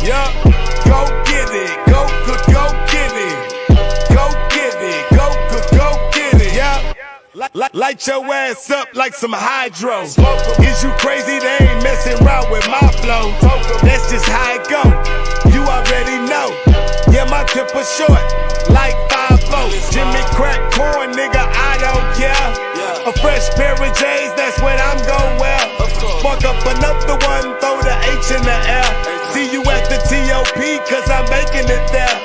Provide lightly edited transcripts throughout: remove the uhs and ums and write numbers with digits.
Yeah, go get it, go get it, go get it, go get it. Yeah, light your ass up like some hydro. Is you crazy? They ain't messing around with my flow. That's just how it go. You already know. Yeah, my temper short, like 5 volts. Jimmy crack corn, nigga, I don't care. A fresh pair of J's, that's what I'm gon' wear. Spark up another one, throw the H in the air. See you at the TOP, cause I'm making it there.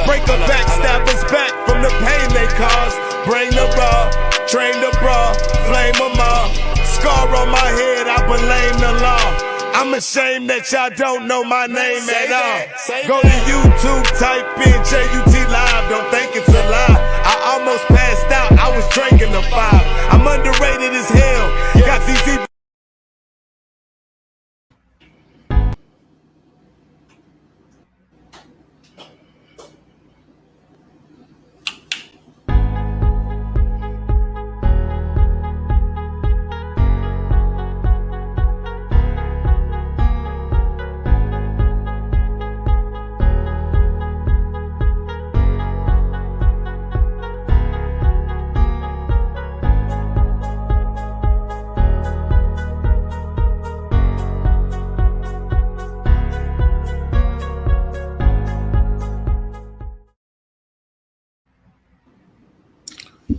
Break a back, stab us back from the pain they cause. Bring the raw, train the bra, flame them all. Scar on my head, I blame the law. I'm ashamed that y'all don't know my name at all. Go to YouTube, type in JUT Live, don't think it's a lie. I almost passed out, I was drinking the 5. I'm underrated as hell, got these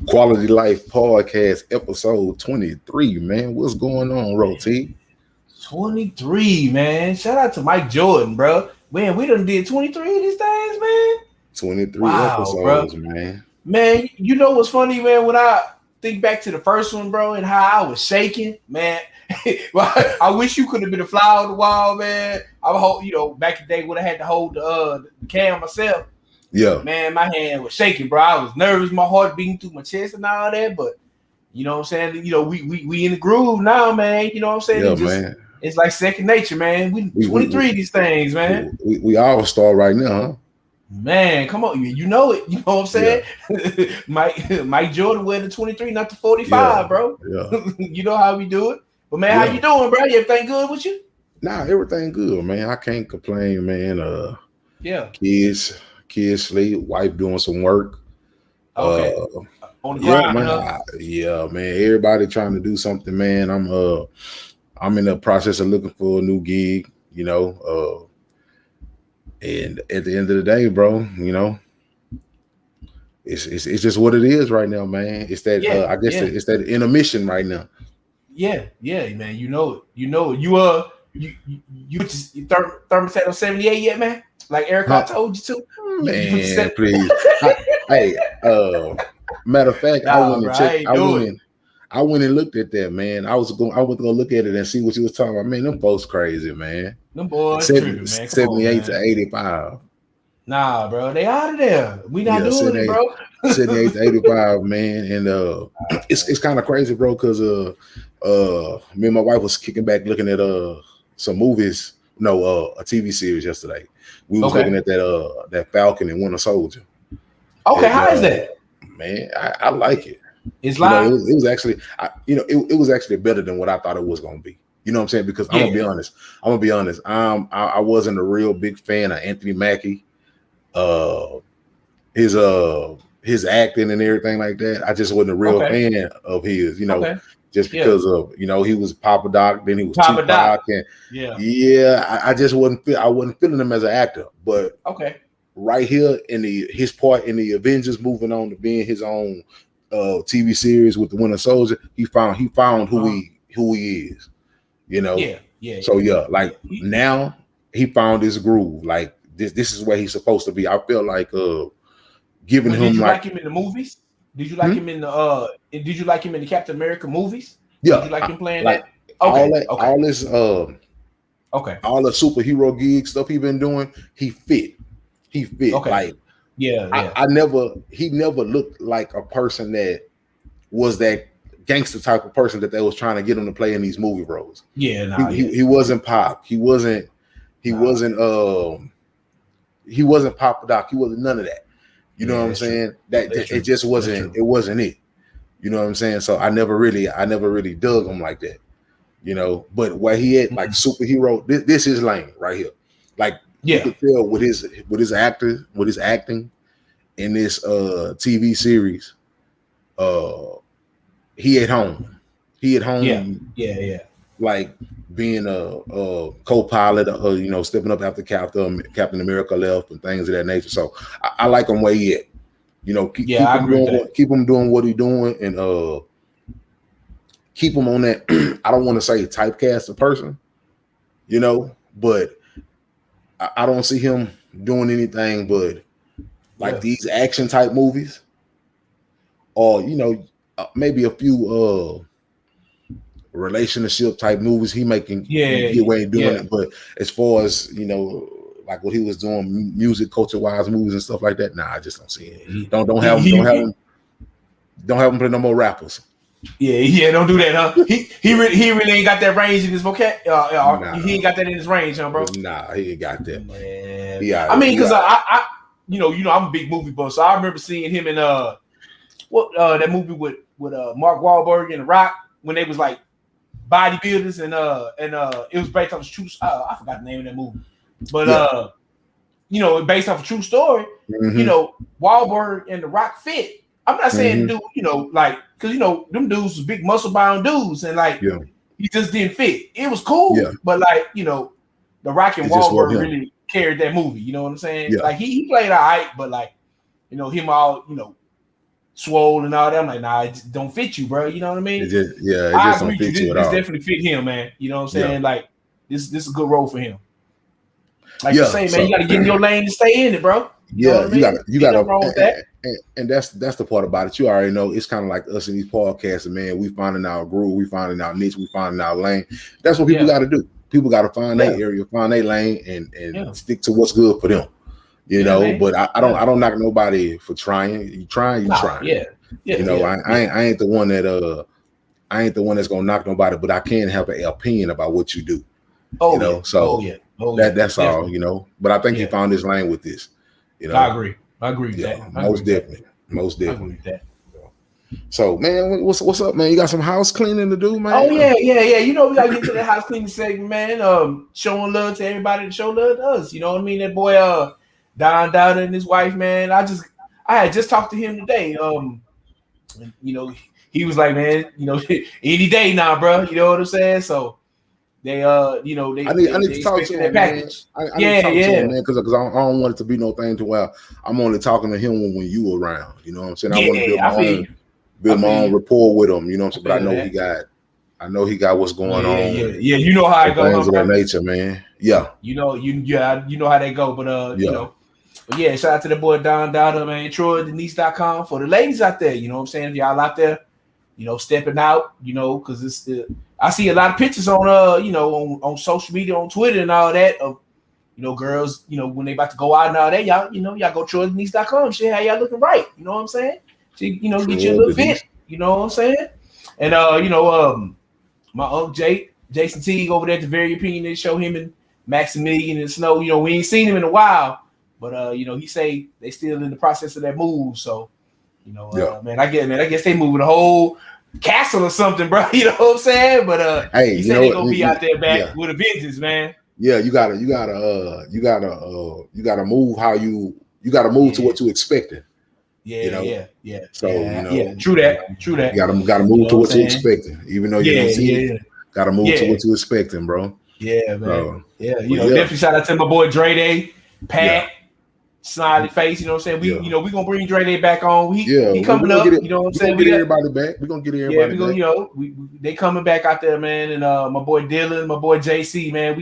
QuaLITy Life Podcast, episode 23, man. What's going on, Roti? 23, man. Shout out to Mike Jordan, bro. Man, we done did 23 of these things, man. 23 episodes, bro. Man. Man, you know what's funny, man? When I think back to the first one, bro, and how I was shaking, man. I wish you could have been a fly on the wall, man. I hope, back in the day would have had to hold the cam myself. Yeah, man, my hand was shaking, bro. I was nervous, my heart beating through my chest and all that. But you know what I'm saying? We in the groove now, man. You know what I'm saying? Yeah, man. It's like second nature, man. We 23 of these things, man. We all star right now, huh? Man, come on, you know it. You know what I'm saying? Yeah. Mike Jordan wear the 23, not the 45, bro. Yeah. You know how we do it. But man, how you doing, bro? Everything good with you? Nah, everything good, man. I can't complain, man. Kids sleep, wife doing some work. Okay. On the grind, man. Everybody trying to do something, man. I'm in the process of looking for a new gig, and at the end of the day, bro, it's just what it is right now, man. It's that it's that intermission right now. Yeah, man. You know it. You thermostat on 78 yet, man? Like Erica told you to. Man, please. Hey, matter of fact, I went and looked at that, man. I was gonna look at it and see what you was talking about. Man, them folks crazy, man. Them boys tripping, man. 78 to 85. Nah, bro, they out of there. We not doing it, bro. 78 to 85, man. And it's kind of crazy, bro, because me and my wife was kicking back looking at some movies. No, a TV series yesterday. We was looking at that Falcon and Winter Soldier. Okay, and, how is that? Man, I like it. It's like it was actually, it was actually better than what I thought it was gonna be. You know what I'm saying? Because I'm gonna be honest. I wasn't a real big fan of Anthony Mackie, his acting and everything like that. I just wasn't a real fan of his. Just because of he was Papa Doc, then he was Tupac, and I just wasn't feeling him as an actor. But right here in his part in the Avengers, moving on to being his own TV series with the Winter Soldier, he found who he is. So like now he found his groove. Like this is where he's supposed to be. I feel like giving him. Did you like him in the movies? Did you like him in the Did you like him in the Captain America movies? Yeah. Did you like him playing that? All the superhero gig stuff he been doing, he fit. Okay. Like he never looked like a person that was that gangster type of person that they was trying to get him to play in these movie roles. He wasn't Pop. He wasn't Papa Doc. He wasn't none of that. You know what I'm saying? That it just wasn't. It wasn't it. You know what I'm saying? So I never really dug him like that. But where he at, like superhero, this is lane right here. Like You could tell with his acting in this TV series, he at home. Yeah. Like being a co-pilot, stepping up after Captain America left and things of that nature. So I like him where he at. Keep him doing what he's doing, and keep him on that. I don't want to say typecast a person, but I don't see him doing anything but these action type movies, or maybe a few relationship type movies he making get away doing it. But as far as like what he was doing music culture wise movies and stuff like that, I just don't see it. Don't have him play no more rappers. Don't do that, huh? He really ain't got that range in his vocab. He ain't got that in his range, huh, bro? Nah, he ain't got that. Man. Because I I'm a big movie buff, so I remember seeing him in that movie with Mark Wahlberg and The Rock when they was like bodybuilders, and it was based off a true. I forgot the name of that movie, but based off a true story. Wahlberg and The Rock fit. I'm not saying dude, because them dudes was big muscle bound dudes, and he just didn't fit. It was cool, but The Rock and Wahlberg really carried that movie. You know what I'm saying? Like he played all right, but him all swole and all that. I'm like, nah, it just don't fit you, bro. You know what I mean? It just don't fit you at all. This definitely fit him, man. You know what I'm saying? Like this is a good role for him. Like you say, man, you got to get in your lane and stay in it, bro. You gotta. And that's the part about it. You already know it's kind of like us in these podcasts, and man, we finding our groove, we finding our niche, we finding our lane. That's what people got to do. People got to find their area, find their lane, and stick to what's good for them. But I don't knock nobody for trying. You trying. I ain't the one that I ain't the one that's gonna knock nobody, but I can have an opinion about what you do. That's all. But I think he found his lane with this. I agree with that. Most definitely. I agree with that. So, man, what's up, man? You got some house cleaning to do, man? Oh yeah. We gotta get to the house cleaning segment, man. Showing love to everybody that show love to us. You know what I mean? That boy, Don Dowder and his wife, man. I had just talked to him today. He was like, man, any day now, bro. You know what I'm saying? So they I need to talk to him, man. I need to talk to him, man, because I don't want it to be no thing to where I'm only talking to him when you around. You know what I'm saying? I want to build my own rapport with him. You know what I'm saying? But I know he got what's going on. Yeah. You know how it goes. Things of that nature, man. Yeah. You know how they go. But But shout out to the boy Don Dowder, man. TroyDenise.com for the ladies out there. You know what I'm saying? If y'all out there, stepping out, because I see a lot of pictures on on social media, on Twitter and all that of girls, when they about to go out and all that, y'all go TroyDenise.com. Shit, how y'all looking right? You know what I'm saying? So, get you a little fit. You know what I'm saying? And my uncle Jason Teague over there at the Very Opinion, they show him and Maximilian and Snow. We ain't seen him in a while, but he say they still in the process of that move. So, man, I guess they moving the whole castle or something, bro. You know what I'm saying? But hey, he said they gonna be out there back with a vengeance, man. Yeah, you gotta move how you gotta move to what you expecting. Yeah. So true that. You gotta move to what you expecting, even though you don't see it. Gotta move to what you expecting, bro. Yeah, man. Definitely shout out to my boy Dre Day, Pat. Smiley face, you know what I'm saying? We gonna bring Dre Day back on. He coming up, you know what I'm saying? We get everybody back. We're gonna get everybody back. They coming back out there, man. And my boy Dylan, my boy JC, man.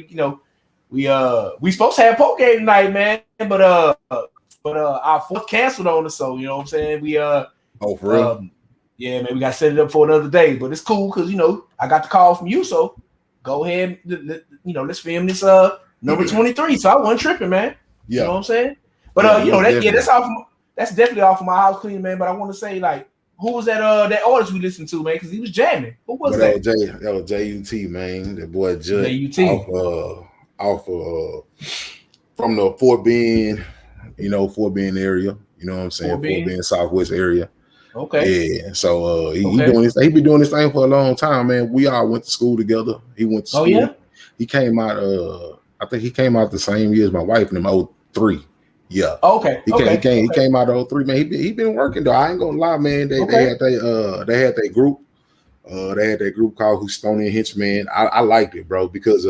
We supposed to have poke game tonight, man. But our fourth canceled on us, so you know what I'm saying? For real? Yeah, man, we gotta set it up for another day. But it's cool because I got the call from you, so go ahead, let's film this number 23. So I wasn't tripping, man. You know what I'm saying? But that's definitely off of my house cleaning, man. But I want to say, like, who was that artist we listened to, man? Because he was jamming. Who was that? That was JUT, man. That boy Jut. Off from the Fort Bend, Fort Bend area. You know what I'm saying? Fort Bend Southwest area. Okay. Yeah. So he doing this. He been doing this thing for a long time, man. We all went to school together. He went to school. Oh yeah. He came out I think he came out the same year as my wife in them 03. Yeah. Okay. He came out of 03, man. He been working though. I ain't gonna lie, man. They had their group. They had that group called Houstonian Henchmen. I liked it, bro, because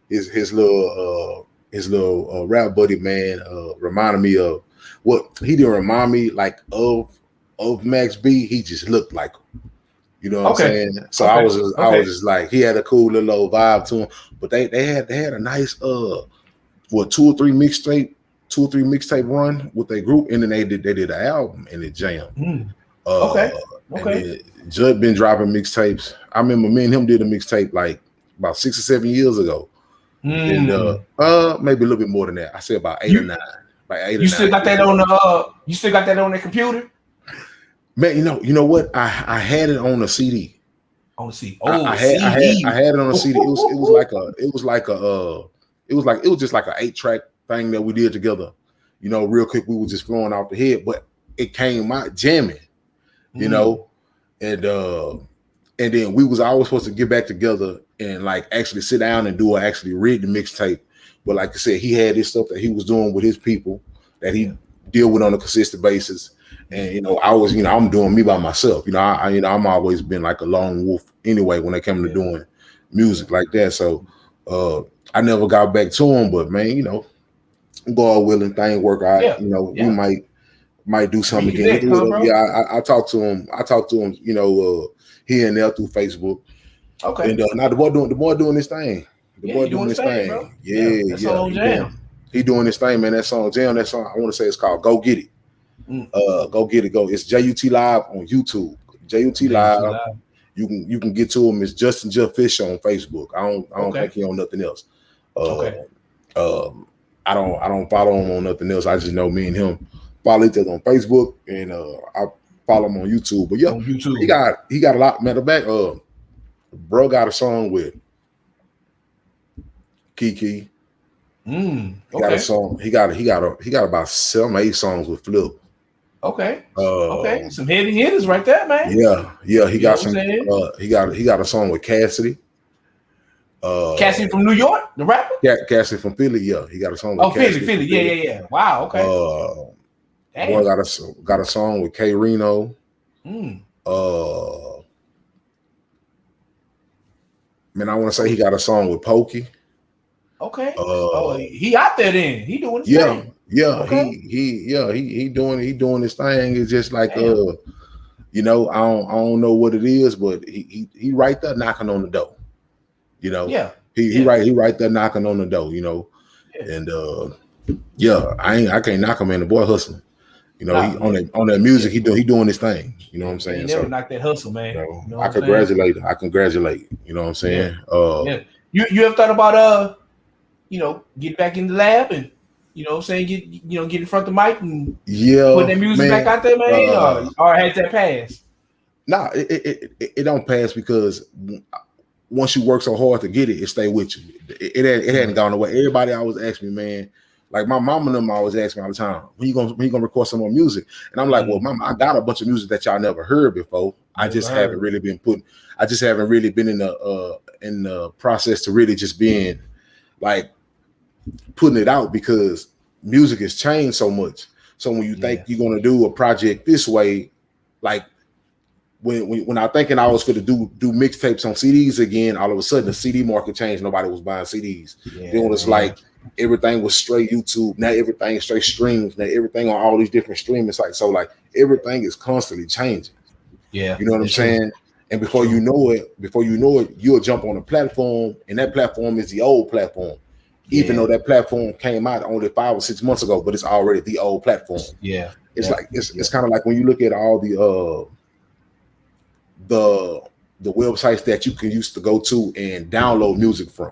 his little rap buddy, man, reminded me of what he didn't remind me like of Max B. He just looked like him. You know what I'm saying? So I was just like, he had a cool little old vibe to him. But they had a nice 2 or 3 mixtape run with their group, and then they did an album and it jammed. And Judd been dropping mixtapes. I remember me and him did a mixtape like about 6 or 7 years ago. And maybe a little bit more than that. I say about 8 or 9. You still got that on the you still got that on the computer? Man, you know what? I had it on a CD. On the CD. I had it on a CD. It was just like an 8-track thing that we did together. You know, real quick, we were just flowing off the head, but it came out jamming, you know, and then we was always supposed to get back together and like actually sit down and actually read the mixtape. But like I said, he had this stuff that he was doing with his people that he deal with on a consistent basis. And I'm doing me by myself. I'm always been like a lone wolf anyway when it came to doing music like that. So I never got back to him, but man, God willing, things work out. We might do something again. I talked to him. Here and there through Facebook. Okay. And now the boy doing this thing. The boy doing this thing. Bro. Yeah. He doing this thing, man. That song jam. That song I want to say it's called "Go Get It." Go get it, go. It's JUT Live on YouTube. JUT Live. You can get to him. It's Justin Jeff Fish on Facebook. I don't think he on nothing else. I don't follow him on nothing else. I just know me and him follow each other on Facebook, and I follow him on YouTube. But yeah, on YouTube. he got a lot. Matter of fact, bro got a song with Kiki. He got a song. He got about 7 or 8 songs with Flip. Okay. Some heavy hitters right there, man. Yeah. He got some. He got a song with Cassidy. Cassidy from New York, the rapper. Cassidy from Philly. Yeah, he got a song. With Philly. Yeah. Wow. Okay. Boy got a song with K Reno. Man, I want to say he got a song with Pokey. Okay. He out there then. He doing his thing. Yeah, okay. he doing his thing. It's just like I don't know what it is, but he right there knocking on the door. He right there knocking on the door. And I can't knock him, man. The boy hustling. He on that music. He doing his thing. You know what I'm saying? He never knock that hustle, man. I congratulate him. I congratulate. You know what I'm saying? You ever thought about get back in the lab and get in front of the mic and put that music back out there, man, or has that passed? Nah, it don't pass because once you work so hard to get it stay with you. It hadn't gone away. Everybody always ask me, man, like my mom and them always ask me all the time, when you gonna record some more music? And I'm like, well, mama, I got a bunch of music that y'all never heard before. I just haven't really been in the process to really just being like putting it out because music has changed so much. So when you think you're gonna do a project this way, like when I thinking I was gonna do mixtapes on CDs again, all of a sudden the CD market changed. Nobody was buying CDs. Then it was like everything was straight YouTube. Now everything's straight streams. Now everything on all these different streaming sites. So like everything is constantly changing. Yeah, you know what I'm saying? And before you know it, you'll jump on a platform, and that platform is the old platform. Even though that platform came out only 5 or 6 months ago, but it's already the old platform. Yeah, it's like it's kind of like when you look at all the websites that you can used to go to and download music from.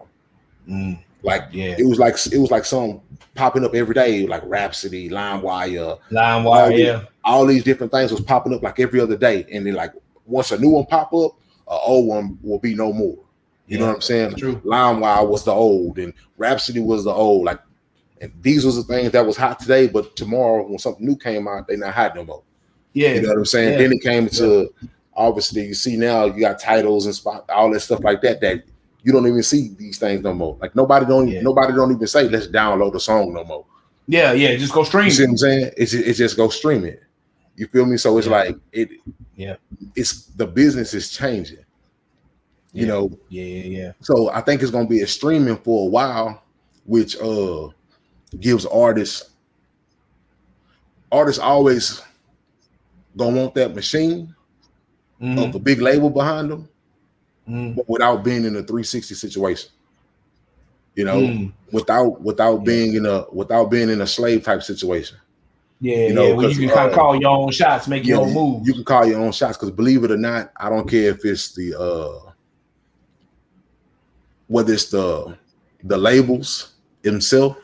It was like some popping up every day, like Rhapsody, LimeWire, all these different things was popping up like every other day, and then like once a new one pop up, an old one will be no more. You know what I'm saying? True. LimeWire was the old, and Rhapsody was the old. Like, and these was the things that was hot today, but tomorrow when something new came out, they not hot no more. Yeah, you know what I'm saying? Then it came to obviously you see now you got titles and spot all that stuff like that you don't even see these things no more. Like nobody don't even say let's download the song no more. Yeah, just go stream. You see what I'm saying? It's just go stream it. You feel me? So it's like it. Yeah, it's the business is changing. You know. Yeah. So I think it's gonna be a streaming for a while, which gives artists always gonna want that machine of a big label behind them, but without being in a 360 situation. You know, without being in a slave type situation. Yeah, you know, where you can kind of call your own shots, make your own moves. You can call your own shots because believe it or not, I don't care if it's the whether it's the labels themselves,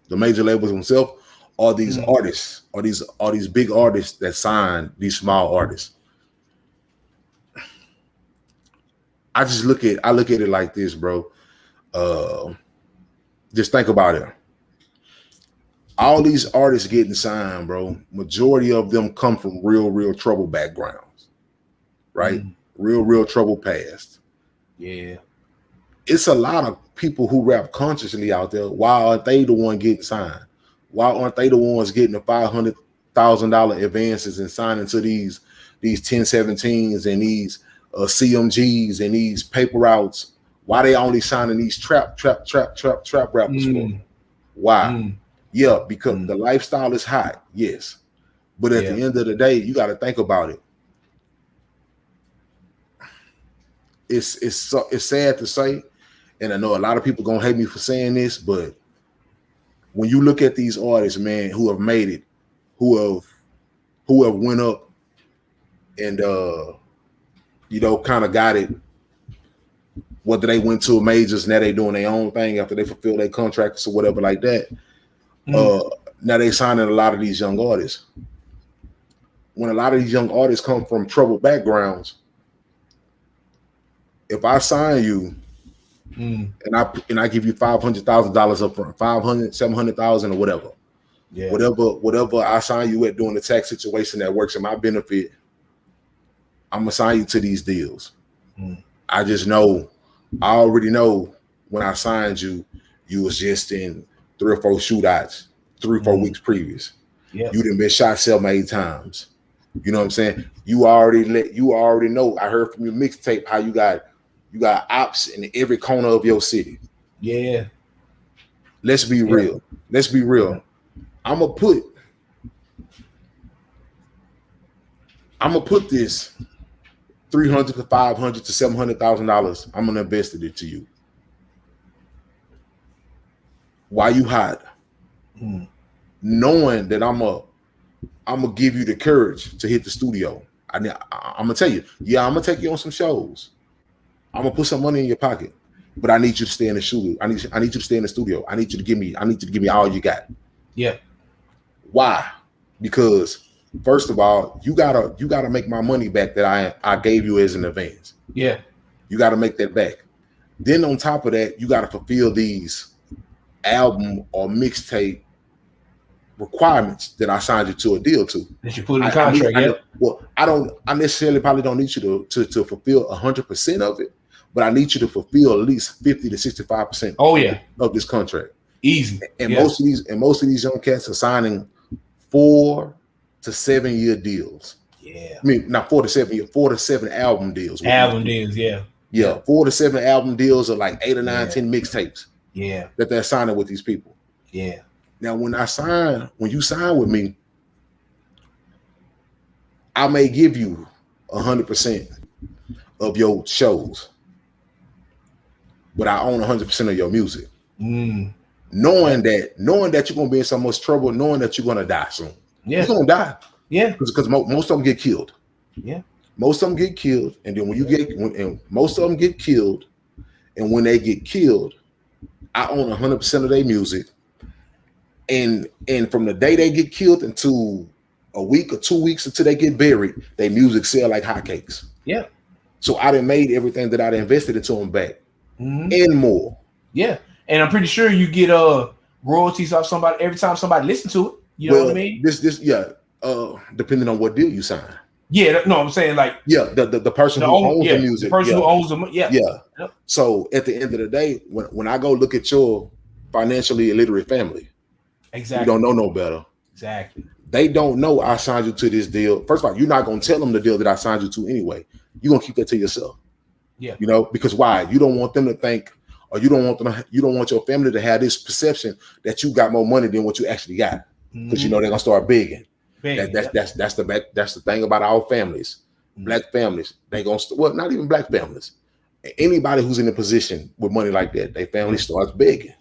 the major labels themselves, or these artists, or these big artists that sign these small artists. I look at it like this, bro. Just think about it. All these artists getting signed, bro, majority of them come from real trouble backgrounds, right? Real trouble past. Yeah. It's a lot of people who rap consciously out there. Why aren't they the one getting signed? Why aren't they the ones getting the $500,000 advances and signing to these 1017s and these CMGs and these paper routes? Why they only signing these trap rappers for? Why? Yeah, because the lifestyle is hot, yes. But at the end of the day, you got to think about it. It's sad to say, and I know a lot of people gonna hate me for saying this, but when you look at these artists, man, who have made it, who have went up and you know, kind of got it, whether they went to majors, now they doing their own thing after they fulfill their contracts or whatever like that. Now they signing a lot of these young artists. When a lot of these young artists come from troubled backgrounds, if I sign you and I give you $500,000 up front, 500, 700,000 or whatever, whatever I sign you at doing the tax situation that works in my benefit, I'm gonna sign you to these deals. I already know when I signed you, you was just in 3 or 4 shootouts, 3 or 4 weeks previous. You done been shot 7-8 times. You know what I'm saying? You already know. I heard from your mixtape how you got ops in every corner of your city. Yeah. Let's be real. Let's be real. I'm gonna put this $300,000 to $500,000 to $700,000. I'm gonna invest it into you. Why you hide? Knowing that I'm gonna give you the courage to hit the studio. I'm gonna tell you, I'm gonna take you on some shows. I'm gonna put some money in your pocket, but I need you to stay in the studio. I need you to stay in the studio. I need you to give me all you got. Yeah. Why? Because first of all, you gotta make my money back that I gave you as an advance. Yeah. You gotta make that back. Then on top of that, you gotta fulfill these album or mixtape requirements that I signed you to a deal to. That you put in the contract. I necessarily probably don't need you to fulfill 100% of it, but I need you to fulfill at least 50 to 65%. Of this contract. Easy. And most of these young cats are signing 4 to 7 year deals. Yeah. I mean, not 4 to 7 year, 4 to 7 album deals. Album deals, yeah. 4 to 7 album deals are like 8 or 9, 10 mixtapes. Yeah. That they're signing with these people. Yeah. Now, when you sign with me, I may give you 100% of your shows, but I own 100% of your music. Knowing that you're gonna be in so much trouble, knowing that you're gonna die soon. Yeah. You're gonna die. Yeah. Because most of them get killed. Yeah. Most of them get killed, and then when most of them get killed, and when they get killed, I own 100% of their music. And from the day they get killed until a week or 2 weeks until they get buried, their music sell like hotcakes. Yeah. So I done made everything that I invested into them back and more. Yeah. And I'm pretty sure you get royalties off somebody every time somebody listens to it. You know what I mean? Depending on what deal you sign. Yeah, no, I'm saying like the person who owns the music, the person who owns the Yep. So at the end of the day, when I go look at your financially illiterate family, exactly, you don't know no better. Exactly. They don't know I signed you to this deal. First of all, you're not gonna tell them the deal that I signed you to anyway. You're gonna keep that to yourself. Yeah. You know, because why? You don't want them to think, or you don't want your family to have this perception that you got more money than what you actually got. Because you know they're gonna start begging. That's the thing about our families, black families. They gonna not even black families. Anybody who's in a position with money like that, their family starts begging.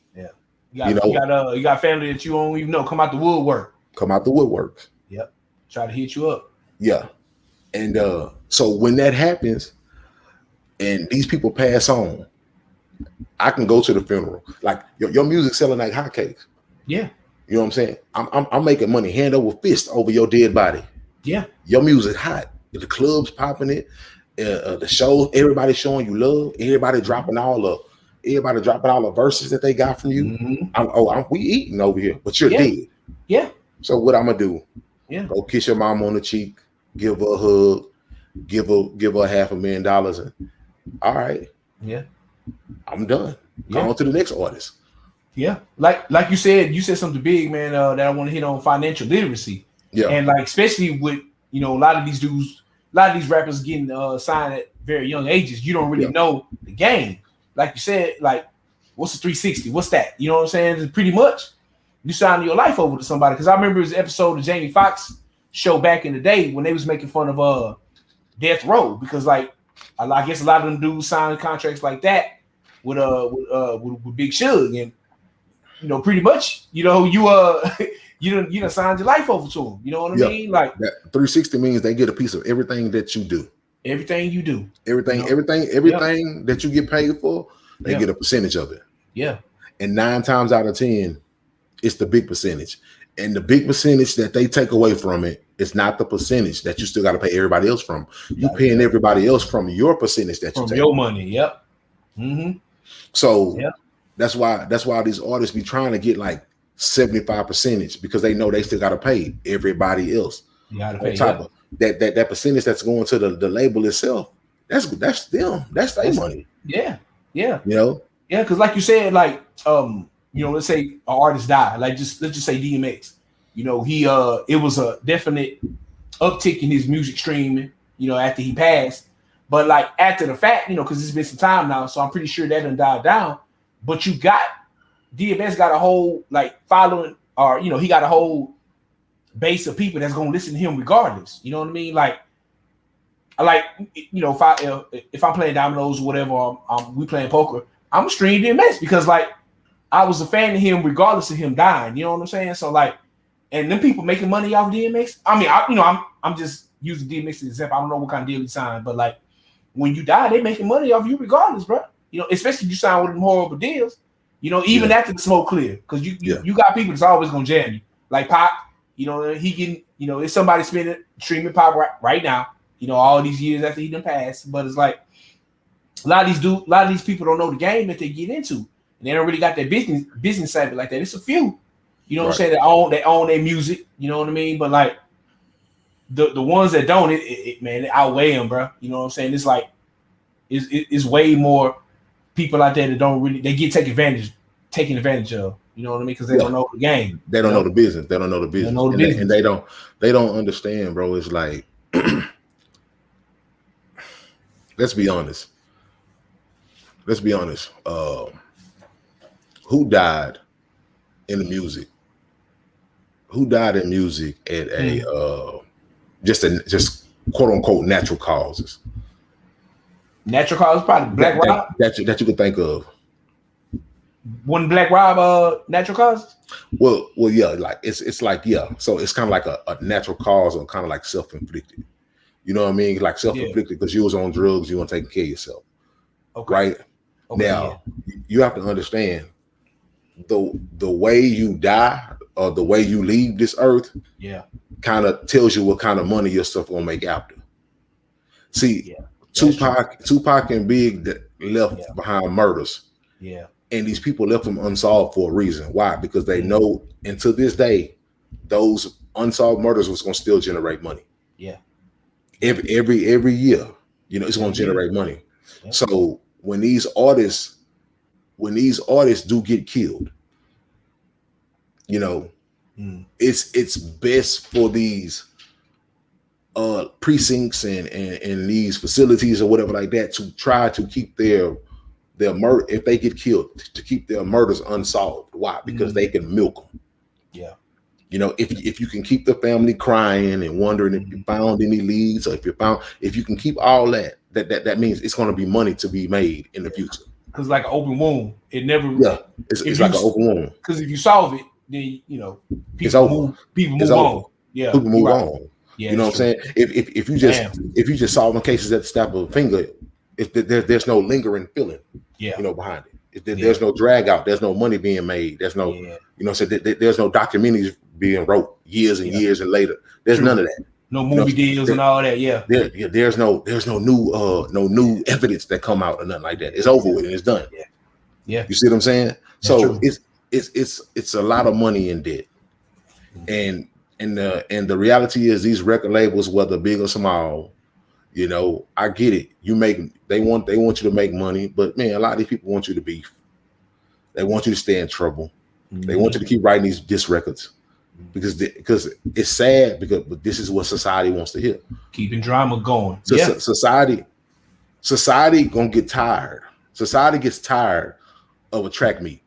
Yeah, you got family that you don't even know come out the woodwork. Yep. Try to hit you up. Yeah, and so when that happens, and these people pass on, I can go to the funeral. Like your music selling like hotcakes. Yeah. You know what I'm saying? I'm making money hand over fist over your dead body. Yeah. Your music hot. The club's popping it. The show, everybody showing you love. Everybody dropping all the verses that they got from you. We eating over here, but you're dead. Yeah. So what I'm gonna do? Yeah. Go kiss your mom on the cheek, give her a hug, give her $500,000, and all right. Yeah. I'm done. Go on to the next artist. Yeah, like you said something big, man. That I want to hit on financial literacy. Yeah, and like especially with a lot of these rappers getting signed at very young ages. You don't really know the game. Like you said, like what's a 360? What's that? You know what I'm saying? It's pretty much you signing your life over to somebody. Because I remember his episode of Jamie Foxx show back in the day when they was making fun of Death Row, because like I guess a lot of them dudes signed contracts like that with Big Suge, and pretty much, you done signed your life over to them. You know what I mean? Like that 360 means they get a piece of everything that you do. Everything you do. Everything that you get paid for, they get a percentage of it. Yeah. And 9 times out of 10, it's the big percentage. And the big percentage that they take away from it is not the percentage that you still got to pay everybody else from. You paying everybody else from your percentage that you take. From your money. Yep. Mm-hmm. So that's why these artists be trying to get like 75% because they know they still got to pay everybody else. You got to pay of that percentage that's going to the label itself. That's them. That's their money. Yeah. You know. Yeah, because like you said, like let's say an artist died. Like let's just say DMX. It was a definite uptick in his music streaming. After he passed. But like after the fact, because it's been some time now, so I'm pretty sure that done died down. But you got DMX got a whole like following, or he got a whole base of people that's gonna listen to him regardless. You know what I mean? Like if I'm playing dominoes or whatever, we playing poker, I'm streaming DMX because like I was a fan of him regardless of him dying. You know what I'm saying? So like, and them people making money off DMX. I mean, I'm just using DMX as an example. I don't know what kind of deal he signed, but like when you die, they making money off you regardless, bro. Especially if you sign with them horrible deals. Even after the smoke clear, because you got people that's always gonna jam you. Like Pop, he getting, if somebody streaming Pop right now, all these years after he done passed. But it's like a lot of these people don't know the game that they get into, and they don't really got that business side of it like that. It's a few, what I'm saying, they own their music. You know what I mean? But like the ones that don't, man, they outweigh them, bro. You know what I'm saying? It's like it's way more people out there that don't really, they get taken advantage of. You know what I mean? Because they don't know the game. They don't know the business. They don't know the business. And they don't understand, bro. It's like let's be honest. Who died in the music? Who died in music at a just quote unquote natural causes? Natural causes, probably Black Rob. That you could think of. One Black Rob natural causes? Well, yeah, like it's like, yeah. So it's kind of like a natural cause or kind of like self-inflicted. You know what I mean? Like self-inflicted because you was on drugs, you weren't taking care of yourself. Okay. Right? Okay, now, you have to understand the way you die or the way you leave this earth kind of tells you what kind of money your stuff gonna make after. See, Tupac and Big left behind murders. Yeah. And these people left them unsolved for a reason. Why? Because they know, and to this day, those unsolved murders was gonna still generate money. Yeah. every year, you know, it's going to generate money. Yeah. So when these artists do get killed, you know, it's best for these precincts and these facilities or whatever like that to try to keep their murder, if they get killed, to keep their murders unsolved. Why? Because they can milk them. Yeah. You know, if you can keep the family crying and wondering if you found any leads, or if you can keep all that means it's going to be money to be made in the future. Because like an open wound, it never. Yeah, it's like an open wound. Because if you solve it, then you know people move on. Yeah, people move on. Yeah, you know what I'm saying? If you just solving cases at the snap of a finger, there's no lingering feeling. Yeah, you know, behind it. There's no drag out. There's no money being made. There's no, you know, so there's no documentaries being wrote years and years and later. There's none of that. No movie deals and all that. Yeah. There's no new evidence that come out or nothing like that. It's over with and it's done. Yeah. Yeah. You see what I'm saying? That's so true. It's a lot of money in debt. And the reality is these record labels, whether big or small, you know, I get it. They want you to make money, but man, a lot of these people want you to beef. They want you to stay in trouble. They want you to keep writing these diss records. Because it's sad, but this is what society wants to hear. Keeping drama going. So society gonna get tired. Society gets tired of a track meet.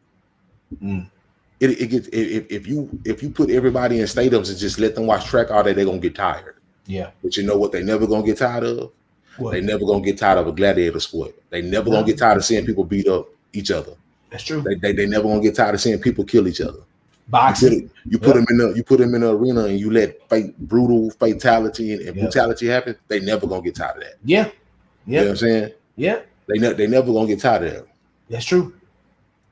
It gets if you put everybody in stadiums and just let them watch track all day, they're gonna get tired. Yeah. But you know what they never gonna get tired of? What? They never gonna get tired of a gladiator sport. They never gonna get tired of seeing people beat up each other. That's true. They never gonna get tired of seeing people kill each other. Boxing. You put them in the arena and you let brutal fatality and brutality happen. They never gonna get tired of that. Yeah. You know what I'm saying? Yeah. They never gonna get tired of that. That's true.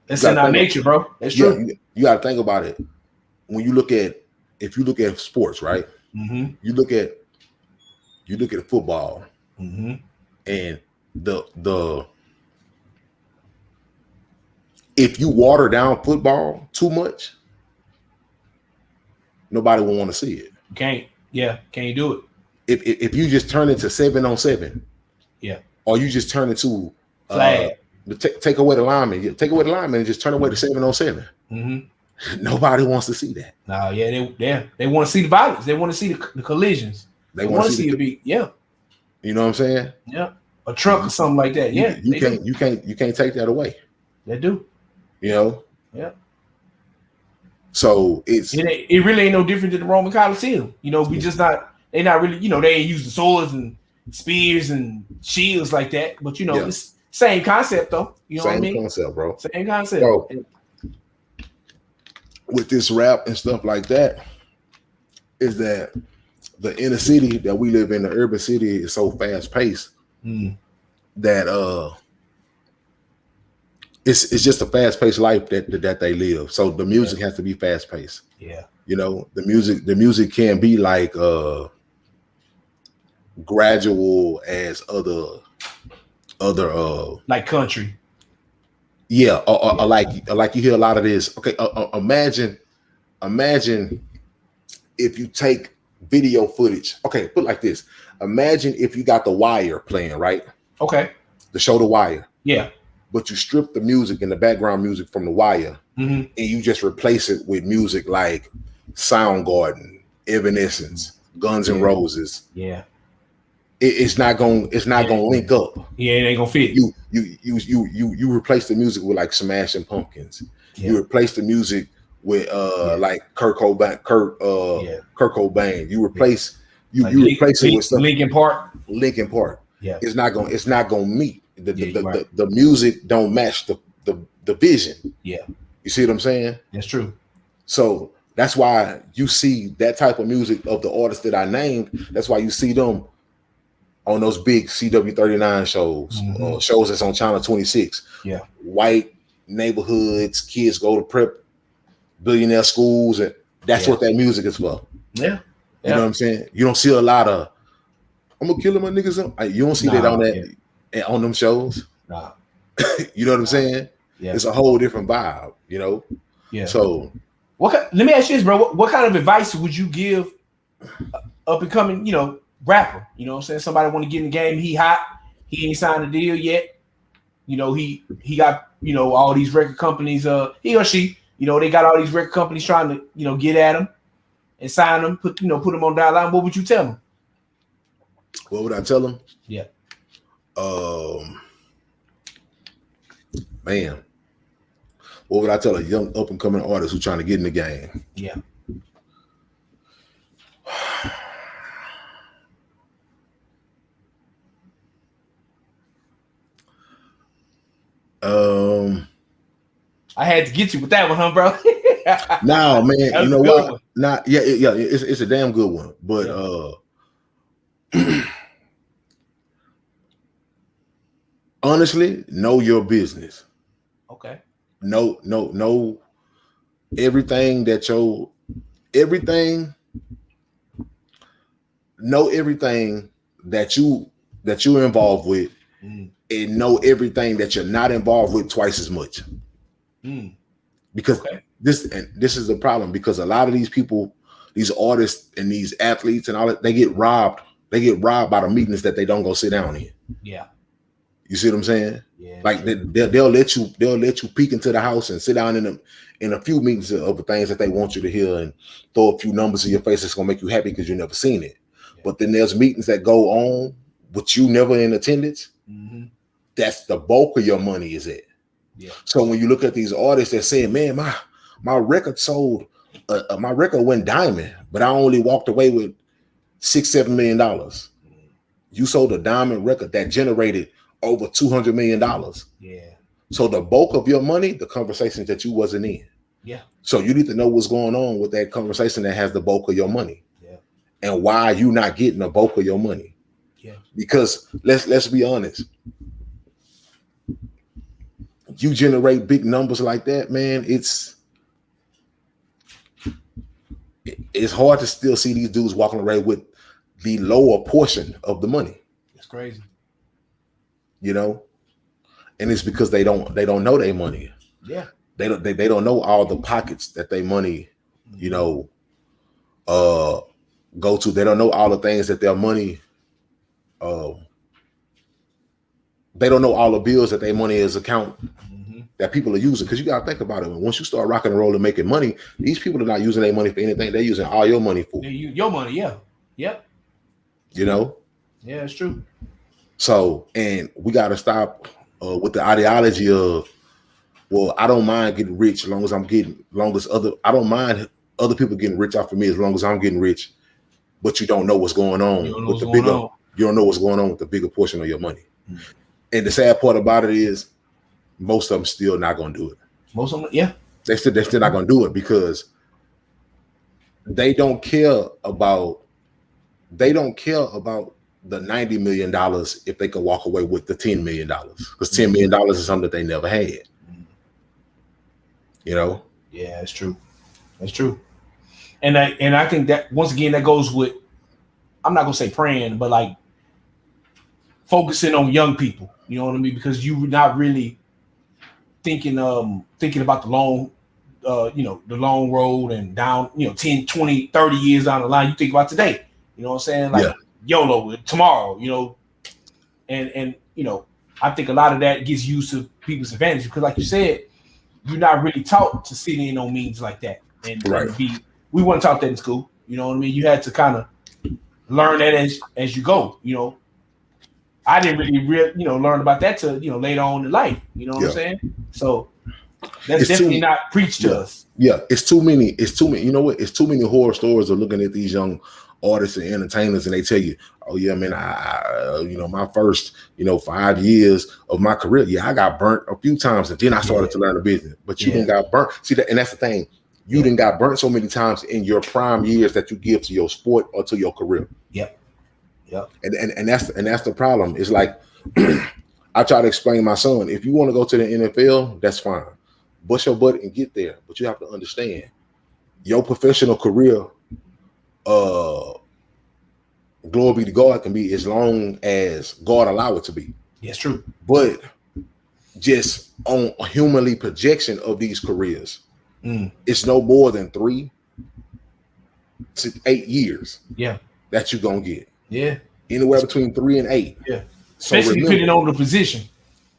That's in our nature, bro. That's true. You got to think about it. When you look at sports, right? You look at football, and the if you water down football too much, nobody will want to see it. Can't do it. If you just turn it to 7-on-7, or you just turn it to flag, take away the lineman, and just turn away the 7-on-7. Nobody wants to see that. No, they want to see the violence. They want to see the collisions. They want to see it be You know what I'm saying? Yeah, a truck or something like that. Yeah, you can't take that away. They do. You know. Yeah. So it really ain't no different than the Roman Coliseum. You know, they're not really, you know, they ain't using swords and spears and shields like that. But you know, it's same concept though. You know what I mean? Same concept, bro. Same concept. So, with this rap and stuff like that, is that the inner city that we live in, the urban city, is so fast paced that it's just a fast paced life that they live. So the music has to be fast paced. Yeah, you know, the music can be like gradual as other like country. Yeah, or like you hear a lot of this. Okay, imagine if you take video footage. Okay, put it like this. Imagine if you got The Wire playing, right? Okay. The show The Wire. Yeah. But you strip the music and the background music from The Wire, and you just replace it with music like Soundgarden, Evanescence, Guns N' Roses. Yeah. It's not gonna link up. Yeah, it ain't gonna fit. You replace the music with like Smashing Pumpkins. Yeah. You replace the music with like Kurt Cobain. Kurt Cobain. You replace you replace it with stuff. Linkin Park. Yeah. It's not gonna meet. The music don't match the vision. Yeah. You see what I'm saying? That's true. So that's why you see that type of music of the artists that I named. That's why you see them on those big CW39 shows, shows that's on Channel 26. Yeah. White neighborhoods, kids go to prep billionaire schools, and that's what that music is for. Yeah. You know what I'm saying? You don't see a lot of I'm gonna kill my niggas. You don't see that on that on them shows. Nah. You know what I'm saying? Yeah. It's a whole different vibe, you know? Yeah. So let me ask you this, bro. What kind of advice would you give up and coming, you know, rapper. You know what I'm saying? Somebody want to get in the game. He hot. He ain't signed a deal yet. You know, he got, you know, all these record companies, he or she, you know, they got all these record companies trying to, you know, get at him and sign them, put them on down line. What would you tell them? What would I tell them? Yeah. Man, what would I tell a young up and coming artist who's trying to get in the game? Yeah. I had to get you with that one, huh, bro? No, man. You know what? Not it's a damn good one. But honestly, know your business. Okay. Know everything that know everything that you're involved with, and know everything that you're not involved with twice as much. Because this is the problem, because a lot of these people, these artists and these athletes and all that, they get robbed. They get robbed by the meetings that they don't go sit down in. Yeah. You see what I'm saying? Yeah. Like they'll let you peek into the house and sit down in a few meetings of the things that they want you to hear and throw a few numbers in your face that's gonna make you happy because you've never seen it. Yeah. But then there's meetings that go on with you never in attendance. That's the bulk of your money is at. Yeah. So when you look at these artists that say, man, my record sold, my record went diamond, but I only walked away with $6-7 million. You sold a diamond record that generated over $200 million. Yeah. So the bulk of your money, the conversations that you wasn't in. Yeah. So you need to know what's going on with that conversation that has the bulk of your money. Yeah. And why you not getting the bulk of your money. Yeah. Because let's be honest. You generate big numbers like that, man. It's hard to still see these dudes walking around with the lower portion of the money. It's crazy. You know, and it's because they don't know their money. Yeah, they don't know all the pockets that their money, you know, go to. They don't know all the things that their money. They don't know all the bills that their money is account that people are using. Because you gotta think about it. Once you start rocking and rolling and making money, these people are not using their money for anything. They're using all your money for. Your money, yeah, yep. You know. Yeah, it's true. So, and we got to stop with the ideology of, well, I don't mind getting rich as long as I don't mind other people getting rich off of me as long as I'm getting rich, but you don't know what's going on with the bigger. You don't know what's going on with the bigger portion of your money. And the sad part about it is, most of them still not going to do it. Most of them, yeah, they're still not going to do it because they don't care about the $90 million if they can walk away with the $10 million, because $10 million is something that they never had. You know? Yeah, it's true. That's true. And I think that once again that goes with, I'm not gonna say praying, but like focusing on young people. You know what I mean? Because you're not really thinking about the long, the long road and down, 10, 20, 30 years down the line. You think about today. You know what I'm saying? Like YOLO tomorrow, and I think a lot of that gets used to people's advantage because, like you said, you're not really taught to sit in on meetings like that. And we weren't taught that in school. You know what I mean? You had to kind of learn that as you go. I didn't really learn about that till later on in life. You know what I'm saying? So that's definitely not preached to us. Yeah, it's too many. You know what? It's too many horror stories of looking at these young artists and entertainers, and they tell you, "Oh yeah, man, I my first 5 years of my career, I got burnt a few times, and then I started to learn the business." But you didn't got burnt. See that, and that's the thing. You didn't got burnt so many times in your prime years that you give to your sport or to your career. Yep. And that's the problem. It's like I try to explain to my son, if you want to go to the NFL, that's fine. Bust your butt and get there. But you have to understand your professional career, glory be to God, can be as long as God allow it to be. Yes, true. But just on a humanly projection of these careers, it's no more than 3 to 8 years. Yeah. That you're gonna get. Yeah. Anywhere between 3 and 8. Yeah. Especially depending on the position.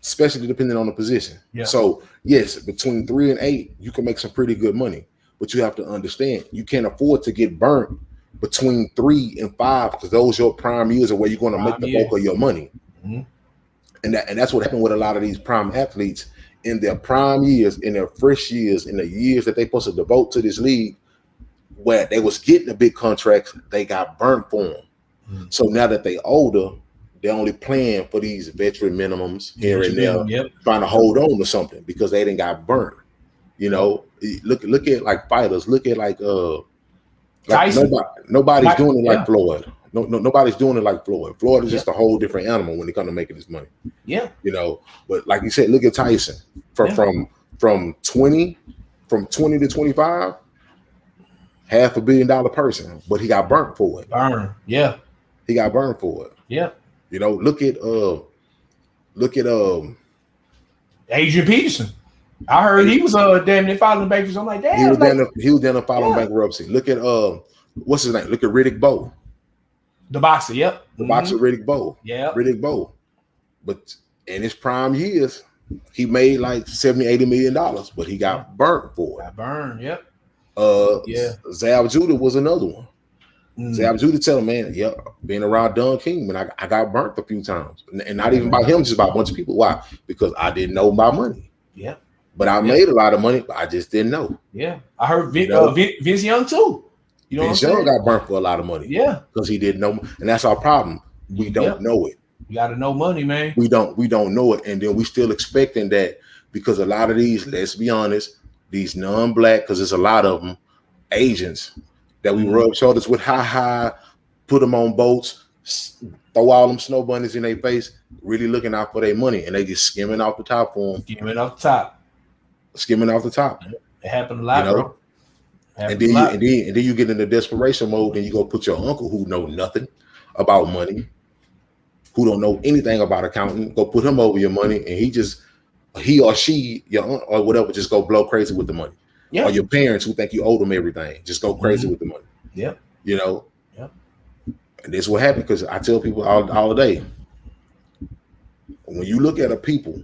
Especially depending on the position. Yeah. So yes, between 3 and 8, you can make some pretty good money. But you have to understand, you can't afford to get burnt between 3 and 5 because those your prime years are where you're going to make the bulk of your money. Mm-hmm. And that's what happened with a lot of these prime athletes in their prime years, in their fresh years, in the years that they supposed to devote to this league, where they was getting the big contracts, they got burnt for them. Mm-hmm. So now that they older, they're only playing for these veteran minimums here and there, trying to hold on to something because they didn't got burnt. You know, look at like fighters. Look at like nobody's doing it like Floyd. Nobody's doing it like Floyd. Floyd is just a whole different animal when it comes to making his money. Yeah, you know. But like you said, look at Tyson from 20 to 25, $500 million person, but he got burnt for it. He got burned for it. Yeah. You know, look at Adrian Peterson. I heard he was damn near filing bankruptcy. I'm like, damn. He was down there filing bankruptcy. Look at what's his name? Look at Riddick Bowe. The boxer, The boxer Riddick Bowe. Yeah. Riddick Bowe. But in his prime years, he made like $70-80 million, but he got burnt for it. Got burned, yep. Zab Judah was another one. Zab Judah tell him, man, being around Don King, man, I got burnt a few times. And not even by him, just by a bunch of people. Why? Because I didn't know my money. Yeah. But I made a lot of money, but I just didn't know. Yeah. I heard Vince Young too. You know, Vince Young got burnt for a lot of money. Yeah. Because he didn't know. And that's our problem. We don't know it. You got to know money, man. We don't know it. And then we still expecting that because a lot of these, let's be honest, these non-black, because there's a lot of them, Asians that we rub shoulders with, put them on boats, throw all them snow bunnies in their face, really looking out for their money, and they just skimming off the top for them. Skimming off the top. It happened a lot, bro. And then you get into desperation mode, and you go put your uncle who know nothing about money, who don't know anything about accounting, go put him over your money, and he or she, your aunt or whatever, just go blow crazy with the money. Yeah. Or your parents who think you owe them everything, just go crazy with the money. Yeah. You know? Yeah. And this is what happened, because I tell people all the day, when you look at a people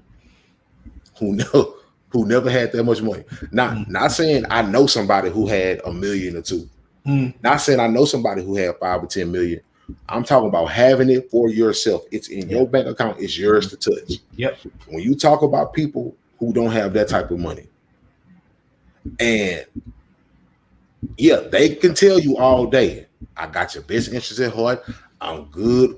who never had that much money, not saying I know somebody who had $1 million or $2 million, not saying I know somebody who had 5 or 10 million. I'm talking about having it for yourself. It's in your bank account. It's yours to touch. Yep. When you talk about people who don't have that type of money, and they can tell you all day, I got your best interest at heart. I'm good.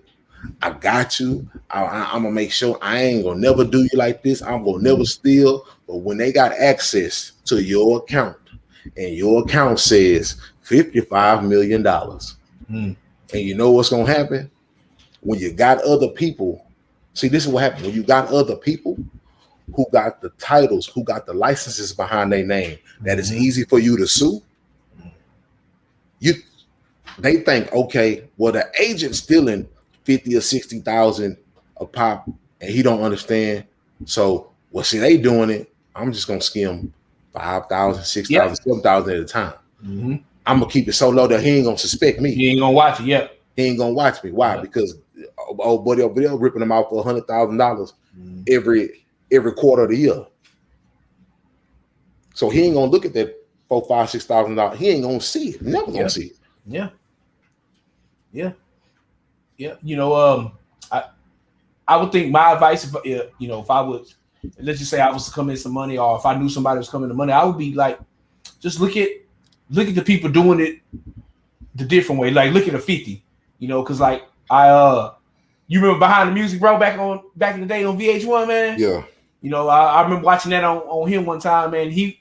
I got you. I'm gonna make sure I ain't gonna never do you like this. I'm gonna never steal. But when they got access to your account, and your account says $55 million, and you know what's gonna happen when you got other people. See, this is what happened when you got other people who got the titles, who got the licenses behind their name, that is easy for you to sue. They think, okay, well, the agent's stealing 50 or 60,000 a pop, and he don't understand. So, see, they doing it. I'm just gonna skim 5,000, 6,000, 7,000 at a time. I'm gonna keep it so low that he ain't gonna suspect me. He ain't gonna watch it. Yeah, he ain't gonna watch me. Why? Because old buddy over there ripping them out for $100,000 every quarter of the year. So he ain't gonna look at that $4,000, $5,000, $6,000. He ain't gonna see it. Never gonna see it. Yeah. You know, I would think my advice, if I would, let's just say I was to come in some money, or if I knew somebody was coming to money, I would be like, just look at the people doing it the different way. Like, look at a 50, because like you remember Behind the Music, bro, back in the day on VH1, man. Yeah. I remember watching that on him one time, man. He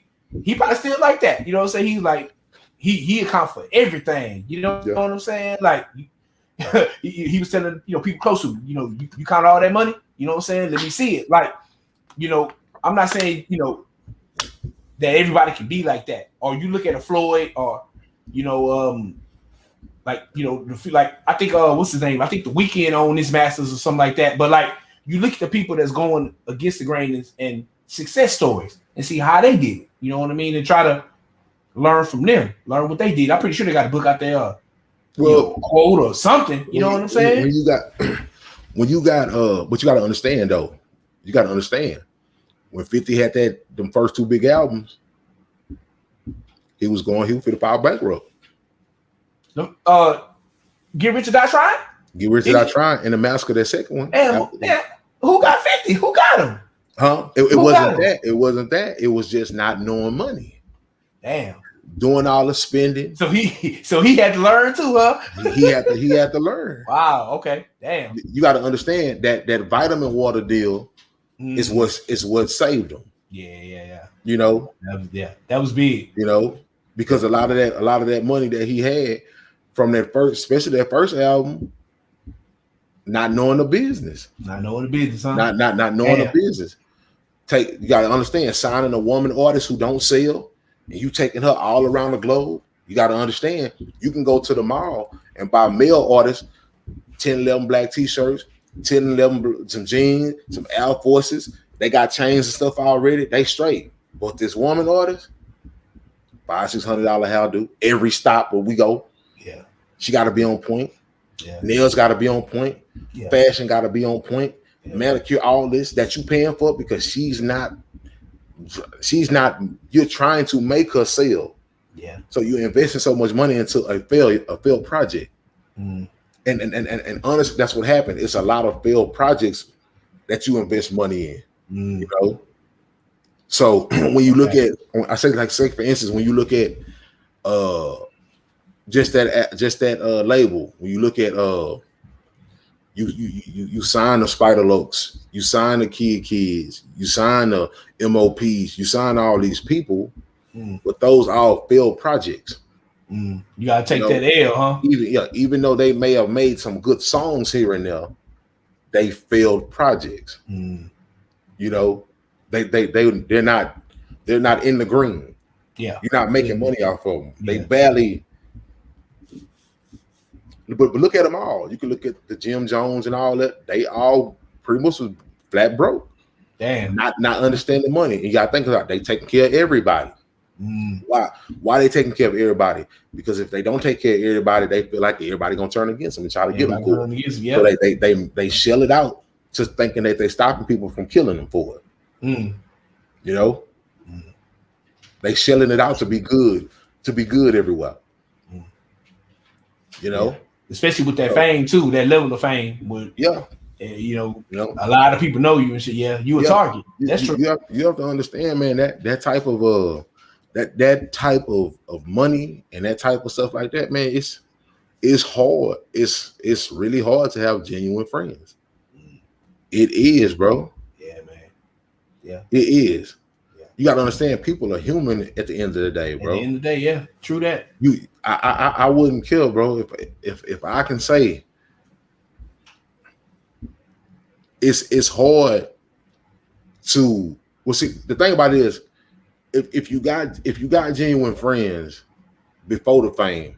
probably still like that. You know what I'm saying? He's like, he account for everything. You know what I'm saying? Like he was telling people close to him, you count all that money. You know what I'm saying? Let me see it. Like, I'm not saying that everybody can be like that. Or you look at a Floyd, or like I think what's his name? I think The Weeknd on his Masters or something like that. But like, you look at the people that's going against the grain and success stories and see how they did it. You know what I mean? And try to learn from them, learn what they did. I'm pretty sure they got a book out there, quote or something. You know what I'm saying? When you got, but you got to understand though. You got to understand when 50 had them first 2 big albums, he was for the power bankrupt. Get Rich or Die Trying. Get Rich or Die Trying, and the Massacre, that second one. Who got 50? Who got him? Huh? It wasn't that. It wasn't that. It was just not knowing money. Damn. Doing all the spending. So he had to learn too, huh? he had to learn. Wow. Okay. Damn. You got to understand that vitamin water deal is what saved him. Yeah. You know. That was big. You know, because a lot of that money that he had from especially that first album. Not knowing the business. Not knowing the business, huh? Not knowing the business. You gotta understand, signing a woman artist who don't sell and you taking her all around the globe, you gotta understand you can go to the mall and buy male artists 10, 11 black t-shirts, 10, 11 some jeans, some Air Forces. They got chains and stuff already, they straight. But this woman artist, $500-$600 hairdo, every stop where we go. Yeah. She gotta be on point. Yeah. Nails got to be on point. Yeah. Fashion got to be on point. Yeah. Manicure, all this that you paying for because she's not. You're trying to make her sell. Yeah. So you're investing so much money into a failed project. And honestly, that's what happened. It's a lot of failed projects that you invest money in. You know. So when you look at, I say for instance, when you look at just that label, when you look at you sign the Spider Lokes, you sign the Kids, you sign the MOPs, you sign all these people, but those all failed projects. You gotta take that L, huh? Even though they may have made some good songs here and there, they failed projects. You know, they're not in the green. Yeah, you're not making money off of them. They barely. But look at them all. You can look at the Jim Jones and all that. They all pretty much was flat broke. Damn. Not understanding money. And you gotta think about it. They taking care of everybody. Why they taking care of everybody? Because if they don't take care of everybody, they feel like everybody gonna turn against them and try to get them cool. So they shell it out, just thinking that they're stopping people from killing them for it. You know, they shelling it out to be good everywhere. You know. Especially with that fame too, that level of fame. With, you know, a lot of people know you and shit. Yeah, you a target. That's true. You have to understand, man, that type of that type of money and that type of stuff like that, man, it's hard. It's really hard to have genuine friends. It is, bro. Yeah, man. Yeah, it is. You got to understand, people are human at the end of the day, bro. At the end of the day, yeah, true that. I wouldn't kill, bro, if I can say it's hard to. Well, see, the thing about it is, if you got genuine friends before the fame,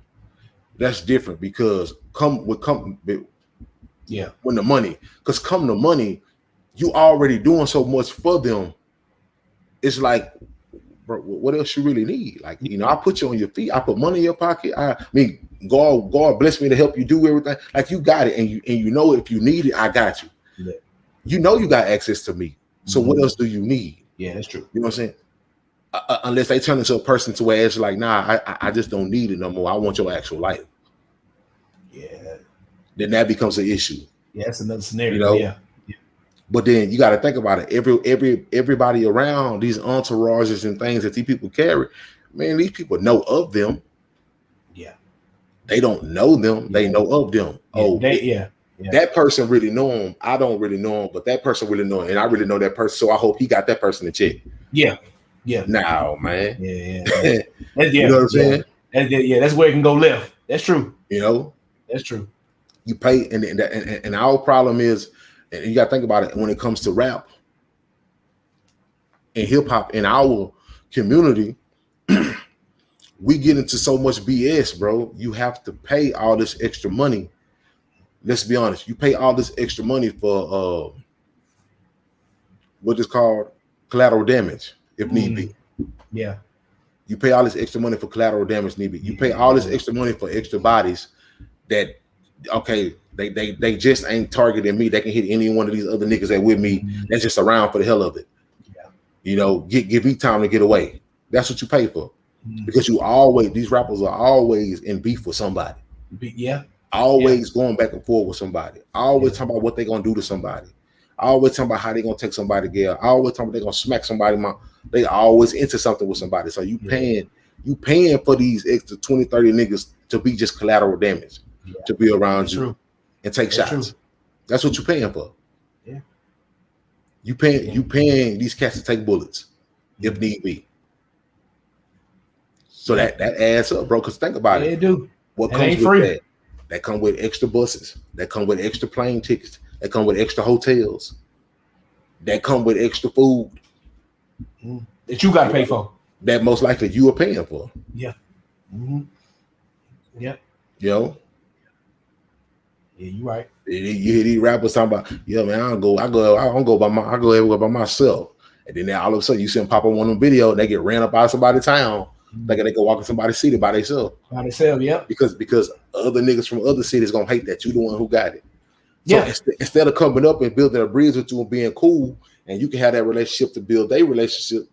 that's different because when the money, because come the money, you already doing so much for them. It's like, bro, what else you really need? Like, you know, I put you on your feet. I put money in your pocket. I mean, God bless me to help you do everything. Like, you got it, and you know if you need it, I got you. Yeah. You know you got access to me. So what else do you need? Yeah, that's true. You know what I'm saying? Unless they turn into a person to where it's like, nah, I just don't need it no more. I want your actual life. Yeah. Then that becomes an issue. Yeah, that's another scenario. You know? Yeah. But then you got to think about it. Everybody around these entourages and things that these people carry, man, these people know of them. Yeah. They don't know them. They know of them. That person really know him. I don't really know him, but that person really know him. And I really know that person. So I hope he got that person to check. Yeah. Yeah. Now, man. Yeah. You know what I'm saying? That's where it can go left. That's true. You know? That's true. You pay, and our problem is, and you got to think about it when it comes to rap and hip hop in our community, we get into so much BS, bro. You have to pay all this extra money. Let's be honest. You pay all this extra money for what is called collateral damage, if need be. Yeah. You pay all this extra money for collateral damage, need be. You pay all this extra money for extra bodies that okay, they just ain't targeting me. They can hit any one of these other niggas that with me that's just around for the hell of it. Yeah. You know, give me time to get away. That's what you pay for. Because these rappers are always in beef with somebody. Yeah. Always going back and forth with somebody. Always talking about what they're gonna do to somebody. Always talking about how they're gonna take somebody girl. Always talking about they're gonna smack somebody. They always into something with somebody. So you paying for these extra 20, 30 niggas to be just collateral damage, to be around you and take shots. True. That's what you're paying for. Yeah. You paying these cats to take bullets if need be. So that adds up, bro. Because think about it. It do. What comes with that? That come with extra buses. That come with extra plane tickets. That come with extra hotels. That come with extra food. That you got to pay for. That most likely you are paying for. Yeah. Yeah. Yo. Yeah, you right. You hear these rappers talking about, yeah, man, I don't go everywhere by myself. And then all of a sudden you see them pop on one of them videos and they get ran up out of somebody's town. Like they go walk in somebody's city by themselves. Yeah. Because other niggas from other cities gonna hate that you the one who got it. So instead of coming up and building a bridge with you and being cool, and you can have that relationship to build that relationship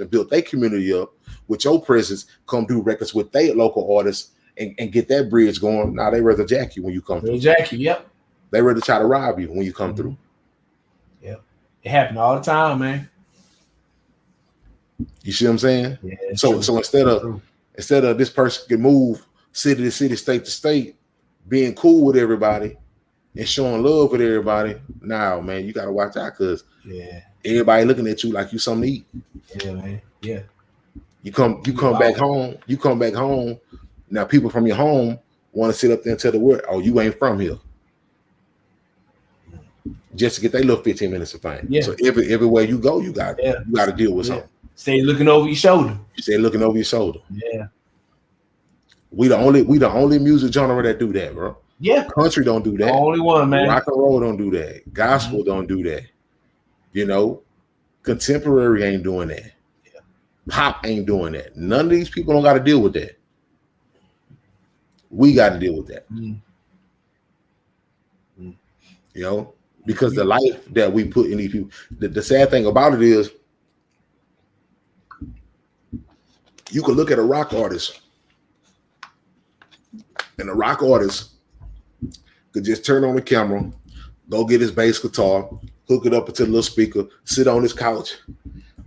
and build their community up with your presence, come do records with their local artists and get that bridge going. Now they rather jack you when you come through. Jack you, yep. They rather try to rob you when you come through. Yeah. It happened all the time, man. You see what I'm saying? Yeah, so instead of this person can move city to city, state to state, being cool with everybody and showing love with everybody, now man, you gotta watch out because everybody looking at you like you something to eat. Yeah, man. Yeah. You come back home. Now people from your home want to sit up there and tell the world, oh, you ain't from here. Just to get their little 15 minutes of fame. Yeah. So everywhere you go, you got to deal with something. Stay looking over your shoulder. Yeah. We the only music genre that do that, bro. Yeah. Country don't do that. The only one, man. Rock and roll don't do that. Gospel don't do that. You know, contemporary ain't doing that. Yeah. Pop ain't doing that. None of these people don't got to deal with that. We got to deal with that. You know, because the life that we put in these people, the sad thing about it is, you could look at a rock artist, and a rock artist could just turn on the camera, go get his bass guitar, hook it up into the little speaker, sit on his couch,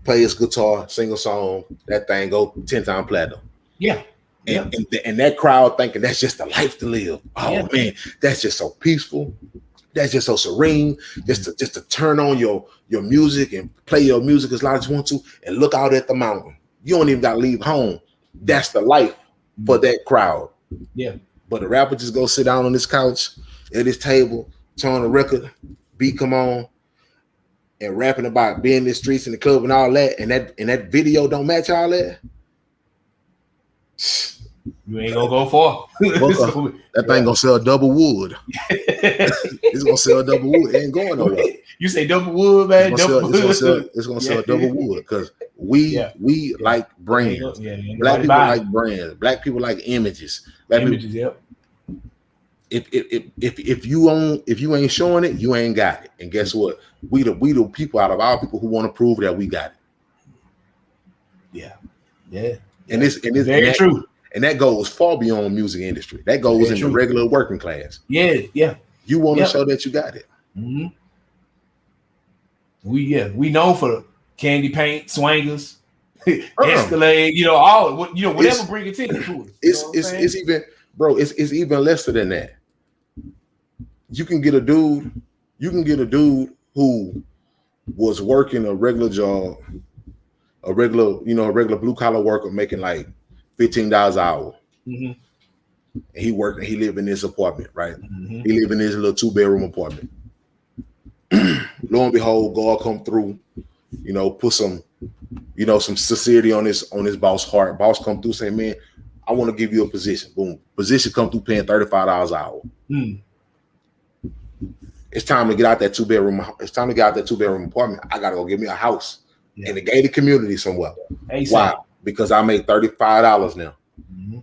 play his guitar, sing a song, that thing go 10-time platinum. Yeah. And that crowd thinking that's just the life to live. Oh man, that's just so peaceful. That's just so serene. Just to turn on your music and play your music as loud as you want to and look out at the mountain. You don't even got to leave home. That's the life for that crowd. Yeah. But the rapper just go sit down on this couch at his table, turn on the record, beat come on, and rapping about being in the streets and the club and all that. And that video don't match all that. You ain't gonna go far. That thing gonna sell double wood. It's gonna sell double wood. It ain't going nowhere. You say double wood, man. It's gonna sell double wood because we like brands. Black people like brands. Black people like images. If you ain't showing it, you ain't got it. And guess what? We the people out of our people who want to prove that we got it. Yeah. And it's very true. And that goes far beyond music industry. That goes in the regular working class. Yeah. You want to show that you got it. Mm-hmm. We known for candy paint, swangers, Escalade, whatever bring attention to it. It's even, bro, it's even lesser than that. You can get a dude who was working a regular job, a regular blue collar worker making like $15 an hour. Mm-hmm. And he worked and he lived in this apartment, right? Mm-hmm. He lived in this little 2-bedroom apartment. Lo and behold, God come through, put some sincerity on his boss heart. Boss come through, say, man, I want to give you a position. Boom. Position come through paying $35 an hour. Mm. It's time to get out that 2-bedroom. It's time to get out that 2-bedroom apartment. I gotta go get me a house in the gated community somewhere. Why? Because I make $35 now. Mm-hmm.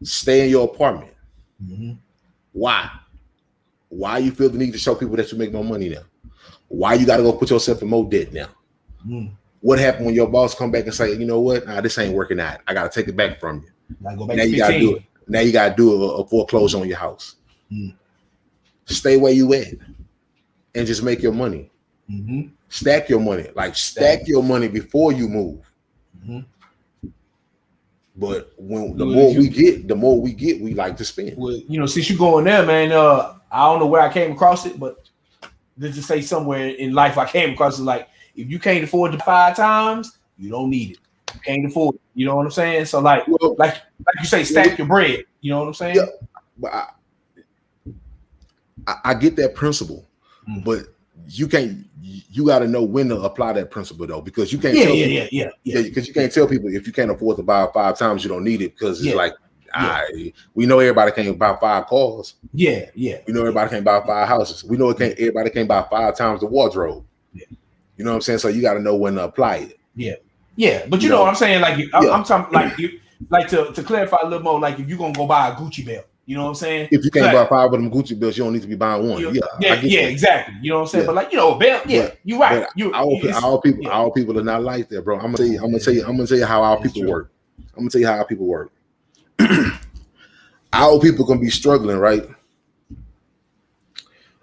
Stay in your apartment. Mm-hmm. Why? Why you feel the need to show people that you make more money now? Why you got to go put yourself in more debt now? Mm. What happened when your boss come back and say, you know what? Nah, this ain't working out. I got to take it back from you. Go back now to you got to do it. Now you got to do a foreclosure on your house. Mm. Stay where you at and just make your money. Mm-hmm. Stack your money. Like stack your money before you move. Mm-hmm. But when the more we get, we like to spend. Well, since you going there, man, I don't know where I came across it, but let's just say somewhere in life I came across it. Like, if you can't afford it 5 times, you don't need it. You can't afford it. You know what I'm saying? So like you say, stack your bread. You know what I'm saying? Yeah, but I get that principle, but you can't. You got to know when to apply that principle though, because you can't. Because you can't tell people if you can't afford to buy 5 times, you don't need it, because it's like we know everybody can't buy 5 cars. We know everybody can't buy 5 houses. We know everybody can't buy 5 times the wardrobe. You know what I'm saying? So you got to know when to apply it. But you know what I'm saying? Like, I'm talking like to clarify a little more. Like, if you're gonna go buy a Gucci belt, you know what I'm saying? If you can't buy 5 of them Gucci belts, you don't need to be buying one. Exactly. You know what I'm saying? But like, a belt, you're right. Our people are not like that, bro. I'm gonna tell you how our people work. I'm gonna tell you how our people work. Our people can be struggling, right?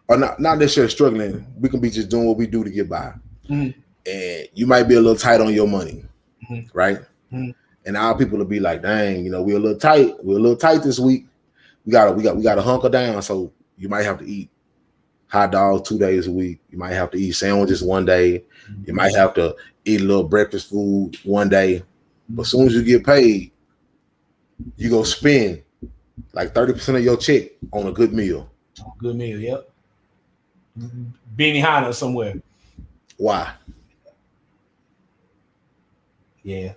Or not necessarily struggling. We can be just doing what we do to get by. Mm-hmm. And you might be a little tight on your money, right? Mm-hmm. And our people will be like, dang, we're a little tight. We're a little tight this week. We gotta hunker down. So you might have to eat hot dogs 2 days a week. You might have to eat sandwiches one day. Mm-hmm. You might have to eat a little breakfast food one day. But as soon as you get paid, you go spend like 30% of your check on a good meal. Good meal, yep. Benihana somewhere. Why? Yeah.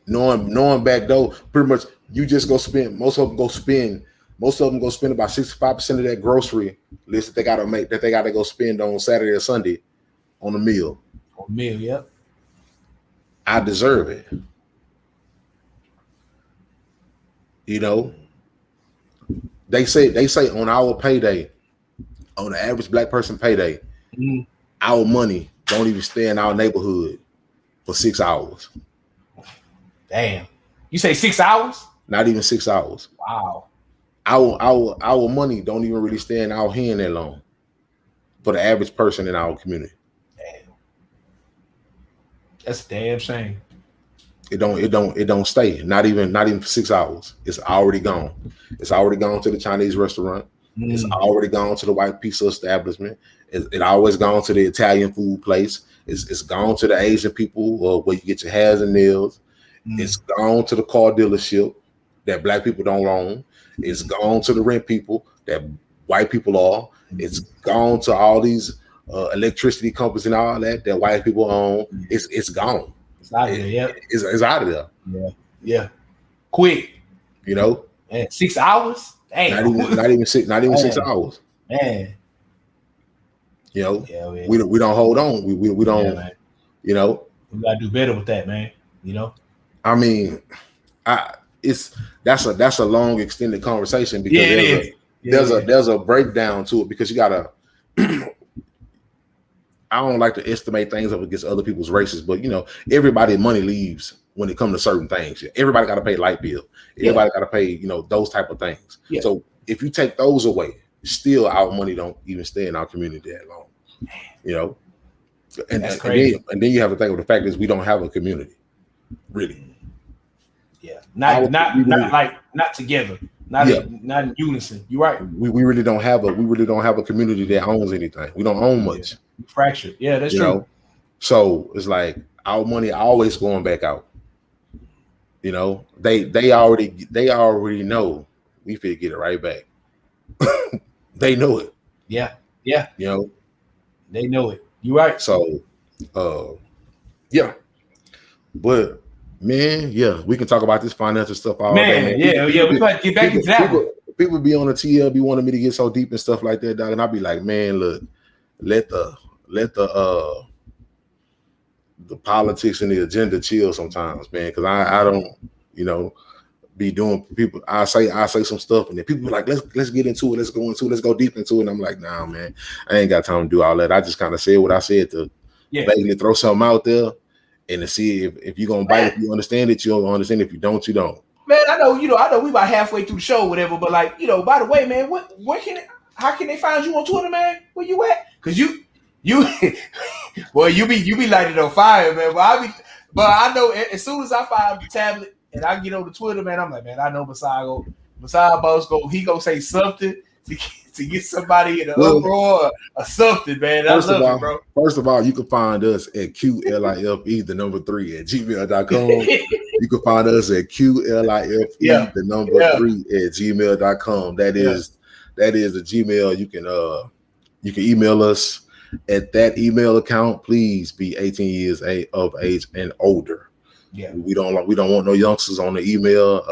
Knowing back though, pretty much you just go spend. Most of them go spend about 65% of that grocery list that they gotta go spend on Saturday or Sunday on a meal. Yep. I deserve it. They say on our payday, on the average black person payday, our money don't even stay in our neighborhood for 6 hours. Damn. You say 6 hours? Not even 6 hours. Wow. Our money don't even really stay in our hand that long for the average person in our community. Damn. That's a damn shame. It don't stay. Not even for 6 hours. It's already gone. It's already gone to the Chinese restaurant. It's already gone to the white pizza establishment. It always gone to the Italian food place. It's gone to the Asian people where you get your hairs and nails. It's gone to the car dealership that black people don't own. It's gone to the rent people that white people are. It's gone to all these electricity companies and all that white people own. It's gone. It's out of there. Yeah. It's out of there. Yeah. Quick. Man, 6 hours. Damn. Not even 6 hours. Man. We don't hold on. We don't. We gotta do better with that, man. I mean, that's a long extended conversation because there's a breakdown to it, because you gotta. I don't like to estimate things up against other people's races, but everybody money leaves when it comes to certain things. Everybody got to pay light bill. Everybody got to pay those type of things. Yeah. So if you take those away, still our money don't even stay in our community that long. And then you have to think of the fact is we don't have a community, really. Yeah, not together, not in unison. You're right. We really don't have a community that owns anything. We don't own much. Fractured. Yeah, that's true. So it's like our money always going back out. They already know we fit get it right back. They know it. Yeah. They know it. You're right. So, but man, we can talk about this financial stuff all day. Man. We got to get back into that. People be on the TL, be wanting me to get so deep and stuff like that, dog, and I'll be like, man, look, let the politics and the agenda chill sometimes, man, because I don't, be doing people. I say some stuff, and then people be like, let's get into it. Let's go deep into it. And I'm like, nah, man, I ain't got time to do all that. I just kind of said what I said to basically throw something out there and to see if you're gonna bite. If you understand it, you'll understand. If you don't, you don't. Man, I know we about halfway through the show, whatever. But like, by the way, man, how can they find you on Twitter, man? Where you at? Cause you well, you be lighting on fire, man. But I know as soon as I fire up the tablet and I get on the Twitter, man, I'm like, man, I know MessiahBoss he gonna say something to get somebody in the uproar or something, man. I love it, bro. First of all, you can find us at QuaLIfy, the number 3 at gmail.com. You can find us at QuaLIfy, the number 3 at gmail.com. That is the Gmail. You can email us at that email account. Please be 18 years of age and older. Yeah, we don't want no youngsters on the email.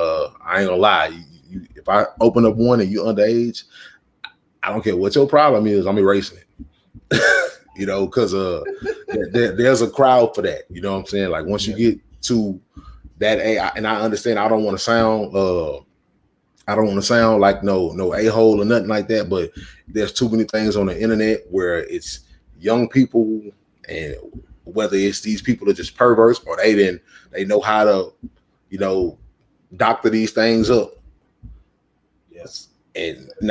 I ain't gonna lie. If I open up one and you underage, I don't care what your problem is. I'm erasing it. Because there's a crowd for that. You know what I'm saying? Like once you get to that age, and I understand. I don't want to sound like no a-hole or nothing like that. But there's too many things on the internet where it's young people, and whether it's these people are just perverts or they know how to doctor these things up. Yes. And I'm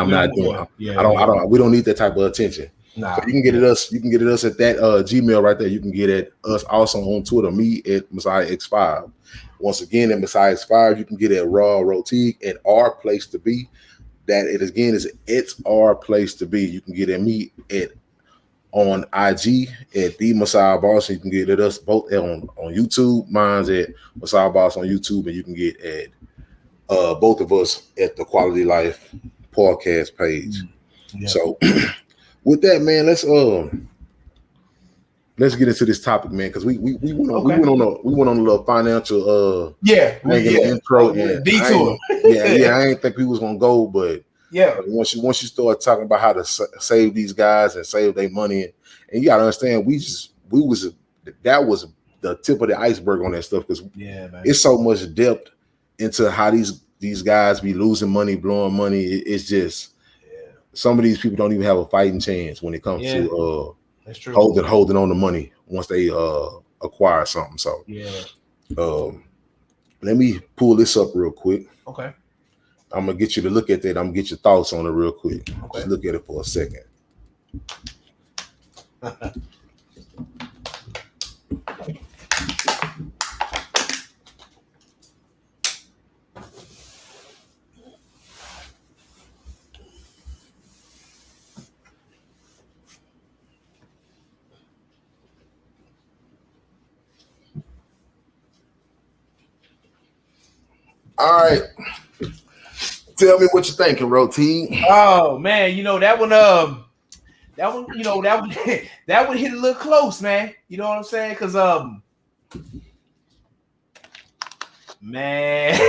not doing. We don't need that type of attention. Nah. So you can get at us. You can get at us at that Gmail right there. You can get at us also on Twitter. Me at MessiahX5. Once again, at MessiahX5, you can get at Raw Rotique at Our Place to Be. That it again is it's Our Place to Be. You can get at me on IG at TheMessiahBoss. You can get at us both on YouTube. Mine's at MessiahBoss on YouTube, and you can get at both of us at the QuaLITy Life podcast page. Yeah. So with that, man, let's get into this topic, man, because we went on a little financial intro and detour. I ain't think we was gonna go, but once you start talking about how to save these guys and save their money, and you gotta understand, that was the tip of the iceberg on that stuff, because it's so much depth into how these guys be losing money, blowing money. It's just some of these people don't even have a fighting chance when it comes to that's true. holding on to money once they acquire something. So let me pull this up real quick. Okay. I'm gonna get you to look at that. I'm gonna get your thoughts on it real quick. Okay. Just look at it for a second. All right. Tell me what you're thinking, Roti. Oh man, that one that one hit a little close, man. You know what I'm saying? Because man.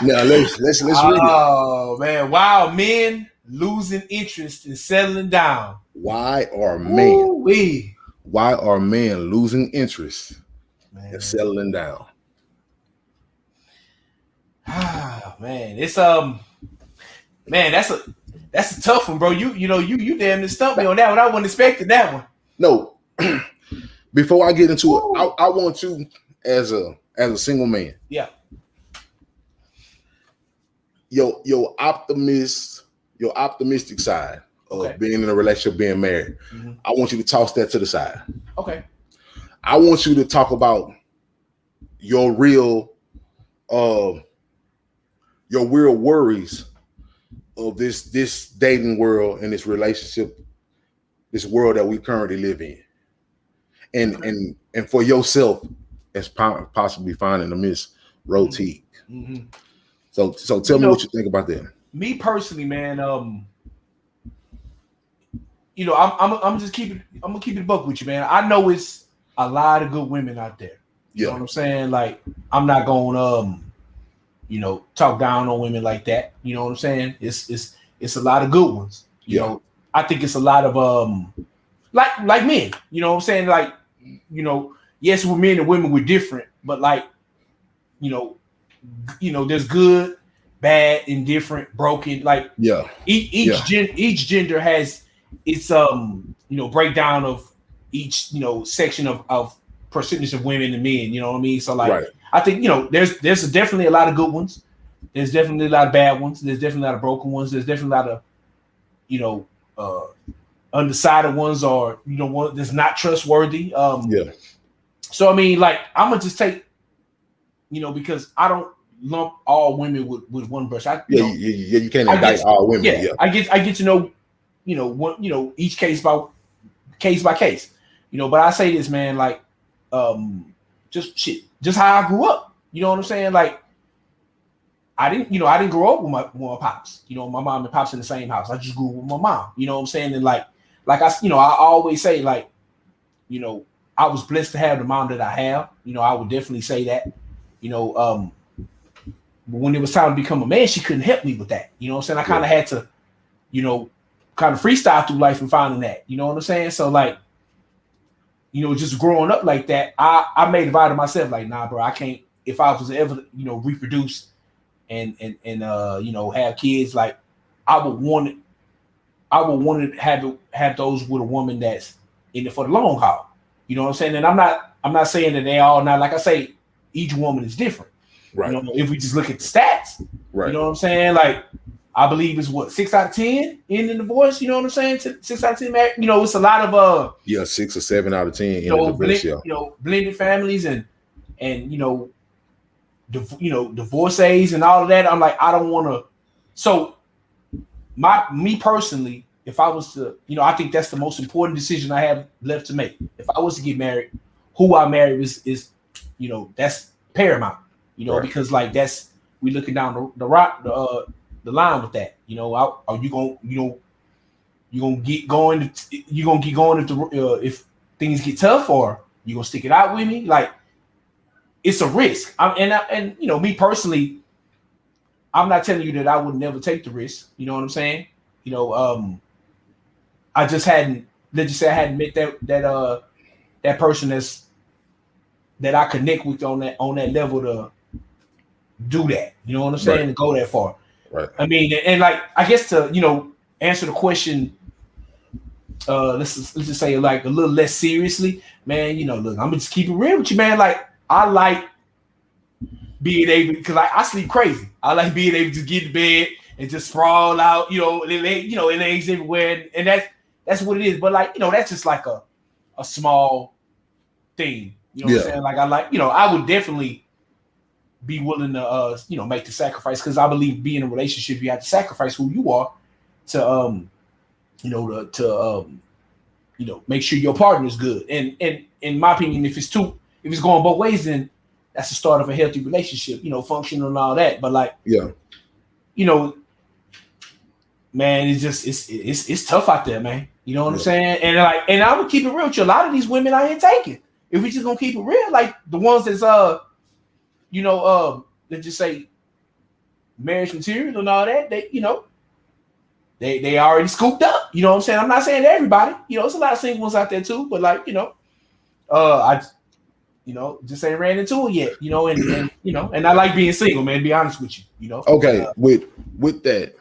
Now let's read it. Oh man, wow, men losing interest in settling down. Why are men losing interest in settling down? Ah, man, it's man, that's a tough one, bro. You damn near stumped me on that one. I wasn't expecting that one. No, before I get into it, I want you as a single man. Yeah. Your optimistic side of being in a relationship, being married. Mm-hmm. I want you to toss that to the side. Okay. I want you to talk about your real worries of this dating world and this relationship, this world that we currently live in, and for yourself as possibly finding a Miss Rotique. Mm-hmm. So tell me what you think about that. Me personally, man, I'm gonna keep it a buck with you, man. I know it's a lot of good women out there. You know what I'm saying? Like, I'm not gonna talk down on women like that. You know what I'm saying? It's a lot of good ones. You know, I think it's a lot of like men. You know what I'm saying? Like, yes, we're men and women, we're different, but like there's good, bad, indifferent, broken. Like each gender has its breakdown of each section of percentage of women and men. You know what I mean? So like I think there's definitely a lot of good ones. There's definitely a lot of bad ones. There's definitely a lot of broken ones. There's definitely a lot of undecided ones, or one that's not trustworthy. So I mean, like I'm gonna just take because I don't lump all women with one brush. You can't indict all women. Yeah, I get to know each case by case. But I say this, man, like just how I grew up. You know what I'm saying? Like I didn't grow up with my pops. My mom and pops in the same house. I just grew up with my mom. You know what I'm saying? And like I always say, like, I was blessed to have the mom that I have. I would definitely say that. But when it was time to become a man, she couldn't help me with that. You know what I'm saying? I kind of had to, kind of freestyle through life and finding that. You know what I'm saying? So like, just growing up like that, I made a vow to myself, like, nah, bro, I can't. If I was ever, reproduce and have kids, like, I would want to have those with a woman that's in it for the long haul. You know what I'm saying? And I'm not saying that they all not, like I say, each woman is different. Right. If we just look at the stats, right. You know what I'm saying? Like, I believe it's 6 out of 10 in the divorce. You know what I'm saying? 6 out of 10 married. It's a lot of 6 or 7 out of 10 in the divorce. Blended families and divorcees and all of that. I'm like, I don't want to. So me personally, if I was to, I think that's the most important decision I have left to make. If I was to get married, who I marry is that's paramount. Right. Because like we looking down the line with that. Are you gonna get going? You gonna get going if things get tough, or you gonna stick it out with me? Like, it's a risk. Me personally, I'm not telling you that I would never take the risk. You know what I'm saying? I just hadn't. Let's just say I hadn't met that person that I connect with on that level to do that. You know what I'm saying? Right. To go that far. Right. I mean, and like, I guess to answer the question, let's just say like a little less seriously, man. Look, I'm gonna just keep it real with you, man. Like, I like being able, because I sleep crazy. I like being able to get to bed and just sprawl out, legs everywhere, and that's what it is. But like, that's just like a small thing. You know what I'm saying? Like, I would definitely be willing to make the sacrifice, because I believe being in a relationship, you have to sacrifice who you are to make sure your partner is good. And in my opinion, if it's going both ways, then that's the start of a healthy relationship, functional and all that. But like, man, it's just it's tough out there, man. You know what I'm saying? And and I would keep it real with you. A lot of these women out here taking. If we just gonna keep it real, like the ones that's let's just say marriage material and all that, they already scooped up. You know what I'm saying? I'm not saying everybody. It's a lot of single ones out there too, but like, I just ain't ran into it yet. And I like being single, man. To be honest with you. Okay, with that,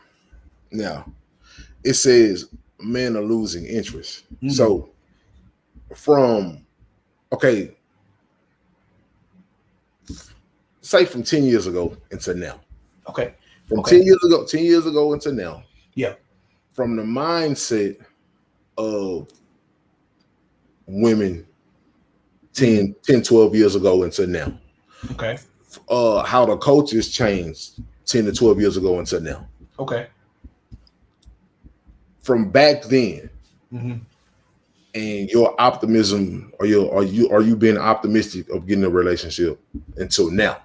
now it says men are losing interest. Mm-hmm. So say from 10 years ago until now. Okay. From 10 years ago until now. Yeah. From the mindset of women 10, 12 years ago until now. Okay. How the cultures changed 10 to 12 years ago until now. Okay. From back then, mm-hmm. and your optimism, are you being optimistic of getting a relationship until now?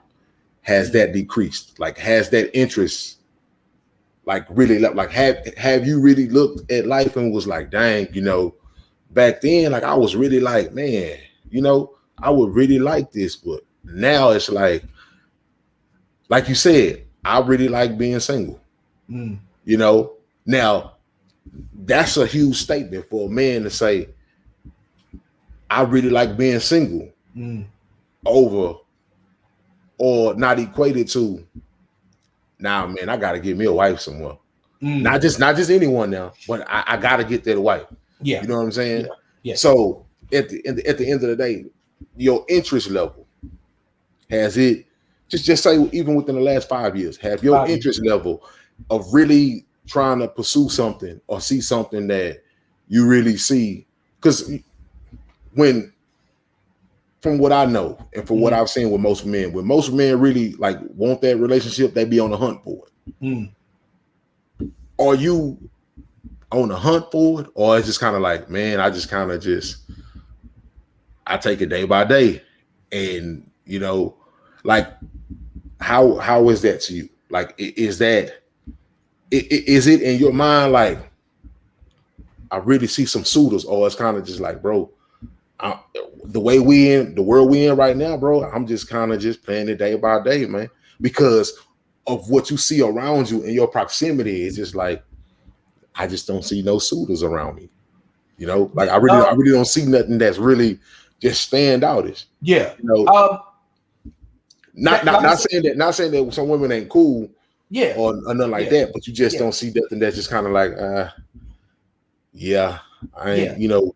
Has that decreased? Like, has that interest, like, really, like, have you really looked at life and was like, dang, back then, like, I was really like, man, I would really like this, but now it's like you said, I really like being single. Mm. Now that's a huge statement for a man to say, I really like being single over or not equated to. Now, man, I gotta get me a wife somewhere. Not just anyone now, but I gotta get that wife. Yeah, you know what I'm saying. Yeah. So at the end of the day, your interest level has it. Just say even within the last 5 years, have your interest level of really trying to pursue something or see something that you really see. Because from what I know and from what I've seen with most men, when most men really like want that relationship, they be on the hunt for it. Are you on the hunt for it, or it's just kind of like, man, I take it day by day, and like how is that to you? Like, is it in your mind like I really see some suitors, or it's kind of just like, bro, the world we in right now, bro, I'm just kind of just playing it day by day, man, because of what you see around you in your proximity. It's just like I just don't see no suitors around me, like I really don't see nothing that's really just stand out. Yeah, not saying that some women ain't cool, or nothing like that, but you just don't see nothing that's just kind of like, I ain't,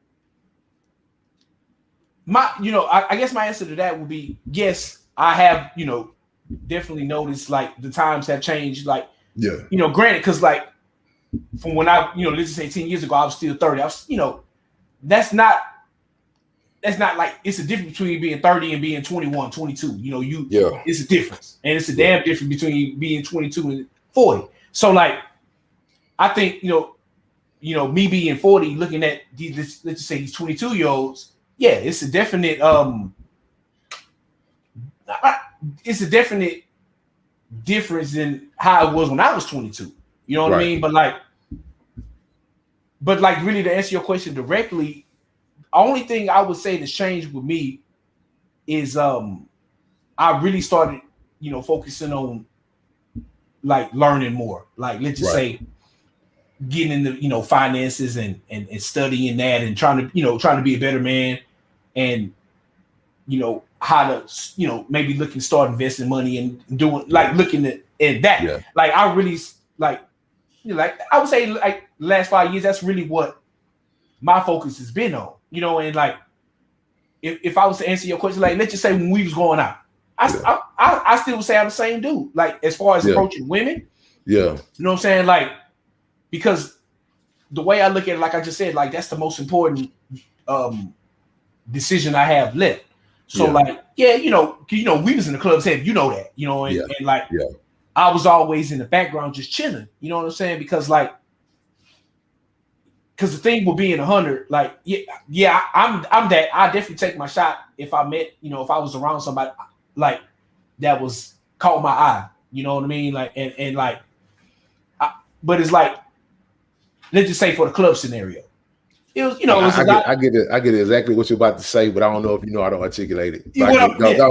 I guess my answer to that would be yes. I have, definitely noticed like the times have changed. Like, granted, because like from when I, let's just say 10 years ago, I was still 30. I was, that's not like it's a difference between being 30 and being 21, 22. It's a difference, and it's a damn difference between being 22 and 40. So like, I think me being 40, looking at these, let's just say these 22-year-olds. Yeah, it's a definite difference in how it was when I was 22. You know what I mean? But like really to answer your question directly, the only thing I would say that's changed with me is I really started, focusing on like learning more. Like let's just say getting into finances and studying that and trying to be a better man, and how to maybe start investing money and doing like looking at that. Like I really like I would say like the last 5 years, that's really what my focus has been on. And like if I was to answer your question, like let's just say when we was going out, I still would say I'm the same dude. Like as far as approaching women, you know what I'm saying? Like because the way I look at it, like I just said, like that's the most important decision I have left. So like, we was in the clubs heavy, that, and like I was always in the background just chilling, you know what I'm saying? Because the thing with being 100, like, I'm that. I definitely take my shot if I met, if I was around somebody like that was caught my eye, you know what I mean? Like, and like, but it's like, let's just say for the club scenario, it was, I get it exactly what you're about to say, but I don't know if how to articulate it. Go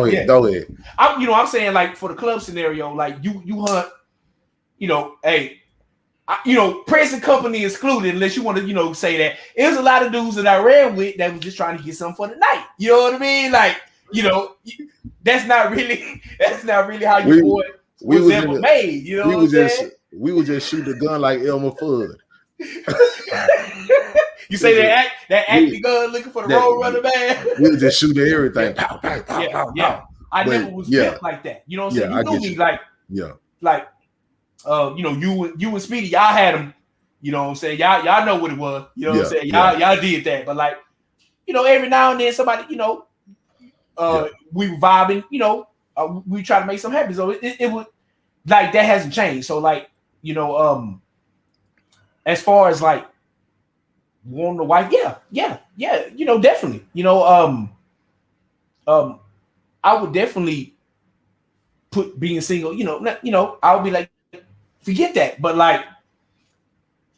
ahead. I'm saying like for the club scenario, like you hunt, hey, present company excluded, unless you want to, say that. It was a lot of dudes that I ran with that was just trying to get something for the night. You know what I mean? Like, that's not really how you boy was ever made. You know what I'm saying? We would just shoot the gun like Elmer Fudd. You say that acting gun looking for the road runner, man. We would just shoot everything. Pow, pow, pow, pow, pow. I never was built like that. You know what I'm saying? You knew me like you and Speedy, y'all had them. You know what I'm saying? Y'all know what it was. You know what I'm saying? Y'all did that. But like, every now and then somebody, we were vibing. We try to make something happen. So it was like that hasn't changed. So like, as far as like wanting a wife, definitely. I would definitely put being single, I would be like, forget that. But like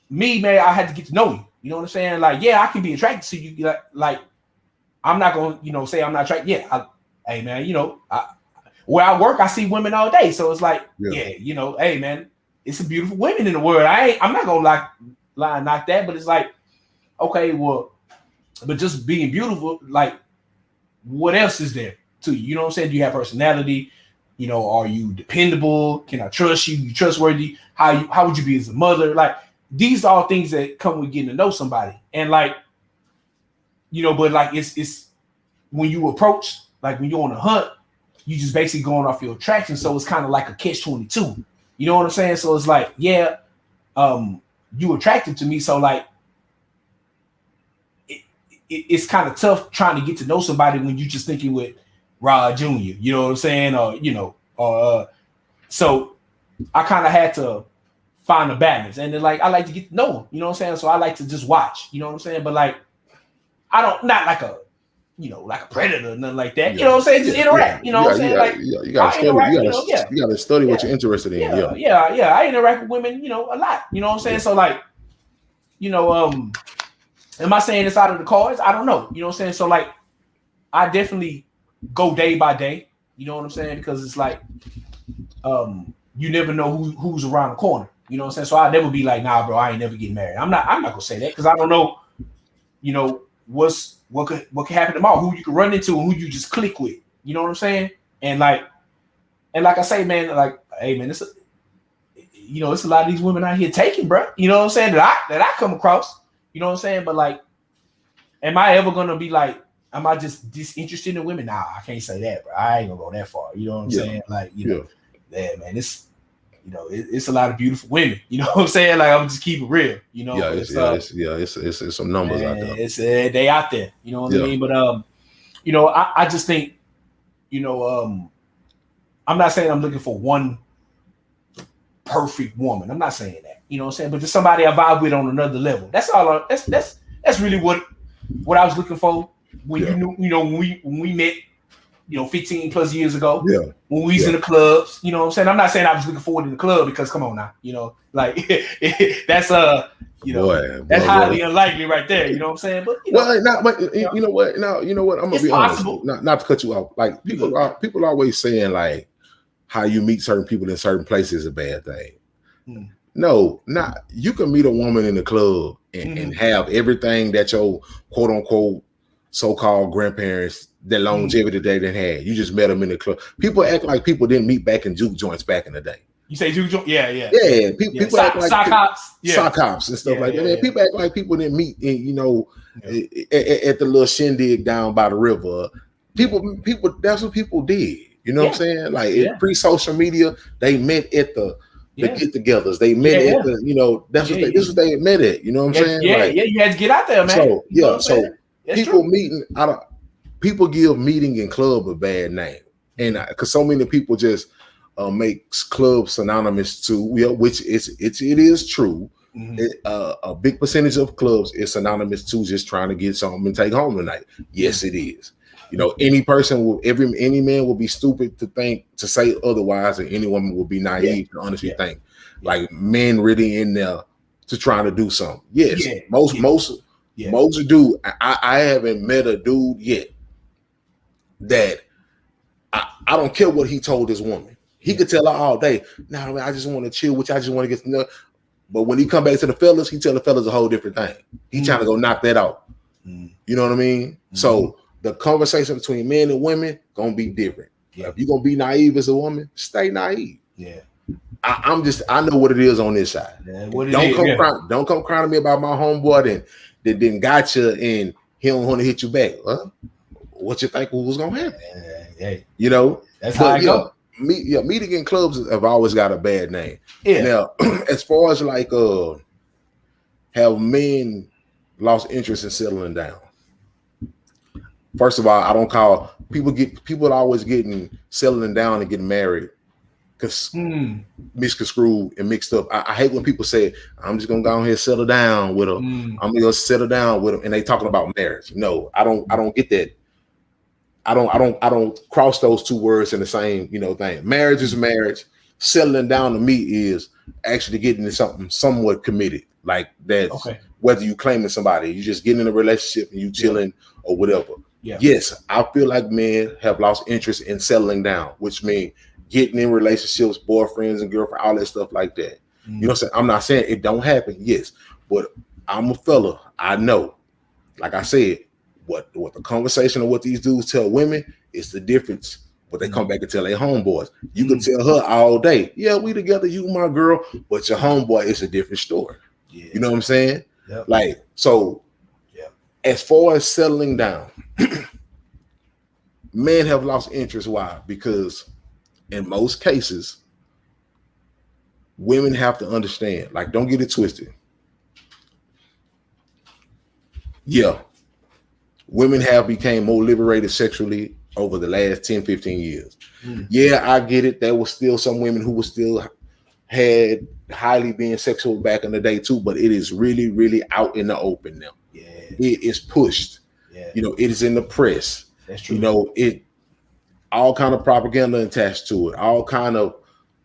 me, man, I had to get to know you. You know what I'm saying? Like, I can be attracted to you. Like I'm not gonna, say I'm not attracted. Hey man, where I work, I see women all day. So it's like, hey man, it's some beautiful women in the world. I'm not gonna lie and knock that, but it's like, okay, well, but just being beautiful, like what else is there to you? You know what I'm saying? Do you have personality? You know, are you dependable? Can I trust you? You trustworthy? How would you be as a mother? Like, these are all things that come with getting to know somebody. And like, you know, but like it's when you approach, like when you're on a hunt, you just basically going off your attraction. So it's kind of like a catch-22. You know what I'm saying? So it's like, yeah, you attracted to me. So like, it's kind of tough trying to get to know somebody when you just thinking with Rod Jr. You know what I'm saying? Or, you know, so I kind of had to find a balance. And then like, I like to get to know him, you know what I'm saying? So I like to just watch, you know what I'm saying? But like, I don't, not like a, you know, like a predator or nothing like that. Yeah. You know what I'm saying? Just interact. You know what I'm saying? Like, you gotta study. You gotta study what you're interested in. Yeah. I interact with women, you know, a lot. You know what I'm saying? So like, you know, am I saying it's out of the cards? I don't know. You know what I'm saying? So like, I definitely go day by day. You know what I'm saying? Because it's like, you never know who's around the corner. You know what I'm saying? So I'll never be like, nah, bro, I ain't never getting married. I'm not gonna say that because I don't know, you know, what could happen tomorrow, who you could run into and who you just click with. You know what I'm saying? And like I say, man, like, hey man, it's a lot of these women out here taking, bro. You know what I'm saying? That I come across. You know what I'm saying? But like, am I ever gonna be like, am I just disinterested in women? Nah, I can't say that, bro. I ain't gonna go that far. You know what I'm saying? Like, you know, yeah, man, it's, you know, it's a lot of beautiful women. You know what I'm saying? Like, I'm just keep it real. You know, it's some numbers out there. It's they out there. You know what I mean? But you know, I just think, you know, I'm not saying I'm looking for one perfect woman. I'm not saying that. You know what I'm saying? But just somebody I vibe with on another level. That's all. That's really what I was looking for when when we met. You know, 15 plus years ago, when we was in the clubs, you know what I'm saying? I'm not saying I was looking forward in the club because come on now, you know, like that's that's highly unlikely right there, you know what I'm saying? But you know what? I'm gonna be possible. honest, not to cut you off. Like people are always saying like how you meet certain people in certain places is a bad thing. No, not you can meet a woman in the club and have everything that your quote unquote so-called grandparents, the longevity they didn't have. You just met them in the club. People act like people didn't meet back in juke joints back in the day. You say juke joint? Yeah. People act like sock hops and stuff like that. Yeah. People act like people didn't meet in, at the little shindig down by the river. People, that's what people did. You know what I'm saying? Like pre-social media, they met at the get-togethers. They met at the, this is what they met at. You know what I'm saying? You had to get out there, man. So people meeting people give meeting in club a bad name, and because so many people just makes clubs synonymous to which it is true. A big percentage of clubs is synonymous to just trying to get something and take home tonight. Yes, it is. You know, any man will be stupid to say otherwise, and any woman will be naive to honestly think like men really in there to trying to do something. Yes, most do. I haven't met a dude yet that I don't care what he told his woman. He could tell her all day, "Nah, man, I just want to chill with you. I just want to get to know." But when he come back to the fellas, he tell the fellas a whole different thing. He trying to go knock that out. You know what I mean? So the conversation between men and women gonna be different. If you're gonna be naive as a woman, stay naive. I know what it is on this side. Don't come crying to me about my homeboy that didn't got you and he don't want to hit you back. Huh? What you think was gonna happen? You know, that's how I go. Meeting in clubs have always got a bad name. Now, as far as like have men lost interest in settling down? First of all, I don't call people always getting settling down and getting married because misconstrued and mixed up. I hate when people say, "I'm just gonna go ahead and settle down with them. I'm gonna settle down with them," and they talking about marriage. No, I don't get that. I don't cross those two words in the same thing. Marriage is marriage. Settling down to me is actually getting into something somewhat committed, like that. Whether you claiming somebody, you just getting in a relationship and you chilling or whatever. Yes, I feel like men have lost interest in settling down, which means getting in relationships, boyfriends and girlfriends, all that stuff like that. You know what I'm saying? I'm not saying it don't happen, yes, but I'm a fella. I know, like I said, what the conversation of what these dudes tell women is the difference but they come back and tell their homeboys. You can tell her all day, yeah, we together, you my girl, but your homeboy is a different story. Yeah. You know what I'm saying? Yep. Like, so as far as settling down, men have lost interest. Why? Because in most cases, women have to understand, like, don't get it twisted. Yeah. Women have become more liberated sexually over the last 10, 15 years. Yeah, I get it. There was still some women who were still had highly being sexual back in the day too, but it is really, really out in the open now. Yeah. It is pushed. Yeah. You know, it is in the press. That's true. You know, it all kind of propaganda attached to it. All kind of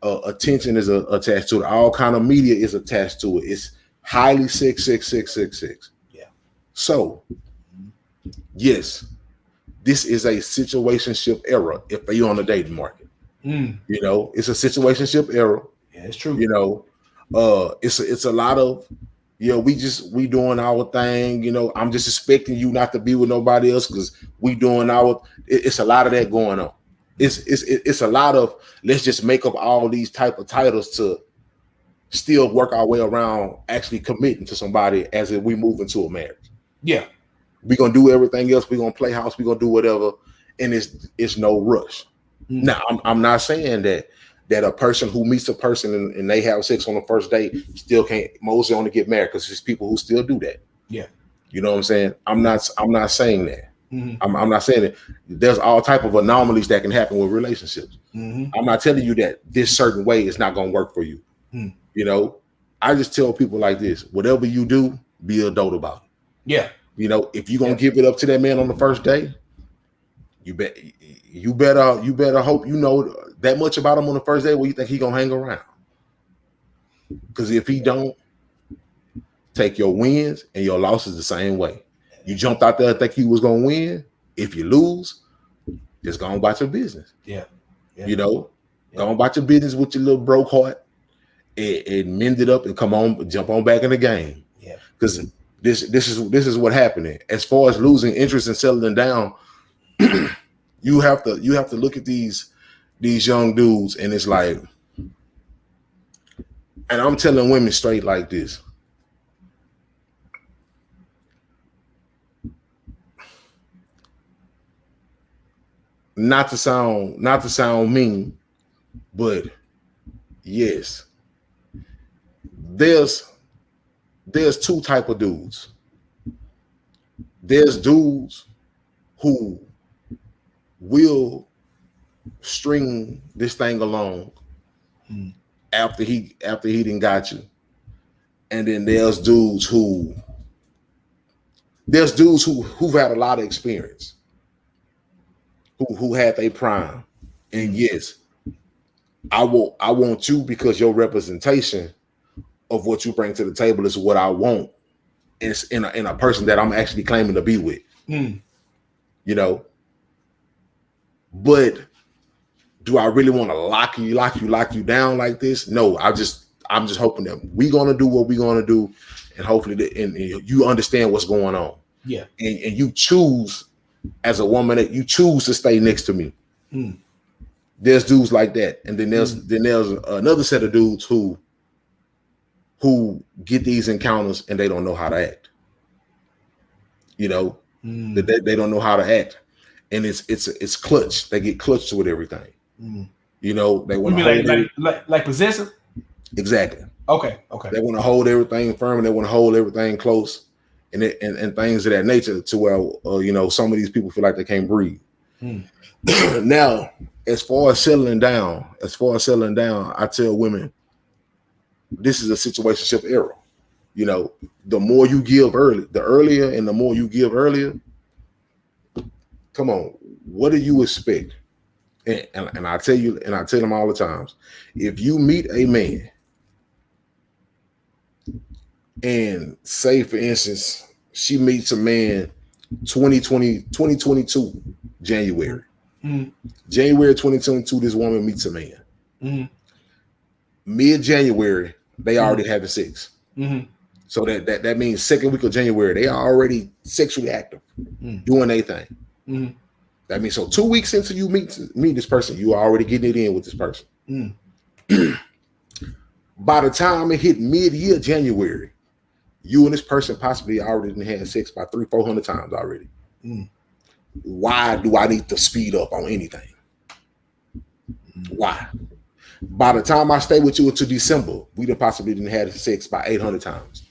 attention is attached to it. All kind of media is attached to it. It's highly sex. Yeah. So, yes, this is a situationship era if you're on the dating market. You know, it's a situationship era. Yeah, it's true. You know, it's a lot of, you know, we doing our thing. You know, I'm just expecting you not to be with nobody else because we doing our. It's a lot of that going on. It's a lot of let's just make up all these type of titles to still work our way around actually committing to somebody as if we move into a marriage. Yeah. We're gonna do everything else. We're gonna play house. We're gonna do whatever, and it's no rush. Now, I'm not saying that a person who meets a person and they have sex on the first date still can't mostly only get married, because there's people who still do that. Yeah, you know what I'm saying. I'm not saying that. I'm not saying that. There's all type of anomalies that can happen with relationships. I'm not telling you that this certain way is not gonna work for you. You know, I just tell people like this: whatever you do, be an adult about it. Yeah. You know, if you're gonna give it up to that man on the first day, you better hope you know that much about him on the first day where you think he gonna hang around. Because if he don't, take your wins and your losses the same way. You jumped out there think he was gonna win. If you lose, just go on about your business. Yeah. You know, go on about your business with your little broke heart and mend it up and jump on back in the game. Yeah. Because this is what happening. As far as losing interest in settling down, you have to look at these young dudes, and it's like, and I'm telling women straight like this. Not to sound mean, but yes, there's two type of dudes. There's dudes who will string this thing along after he done got you, and then there's dudes who've had a lot of experience, who had their prime. And yes, I want you because your representation of what you bring to the table is what I want. It's in a person that I'm actually claiming to be with. You know, but do I really want to lock you down like this? No, I'm just hoping that we're gonna do what we're gonna do, and hopefully and you understand what's going on. Yeah, and you choose as a woman that you choose to stay next to me. There's dudes like that, and then there's another set of dudes who get these encounters and they don't know how to act. You know, they don't know how to act, and it's clutch. They get clutched with everything. You know, they want to like possessive. Exactly. Okay. They want to hold everything firm, and they want to hold everything close, and things of that nature. To where you know, some of these people feel like they can't breathe. Now, as far as settling down, I tell women, this is a situationship era. You know, the more you give early, the earlier, and the more you give earlier. Come on, what do you expect? And I tell you, and I tell them all the times, if you meet a man and say, for instance, she meets a man 2022 January. January 2022, this woman meets a man. Mid-January, they already having sex. So that means second week of January, they are already sexually active, doing their thing. That means so 2 weeks into you meet this person, you are already getting it in with this person. By the time it hit mid-year January, you and this person possibly already had sex by 300-400 times already. Why do I need to speed up on anything? Why? By the time I stay with you until December, we possibly didn't have sex by 800 times.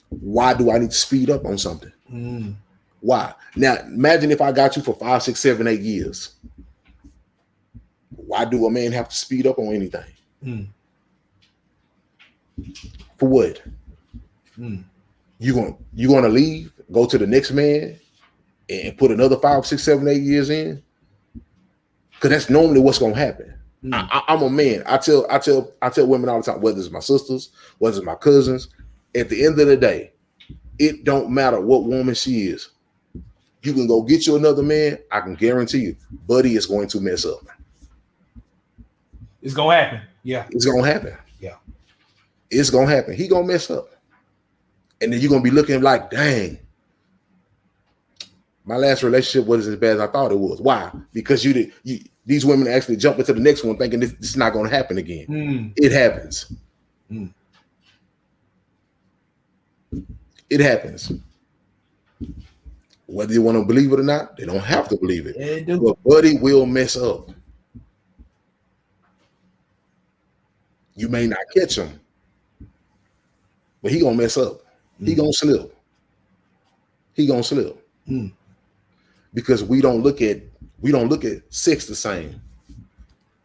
Why do I need to speed up on something? Why? Now, imagine if I got you for 5, 6, 7, 8 years. Why do a man have to speed up on anything? For what? You gonna leave, go to the next man, and put another 5, 6, 7, 8 years in? Because that's normally what's gonna happen. I'm a man. I tell women all the time, whether it's my sisters, whether it's my cousins, at the end of the day, it don't matter what woman she is. You can go get you another man. I can guarantee you, buddy is going to mess up. It's gonna happen. Yeah, it's gonna happen. Yeah, it's gonna happen. He gonna mess up, and then you're gonna be looking like, dang, my last relationship wasn't as bad as I thought it was. Why? Because these women actually jump into the next one thinking this is not gonna happen again. It happens. It happens. Whether you want to believe it or not, they don't have to believe it. But buddy will mess up. You may not catch him, but he gonna mess up. He gonna slip. He gonna slip. Because we don't look at sex the same.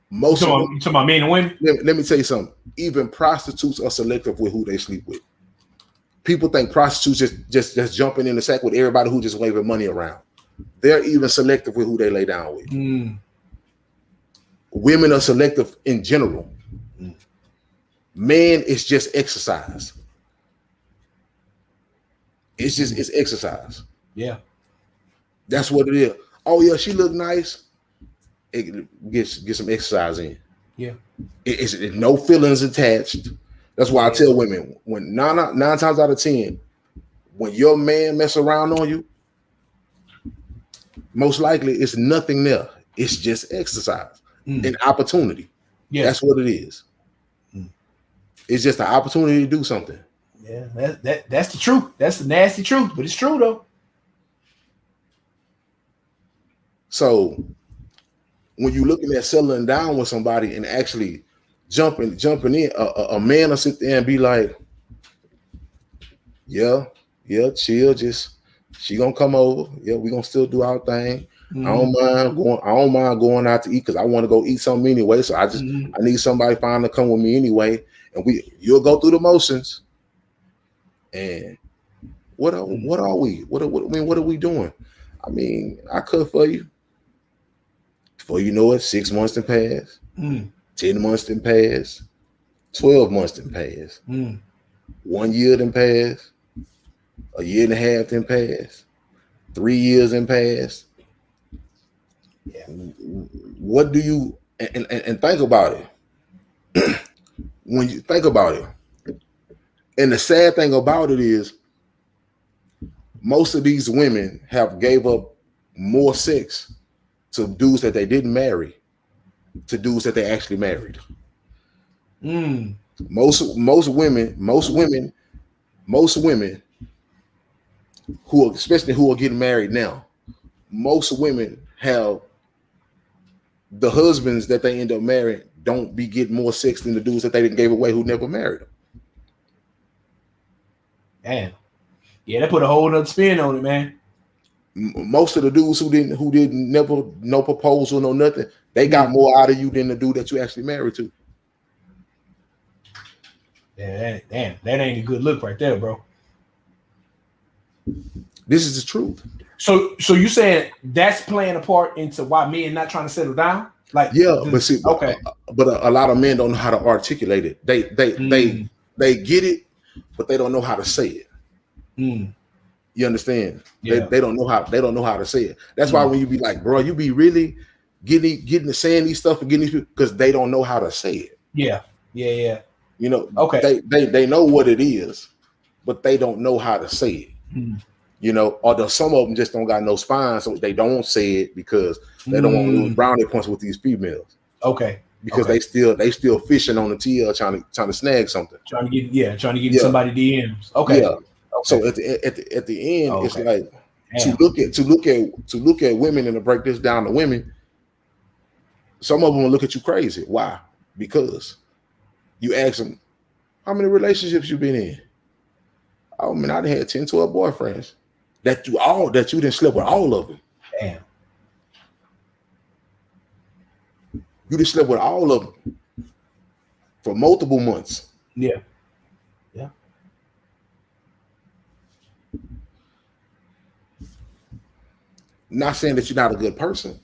Most you talking about men and women? Let me tell you something. Even prostitutes are selective with who they sleep with. People think prostitutes just jumping in the sack with everybody who just waving money around. They're even selective with who they lay down with. Women are selective in general. Man is just exercise. It's exercise. Yeah. That's what it is. Oh yeah, she look nice. Get some exercise in. Yeah. It's no feelings attached. That's why I tell women, when nine times out of 10, when your man mess around on you, most likely it's nothing there. It's just exercise, an opportunity. Yeah, that's what it is. It's just an opportunity to do something. Yeah, that's the truth. That's the nasty truth, but it's true though. So when you're looking at settling down with somebody and actually jumping in, a man will sit there and be like, yeah, chill, she gonna come over. Yeah, we gonna still do our thing. I don't mind going out to eat because I want to go eat something anyway. So I need somebody fine to come with me anyway. And you'll go through the motions. And what are we? What are we doing? I mean, I cook for you. Before you know it, 6 months done pass, 10 months done pass, 12 months done pass, 1 year done pass, a year and a half done pass, 3 years done pass. Yeah. What do you and think about it? When you think about it, and the sad thing about it is, most of these women have gave up more sex to dudes that they didn't marry, to dudes that they actually married. Most women who are getting married now, most women have the husbands that they end up marrying don't be getting more sex than the dudes that they didn't gave away who never married them. Damn. Yeah, that put a whole nother spin on it, man. Most of the dudes who didn't never no proposal, no nothing, they got more out of you than the dude that you actually married to. Yeah, damn, that ain't a good look right there, bro. This is the truth. So you saying that's playing a part into why men not trying to settle down? Like, yeah, but see, okay, but a lot of men don't know how to articulate it. They get it, but they don't know how to say it. You understand? Yeah. They don't know how to say it. That's why when you be like, bro, you be really getting to saying these stuff and getting these people because they don't know how to say it. Yeah. You know, okay. They know what it is, but they don't know how to say it. You know, although some of them just don't got no spine, so they don't say it because they don't want to lose brownie points with these females. Okay. Because they still fishing on the TL trying to snag something. Trying to get somebody DMs. Okay. Yeah. Okay. So at the end, it's like to look at women and to break this down to women. Some of them will look at you crazy. Why? Because you ask them, how many relationships you been in? Oh man, I done had 10, 12 boyfriends. That you didn't sleep with all of them. Damn. You done slept with all of them for multiple months. Yeah. Yeah. Not saying that you're not a good person,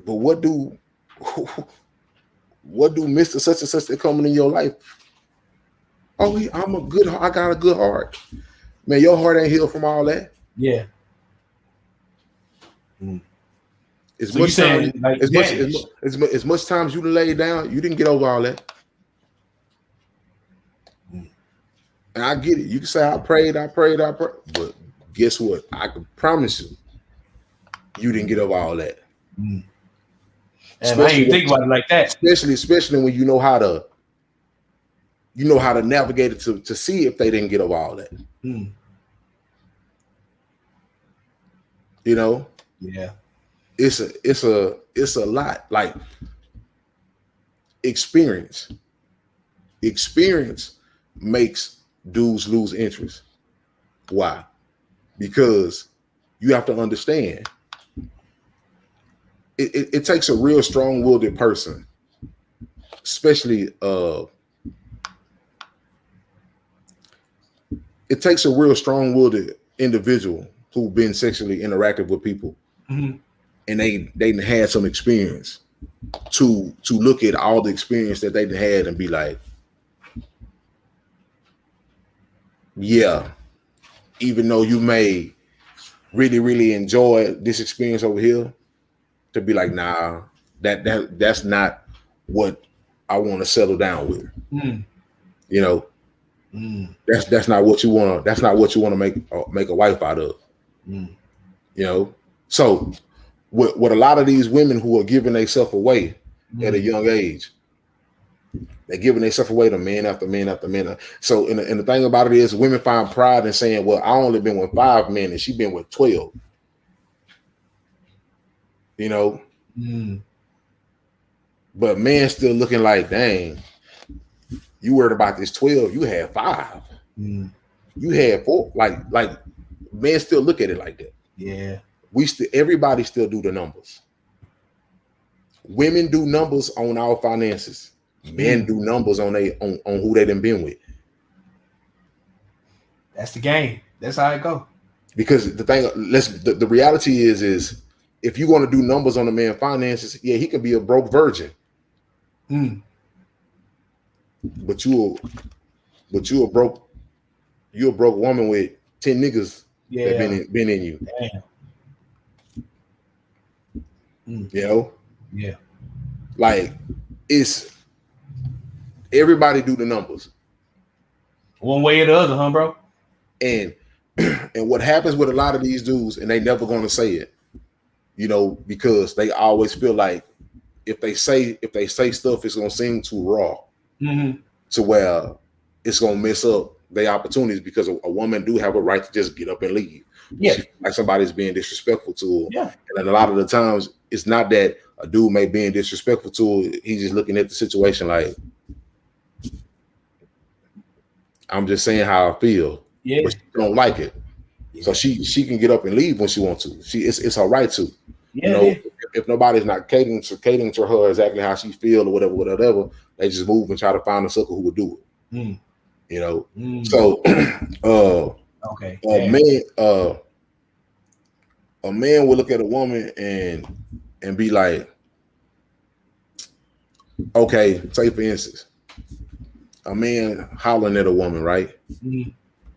but what do Mr. Such and Such that coming in your life? Oh, I got a good heart. Man, your heart ain't healed from all that. Yeah. As much time you laid down, you didn't get over all that. And I get it. You can say I prayed, but guess what? I can promise you didn't get over all that. And I ain't even think about it like that. Especially when you know how to navigate it to see if they didn't get over all that. You know? Yeah. It's a lot. Like experience makes dudes lose interest. Why? Because you have to understand it takes a real strong-willed person, especially it takes a real strong-willed individual who've been sexually interactive with people, and they had some experience to look at all the experience that they had and be like, yeah, even though you may really, really enjoy this experience over here, to be like, nah, that's not what I want to settle down with. You know, that's not what you want. That's not what you want to make a wife out of. You know, so with a lot of these women who are giving themselves away at a young age, they're giving themselves away to men after men after men. So, and the thing about it is, women find pride in saying, "Well, I only been with 5 men, and she been with 12." You know, but men still looking like, "Dang, you worried about this 12? You had 5. You had 4." Like men still look at it like that. Yeah, everybody still do the numbers. Women do numbers on our finances. Men do numbers on who they done been with. That's the game. That's how it go. Because the reality is if you want to do numbers on a man's finances, yeah, he can be a broke virgin. But you're a broke woman with 10 niggas that been in you. Damn. You know? Yeah. Like it's everybody do the numbers. One way or the other, huh, bro? And what happens with a lot of these dudes, and they never gonna say it, you know, because they always feel like if they say stuff, it's gonna seem too raw, to where it's gonna mess up their opportunities, because a woman do have a right to just get up and leave. Yeah, like somebody's being disrespectful to her. Yeah, and a lot of the times it's not that a dude may be disrespectful to her. He's just looking at the situation like, I'm just saying how I feel. Yeah, but she don't like it. Yeah. So she can get up and leave when she wants to. It's her right to. Yeah, you know, if nobody's not catering to her exactly how she feel or whatever, they just move and try to find a sucker who would do it. You know, so okay, a man will look at a woman and be like, okay, say for instance, a man hollering at a woman, right?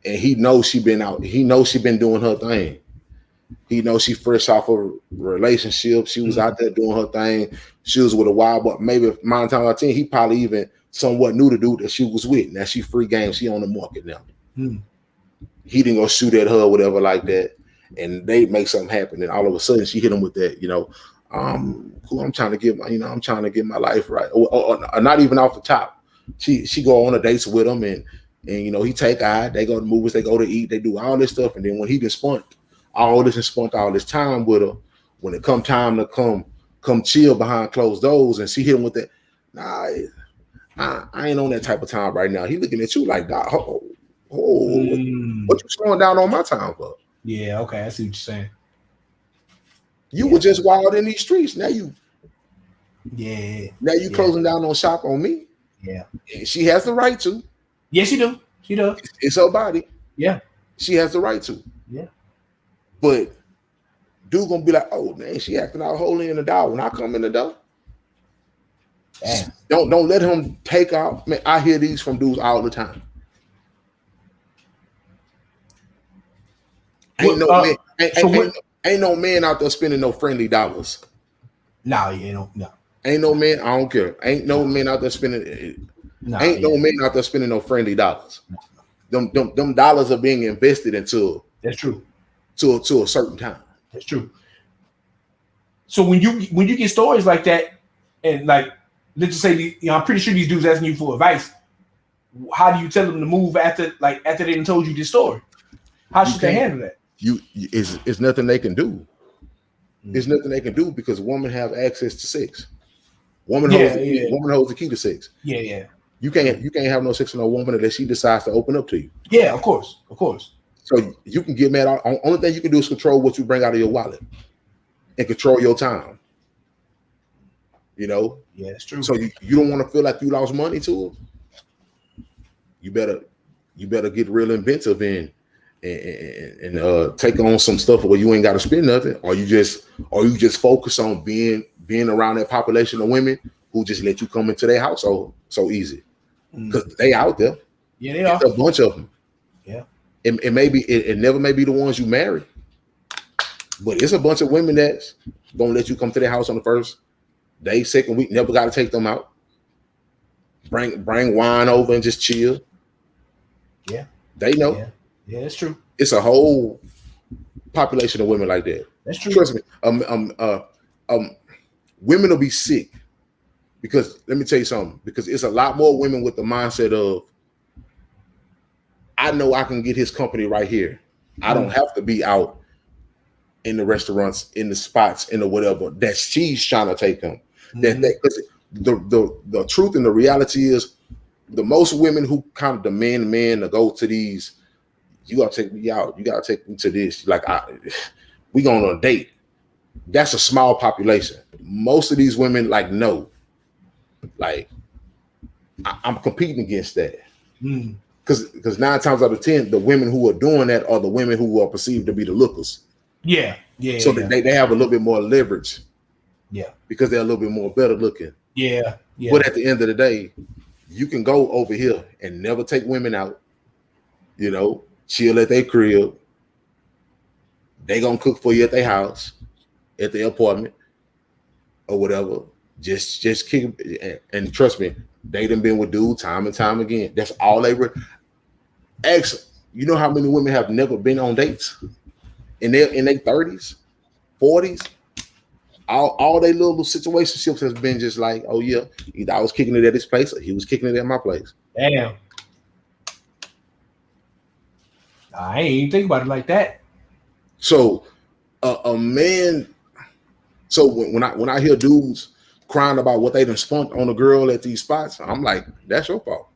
And he knows she been out. He knows she been doing her thing. He knows she fresh off a relationship. She was out there doing her thing. She was with a wild boy. Maybe 9 times out of 10, he probably even somewhat knew the dude that she was with. Now she free game. She on the market now. he didn't go shoot at her or whatever like that, and they make something happen, and all of a sudden she hit him with that, cool, I'm trying to get my life right, or not even off the top. She go on a dates with him, and he take her, they go to movies, they go to eat, they do all this stuff, and then when he just spent all this time with her, when it come time to come chill behind closed doors, and she hit him with that, nah, I ain't on that type of time right now. He looking at you like, God, what you slowing down on my time for? Yeah, okay, I see what you're saying. You were just wild in these streets. Now you closing down on shop on me. Yeah. She has the right to. Yes, she do. She does. It's her body. Yeah. She has the right to. Yeah. But dude gonna be like, oh man, she acting out holy in the door when I come in the door. Damn. Don't let him take out. Man, I hear these from dudes all the time. Ain't no man out there spending no friendly dollars. No, you know, no. Ain't no man. I don't care. Ain't no man out there spending. No man out there spending no friendly dollars. Them dollars are being invested into. That's true. To a certain time. That's true. So when you get stories like that, and like let's just say, I'm pretty sure these dudes asking you for advice. How do you tell them to move after they done told you this story? How should they handle that? It's nothing they can do. There's nothing they can do because women have access to sex. Woman holds the key to sex. Yeah, yeah. You can't have no sex with no woman unless she decides to open up to you. Yeah, of course. So you can get mad. Only thing you can do is control what you bring out of your wallet and control your time. Yeah, that's true. So you don't want to feel like you lost money to her. You better get real inventive and take on some stuff where you ain't got to spend nothing, or you just focus on being around that population of women who just let you come into their household so easy because they out there. Yeah, they are a bunch of them. Yeah, it never may be the ones you marry, but it's a bunch of women that's gonna let you come to their house on the first day, second week. Never got to take them out. Bring wine over and just chill. Yeah, they know. Yeah, that's true. It's a whole population of women like that. That's true. Trust me. Women will be sick because let me tell you something. Because it's a lot more women with the mindset of, I know I can get his company right here. I don't have to be out in the restaurants, in the spots, in the whatever that she's trying to take him. The truth and the reality is, the most women who kind of demand men to go to these. You gotta take me out. You gotta take me to this. Like we going on a date. That's a small population. Most of these women no. Like I'm competing against that. Because 9 times out of 10, the women who are doing that are the women who are perceived to be the lookers. Yeah. So they have a little bit more leverage. Yeah. Because they're a little bit more better looking. Yeah. But at the end of the day, you can go over here and never take women out. Chill at their crib. They gonna cook for you at their house, at their apartment, or whatever. Just kick and trust me, they done been with dudes time and time again. That's all they excellent. You know how many women have never been on dates in their 30s, 40s? All their little situationships has been just like, oh yeah, either I was kicking it at his place or he was kicking it at my place. Damn. I ain't even think about it like that. So a man. So when I hear dudes crying about what they done spent on a girl at these spots, I'm like, that's your fault.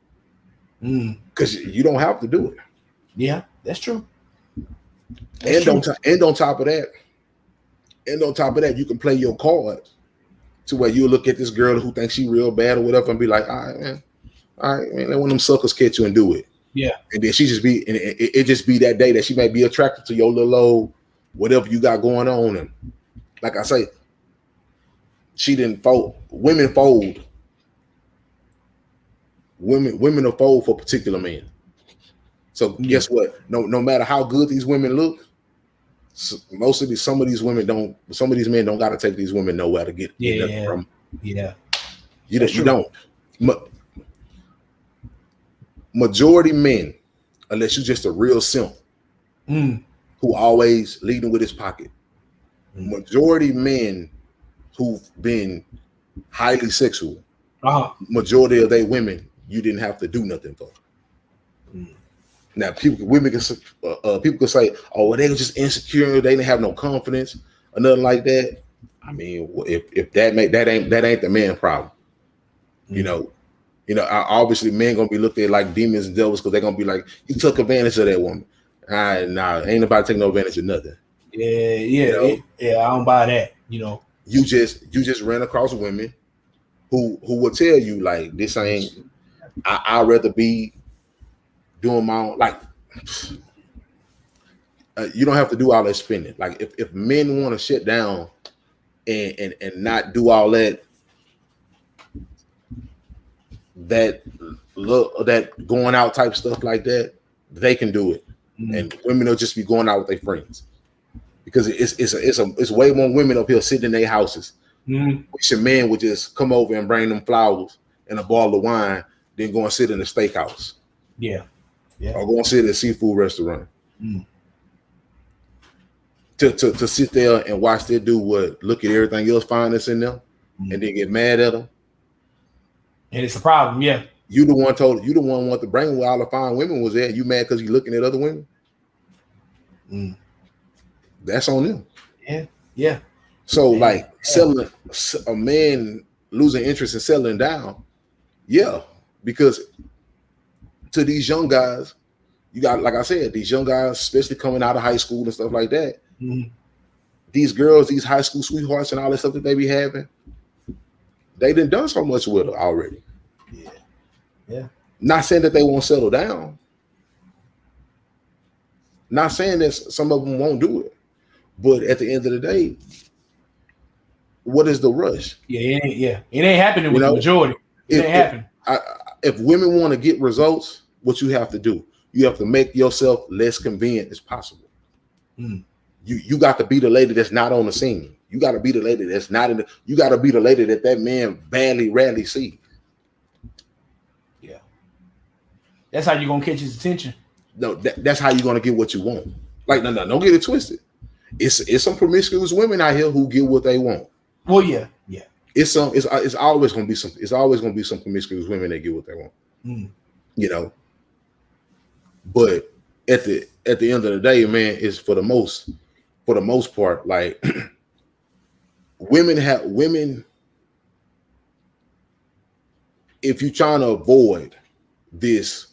Because you don't have to do it. Yeah, that's true. And on top of that, you can play your cards to where you look at this girl who thinks she real bad or whatever and be like, all right, man, let one of them suckers catch you and do it. Yeah. And then she just be, and it just be that day that she may be attracted to your little old whatever you got going on. And like I say, she didn't fold. Women fold. Women will fold for particular men. So guess what? No matter how good these women look, some of these men don't got to take these women nowhere to get nothing from. Yeah. You don't. Majority men, unless you're just a real simp who always leading with his pocket. Majority men who've been highly sexual, majority of they women you didn't have to do nothing for. Now women can people can say, oh, well, they were just insecure, they didn't have no confidence or nothing like that. I mean, if that ain't the man problem. You know, obviously men gonna be looked at like demons and devils because they're gonna be like, you took advantage of that woman. Nah, ain't nobody taking no advantage of nothing. Yeah, I don't buy that. You just ran across women who will tell you like, this ain't. I'd rather be doing my own. Like, you don't have to do all that spending. Like, if men want to shut down and not do all that going out type stuff like that, they can do it. And women will just be going out with their friends because it's way more women up here sitting in their houses. Which a man would just come over and bring them flowers and a bottle of wine, then go and sit in a steakhouse. Yeah. Or go and sit at a seafood restaurant. To sit there and watch their dude look at everything else fine that's in them and then get mad at them. And it's a problem, yeah. You the one want to bring where all the fine women was at. You mad because you looking at other women? That's on them. Yeah. So like selling a man losing interest in settling down, because to these young guys, you got, like I said, these young guys, especially coming out of high school and stuff like that. These girls, these high school sweethearts and all that stuff that they be having, they done so much with her already. Yeah. Not saying that they won't settle down. Not saying that some of them won't do it. But at the end of the day, what is the rush? It ain't happening with the majority. It ain't happening. If women want to get results, what you have to do, you have to make yourself less convenient as possible. You got to be the lady that's not on the scene. You got to be the lady that's not in the. You got to be the lady that man rarely sees. Yeah, that's how you gonna catch his attention. No, that's how you gonna get what you want. Like, no, don't get it twisted. It's some promiscuous women out here who get what they want. Well, yeah. It's always gonna be some. It's always gonna be some promiscuous women that get what they want. But at the end of the day, man, it's for the most part, like women. If you're trying to avoid this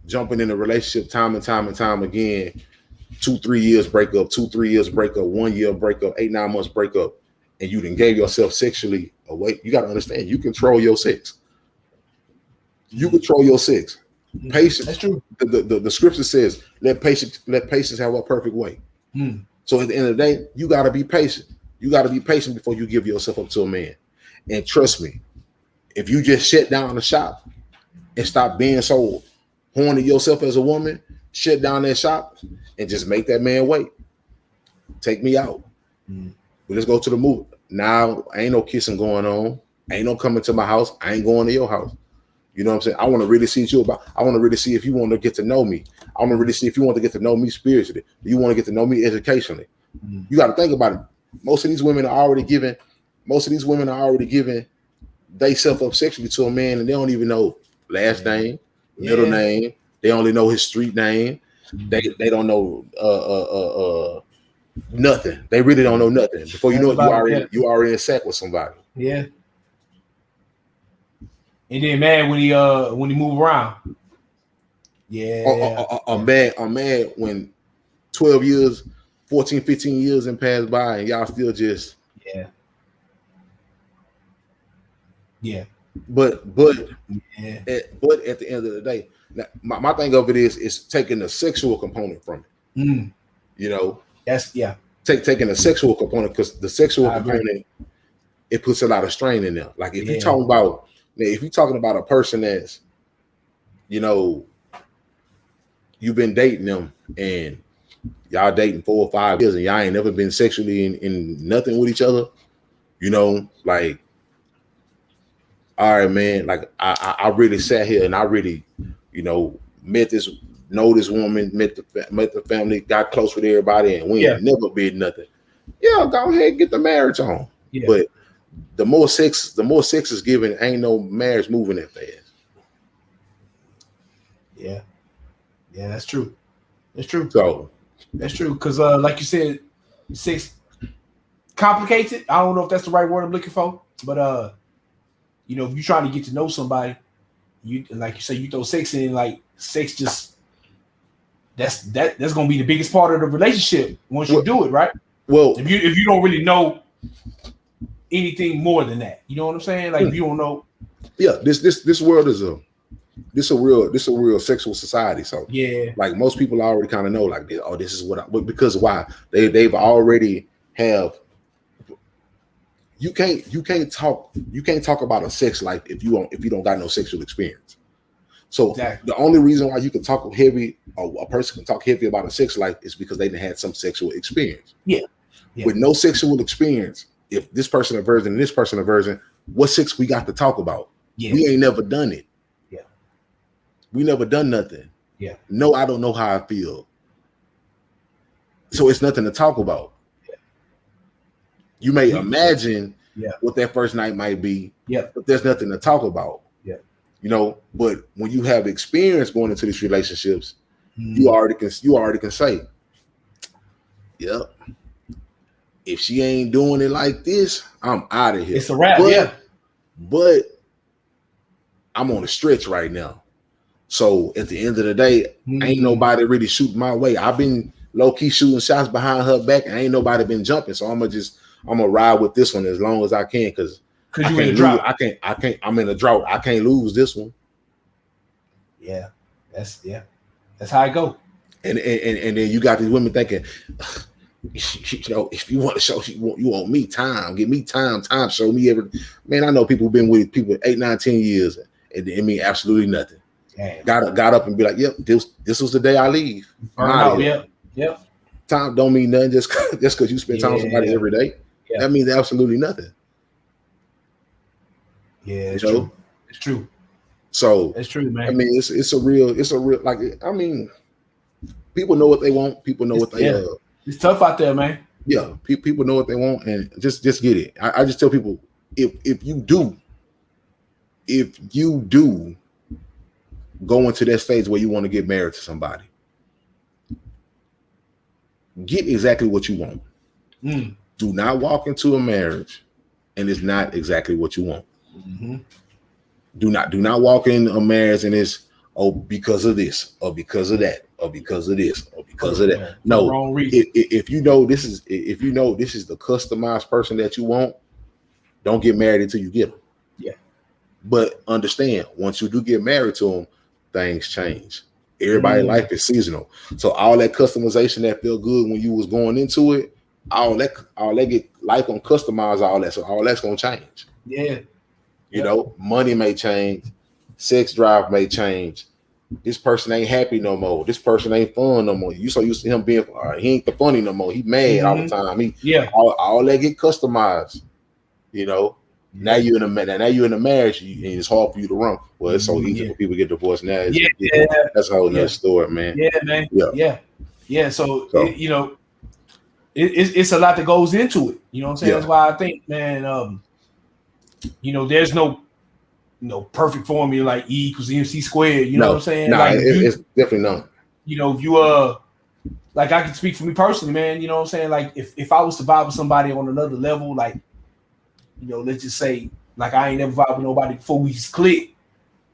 jumping in a relationship time and time again, 2-3 years breakup, 2-3 years breakup, 1 year breakup, 8-9 months breakup, and you done gave yourself sexually away, you got to understand you control your sex. You control your sex. Patience. That's true. The scripture says, let patience have a perfect way. So at the end of the day, you got to be patient. You got to be patient before you give yourself up to a man. And trust me, if you just shut down the shop and stop being so horny yourself as a woman, shut down that shop and just make that man wait. Take me out. Let's go to the movie. Now, ain't no kissing going on. Ain't no coming to my house. I ain't going to your house. You know what I'm saying? I want to really see what you about. I want to really see if you want to get to know me. I want to really see if you want to get to know me spiritually. Do you want to get to know me educationally? You got to think about it. Most of these women are already giving they self up sexually to a man, and they don't even know last name, middle name. They only know his street name. They don't know nothing. They really don't know nothing. Before you know it, you already in sack with somebody. Yeah. And then mad when he move around. Yeah. I'm mad when 12 years, 14, 15 years and passed by and y'all still just But at the end of the day, now, my thing of it is taking the sexual component from it. That's taking the sexual component, because the sexual component, it puts a lot of strain in there. Like if you're talking about a person that's, you've been dating them and y'all dating 4 or 5 years and y'all ain't never been sexually in nothing with each other, like, all right, man, like I really sat here and I really, met this know this woman, met the family, got close with everybody, and we ain't never been nothing. Yeah, go ahead and get the marriage on. Yeah. But the more sex is given, ain't no marriage moving that fast. Yeah. Yeah, that's true. That's true. So that's true. Because like you said, sex complicates it. I don't know if that's the right word I'm looking for, but you know, if you're trying to get to know somebody, you like you say, you throw sex in, like sex just that's gonna be the biggest part of the relationship once you do it, right? Well, if you don't really know anything more than that, you know what I'm saying? Like if you don't know. Yeah, this world is a real sexual society. So yeah, like most people already kind of know, like, oh, this is what but because why? They've already have. You can't talk about a sex life if you don't got no sexual experience. So exactly. The only reason why you can talk heavy, or a person can talk heavy about a sex life, is because they had some sexual experience. Yeah. With no sexual experience, if this person a virgin and this person a virgin, what sex we got to talk about? Yeah. We ain't never done it. Yeah. We never done nothing. Yeah. No, I don't know how I feel. So it's nothing to talk about. You may imagine what that first night might be, but there's nothing to talk about. Yeah. You know, but when you have experience going into these relationships, you already can say, yep, if she ain't doing it like this, I'm out of here. It's a wrap, But I'm on a stretch right now. So at the end of the day, ain't nobody really shooting my way. I've been low-key shooting shots behind her back, and ain't nobody been jumping. So I'm gonna ride with this one as long as I can, because you in a drought. I can't. I'm in a drought. I can't lose this one. Yeah, that's how I go. And then you got these women thinking, you know, if you want to show you want me time, give me time, show me everything. Man, I know people who've been with people 8, 9, 10 years, and it mean absolutely nothing. Damn. Got up and be like, yep, this was the day I leave. Yep. Time don't mean nothing just because you spend time with somebody every day. Yeah. That means absolutely nothing. Yeah, it's true. It's true. So it's true, man. I mean, it's a real like, I mean, people know what they want. People know what they It's tough out there, man. Yeah, people know what they want, and just get it. I just tell people, if you do go into that stage where you want to get married to somebody, get exactly what you want. Do not walk into a marriage and it's not exactly what you want. Do not walk in a marriage and it's because of this or because of that or because of this or because of that. No, wrong reason. If you know this is the customized person that you want, don't get married until you get them. Yeah. But understand, once you do get married to them, things change. Everybody's life is seasonal. So all that customization that felt good when you was going into it, all that get life gonna customize all that. So all that's gonna change. Yeah. You know, money may change, sex drive may change. This person ain't happy no more. This person ain't fun no more. You so used to him being he ain't the funny no more. He mad all the time. All that get customized. You know. Now you're in a marriage, and it's hard for you to run. Well, it's so easy for people to get divorced now. That's a whole nother story, man. Yeah, man. Yeah. So you know, it's a lot that goes into it. You know what I'm saying? That's why I think, man, you know, there's no perfect formula like E equals MC squared. You know what I'm saying? It's definitely not. You know, if you like, I can speak for me personally, man. You know what I'm saying? Like, if I was to vibe with somebody on another level, like, you know, let's just say, like, I ain't never vibed with nobody before we just click.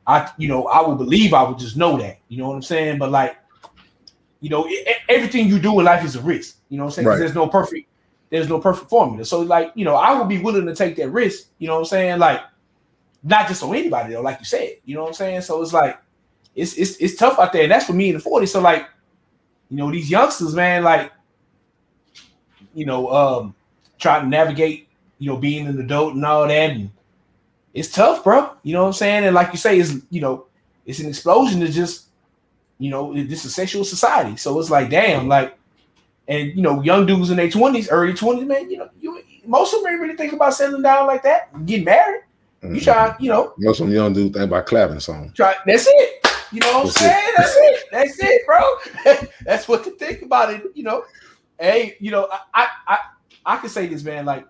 I would believe I would just know that. You know what I'm saying? But, like, you know, everything you do in life is a risk. You know what I'm saying? Right. There's no perfect formula. So, like, you know, I would be willing to take that risk. You know what I'm saying? Like, not just on anybody though, like you said. You know what I'm saying? So it's like, it's tough out there. And that's for me in the 40s. So, like, you know, these youngsters, man, like, you know, trying to navigate, you know, being an adult and all that, and it's tough, bro. You know what I'm saying? And like you say, it's, you know, it's an explosion to just, you know, this is a sexual society. So it's like, damn, like, and you know, young dudes in their 20s, early 20s, man, you know, most of them ain't really think about settling down like that, getting married. You try, you know, most of them young dudes think about clapping song. That's it. You know what I'm saying? That's it. That's it, bro. That's what to think about it. You know, hey, you know, I can say this, man. Like,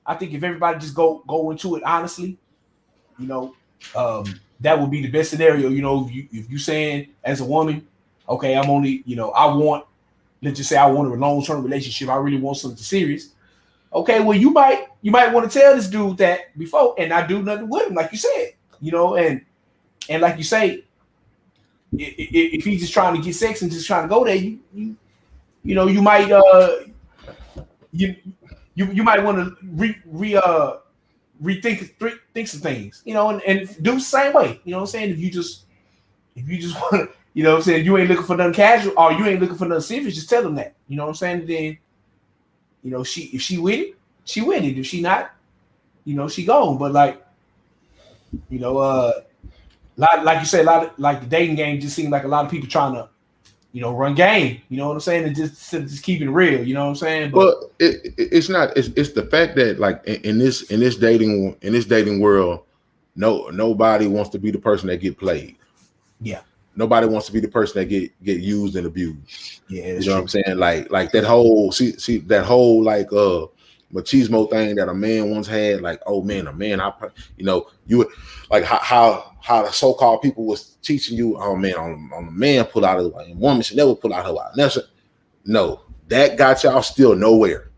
I think if everybody just go into it honestly, you know, that would be the best scenario. You know, if you saying as a woman, okay, I'm only, you know, let's just say I want a long-term relationship. I really want something serious. Okay, well, you might want to tell this dude that before and not do nothing with him, like you said, you know, and like you say, if he's just trying to get sex and just trying to go there, you know, you might you might want to think some things, you know, and do the same way. You know what I'm saying? If you just want to, you know what I'm saying, you ain't looking for nothing casual or you ain't looking for nothing serious, just tell them that. You know what I'm saying? Then, you know, if she with it, she with it. If she not, you know, she gone. But like, you know, like you said, like the dating game just seemed like a lot of people trying to, you know, run game. You know what I'm saying? And just keeping it real. You know what I'm saying? But it's not. It's the fact that like in this dating world, nobody wants to be the person that get played. Yeah. Nobody wants to be the person that get used and abused. Yeah, you know what I'm saying? Like that whole see that whole like machismo thing that a man once had. Like, oh man, a man, you know, you like how the so-called people was teaching you, oh man, on a man pull out his wife, and woman should never pull out her wife. No, that got y'all still nowhere.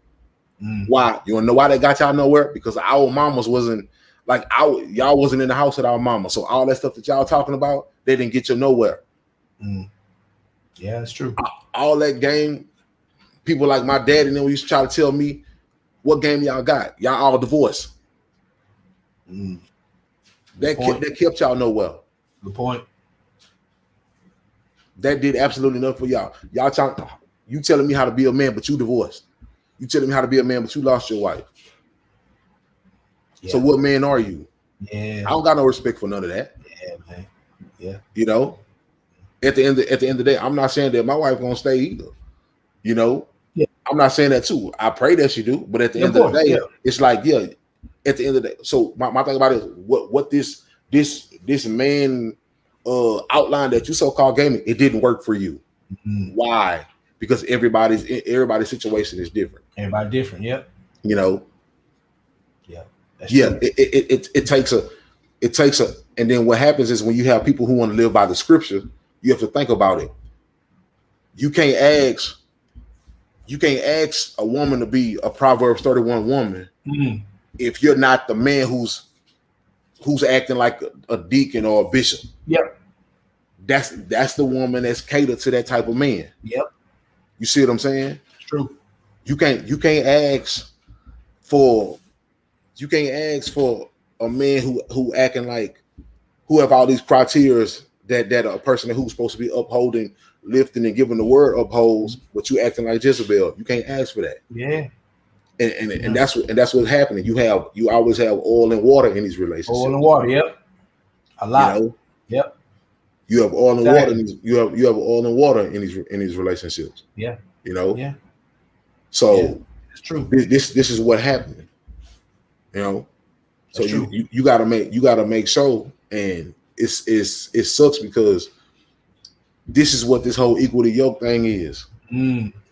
Why? You wanna know why that got y'all nowhere? Because our mamas wasn't like y'all wasn't in the house with our mama. So all that stuff that y'all talking about, they didn't get you nowhere. Yeah, that's true. All that game, people like my dad and them used to try to tell me, what game y'all got? Y'all all divorced. That kept y'all nowhere. Good point. That did absolutely nothing for y'all. You telling me how to be a man, but you divorced. You telling me how to be a man, but you lost your wife. Yeah. So what man are you? Yeah. I don't got no respect for none of that. Yeah, man. Yeah. You know, at the end of the day, I'm not saying that my wife gonna stay either. You know, yeah. I'm not saying that too. I pray that she do, but at the end of the day, it's like, yeah, at the end of the day. So my thing about it is what this man outline that you so-called gave me, it didn't work for you. Why? Because everybody's situation is different. Everybody different, yep. You know. Yeah. It takes a and then what happens is when you have people who want to live by the scripture, you have to think about it. You can't ask a woman to be a Proverbs 31 woman if you're not the man who's acting like a deacon or a bishop. Yep. That's the woman that's catered to that type of man. Yep. You see what I'm saying? It's true. You can't ask for a man who acting like, who have all these criteria that a person who's supposed to be upholding, lifting, and giving the word upholds, but you acting like Jezebel. You can't ask for that. Yeah. And that's what's happening. You always have oil and water in these relationships. Oil and water, yep. A lot. You know? Yep. You have oil and water. You have oil and water in these relationships. Yeah. You know. Yeah. So it's true. This is what happened. You know. So you gotta make sure, and it sucks because this is what this whole equally yoked thing is.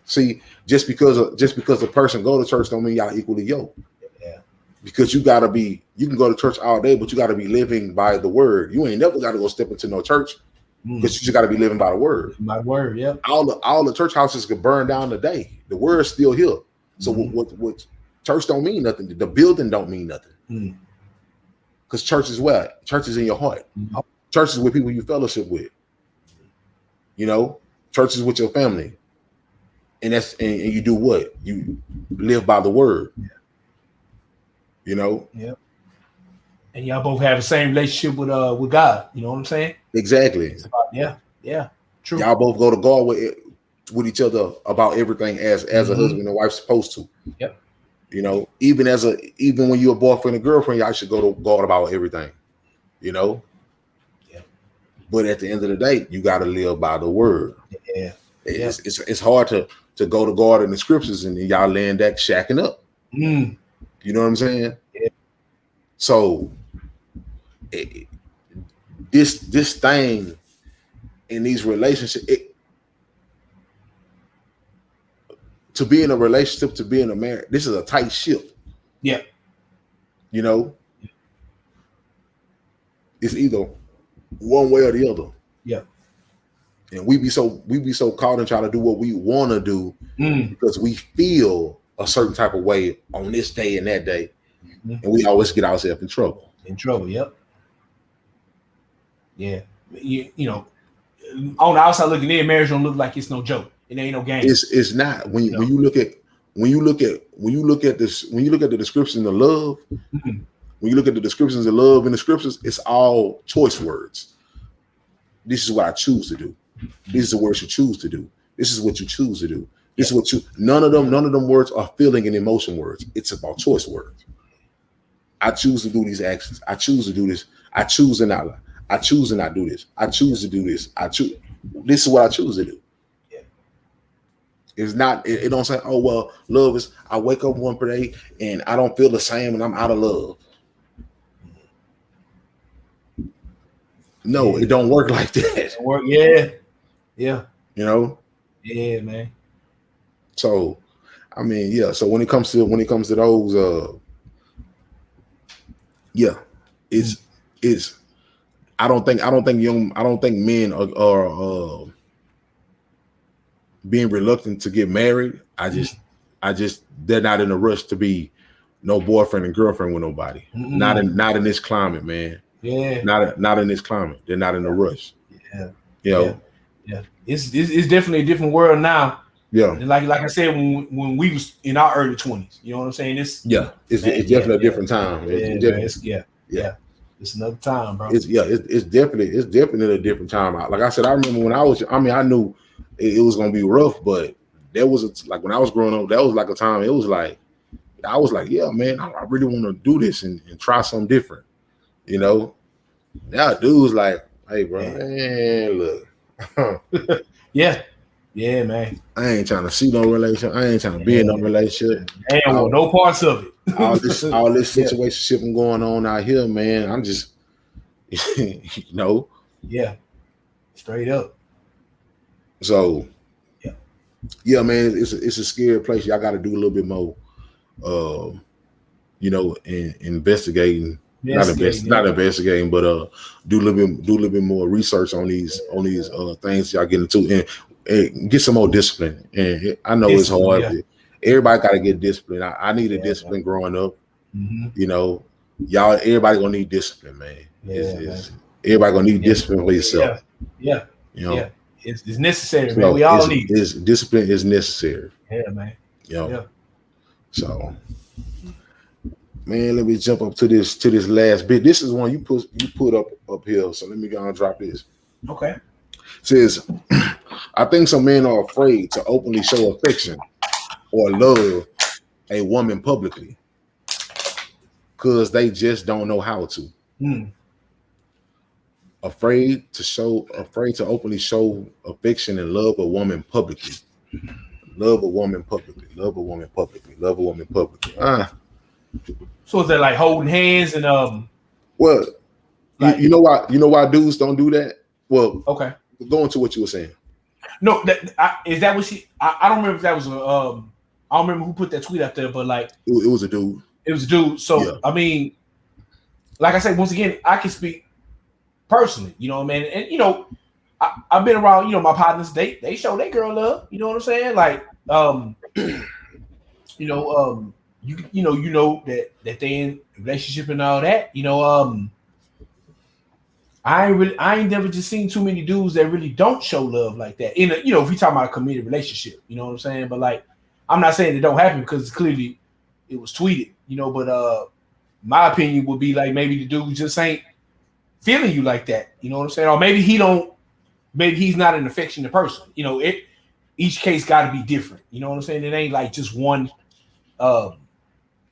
See, just because a person go to church don't mean y'all equally yoked. Yeah. Because you can go to church all day, but you gotta be living by the word. You ain't never gotta go step into no church because you just gotta be living by the word. By word, yeah. All the church houses could burn down today. The word's still here. So what church don't mean nothing. The building don't mean nothing. Because church is what? Church is in your heart. Church is with people you fellowship with. You know, church is with your family. And you do what? You live by the word. Yeah. You know? Yep. And y'all both have the same relationship with God. You know what I'm saying? Exactly. Yeah. True. Y'all both go to God with each other about everything as a husband and wife supposed to. Yep. You know, even when you're a boyfriend and girlfriend, y'all should go to God about everything. You know? Yeah. But at the end of the day, you got to live by the word. Yeah. It's hard to go to God in the scriptures and then y'all laying back shacking up. You know what I'm saying? Yeah. So this thing in these relationships, to be in a relationship, to be in a marriage, this is a tight ship. Yeah. You know, it's either one way or the other. Yeah. And we be so caught in trying to do what we want to do because we feel a certain type of way on this day and that day. And we always get ourselves in trouble. Yep. Yeah. You know, on the outside looking in, marriage don't look like it's no joke. It ain't no game. It's not. When you look at the description of love, when you look at the descriptions of love in the scriptures, it's all choice words. This is what I choose to do. This is the words you choose to do. This is what you choose to do. This is what you. None of them words are feeling and emotion words. It's about choice words. I choose to do these actions. I choose to do this. I choose to not lie. I choose to not do this. I choose to do this. I choose. This is what I choose to do. Yeah. It's not. It don't say, oh well, love is. I wake up one day and I don't feel the same and I'm out of love. No, it don't work like that. Yeah. Yeah. You know? Yeah, man. So, I mean, yeah. So when it comes to those, yeah, it's. I don't think men are being reluctant to get married. I just they're not in a rush to be no boyfriend and girlfriend with nobody. Not in this climate, man. Yeah. Not in this climate. They're not in a rush. Yeah. You know? Yeah. It's definitely a different world now. Yeah. And like I said, when we was in our early 20s, you know what I'm saying? It's definitely a different time. It's another time, bro. It's definitely a different time. Like I said, I remember when I knew it was gonna be rough, but there was like when I was growing up, that was like a time. It was like I was like, yeah, man, I really want to do this and try something different. You know, now dudes like, hey, bro, man, look, yeah, man. I ain't trying to see no relationship. I ain't trying to be in no relationship. I ain't want no parts of it. all this situationship going on out here, man. I'm just, you know. Yeah, straight up. So, yeah, man, it's a scary place. Y'all got to do a little bit more, you know, in investigating. Not investigating, but do a little bit more research on these things y'all get into and get some more discipline. And I know it's hard. Yeah. Everybody got to get discipline. I needed discipline growing up. You know, everybody gonna need discipline, man. Everybody gonna need discipline for yourself. Yeah. You know, it's necessary, man. We all need it. Discipline is necessary. Yeah, man. You know? So. Man, let me jump up to this last bit. This is one you put up here. So let me go and drop this. Okay. It says, I think some men are afraid to openly show affection or love a woman publicly because they just don't know how to. Afraid to openly show affection and love a woman publicly. Love a woman publicly. Love a woman publicly. Love a woman publicly. So is that like holding hands and well, like, you know why dudes don't do that? Well, okay, go into what you were saying. No, is that what she? I don't remember if that was I don't remember who put that tweet out there, but like it was a dude. It was a dude. So yeah. I mean, like I said, once again, I can speak personally. You know what I mean? And you know, I've been around. You know, my partners they show their girl love. You know what I'm saying? Like you know you know that they in a relationship and all that. You know, I ain't never just seen too many dudes that really don't show love like that. In a, you know, if you talking about a committed relationship, you know what I'm saying? But like, I'm not saying it don't happen because clearly it was tweeted, you know. But my opinion would be like maybe the dude just ain't feeling you like that, you know what I'm saying? Or maybe he's not an affectionate person. You know, each case got to be different. You know what I'm saying? It ain't like just one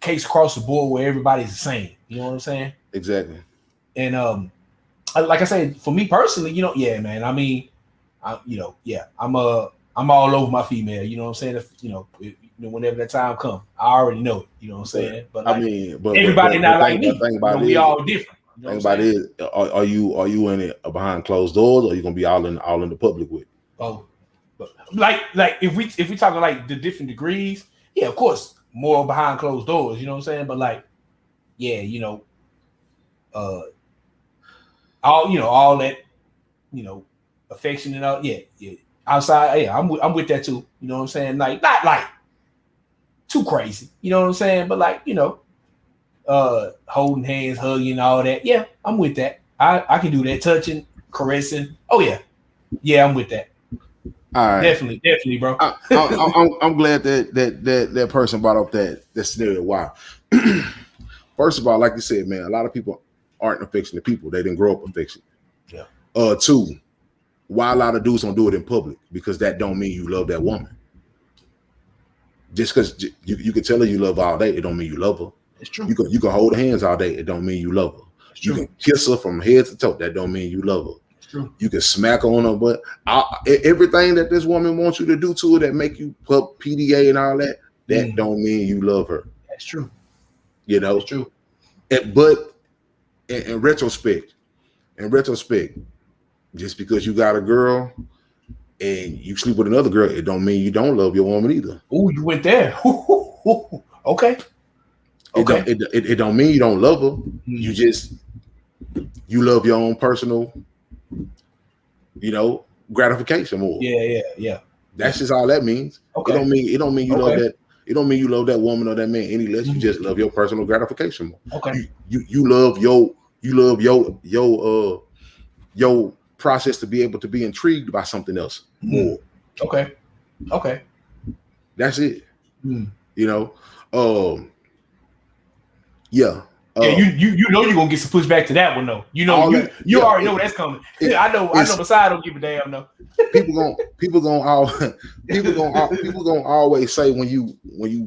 case across the board where everybody's the same. You know what I'm saying? Exactly. And like I said, for me personally, you know, yeah, man. I mean, I'm all over my female. You know what I'm saying? If, you know, whenever that time comes, I already know it. You know what I'm saying? But like, I mean, but everybody not like me. We all different. You know think about it. Are you in it behind closed doors, or are you gonna be all in the public with? Oh, but like if we talking like the different degrees, yeah, of course, more behind closed doors. You know what I'm saying? But like, yeah, all that, affection and all, yeah. Outside, yeah, I'm with that too. You know what I'm saying? Like not like too crazy. You know what I'm saying? But like holding hands, hugging, all that. Yeah, I'm with that. I can do that. Touching, caressing. Oh yeah, I'm with that. All right, definitely, bro. I'm glad that person brought up that scenario. Wow. First of all, like you said, man, a lot of people aren't affectionate people. They didn't grow up affectionate. Yeah. Two, why a lot of dudes don't do it in public? Because that don't mean you love that woman. Just because you can tell her you love her all day, it don't mean you love her. It's true. You can hold hands all day, it don't mean you love her. You can kiss her from head to toe, that don't mean you love her. It's true. You can smack her on her butt. Everything that this woman wants you to do to her that make you put PDA and all that, don't mean you love her. That's true. It's true. But in retrospect, just because you got a girl and you sleep with another girl, it don't mean you don't love your woman either. Oh, you went there. Okay. It don't mean you don't love her. You love your own personal, gratification more. Yeah. That's just all that means. Okay. It don't mean you love that. It don't mean you love that woman or that man any less. You just love your personal gratification more. Okay. You love your process to be able to be intrigued by something else more. Okay. That's it. Yeah. Yeah, you know you're gonna get some pushback to that one though. You already know that's coming. I know Messiah don't give a damn though. People gonna always say when you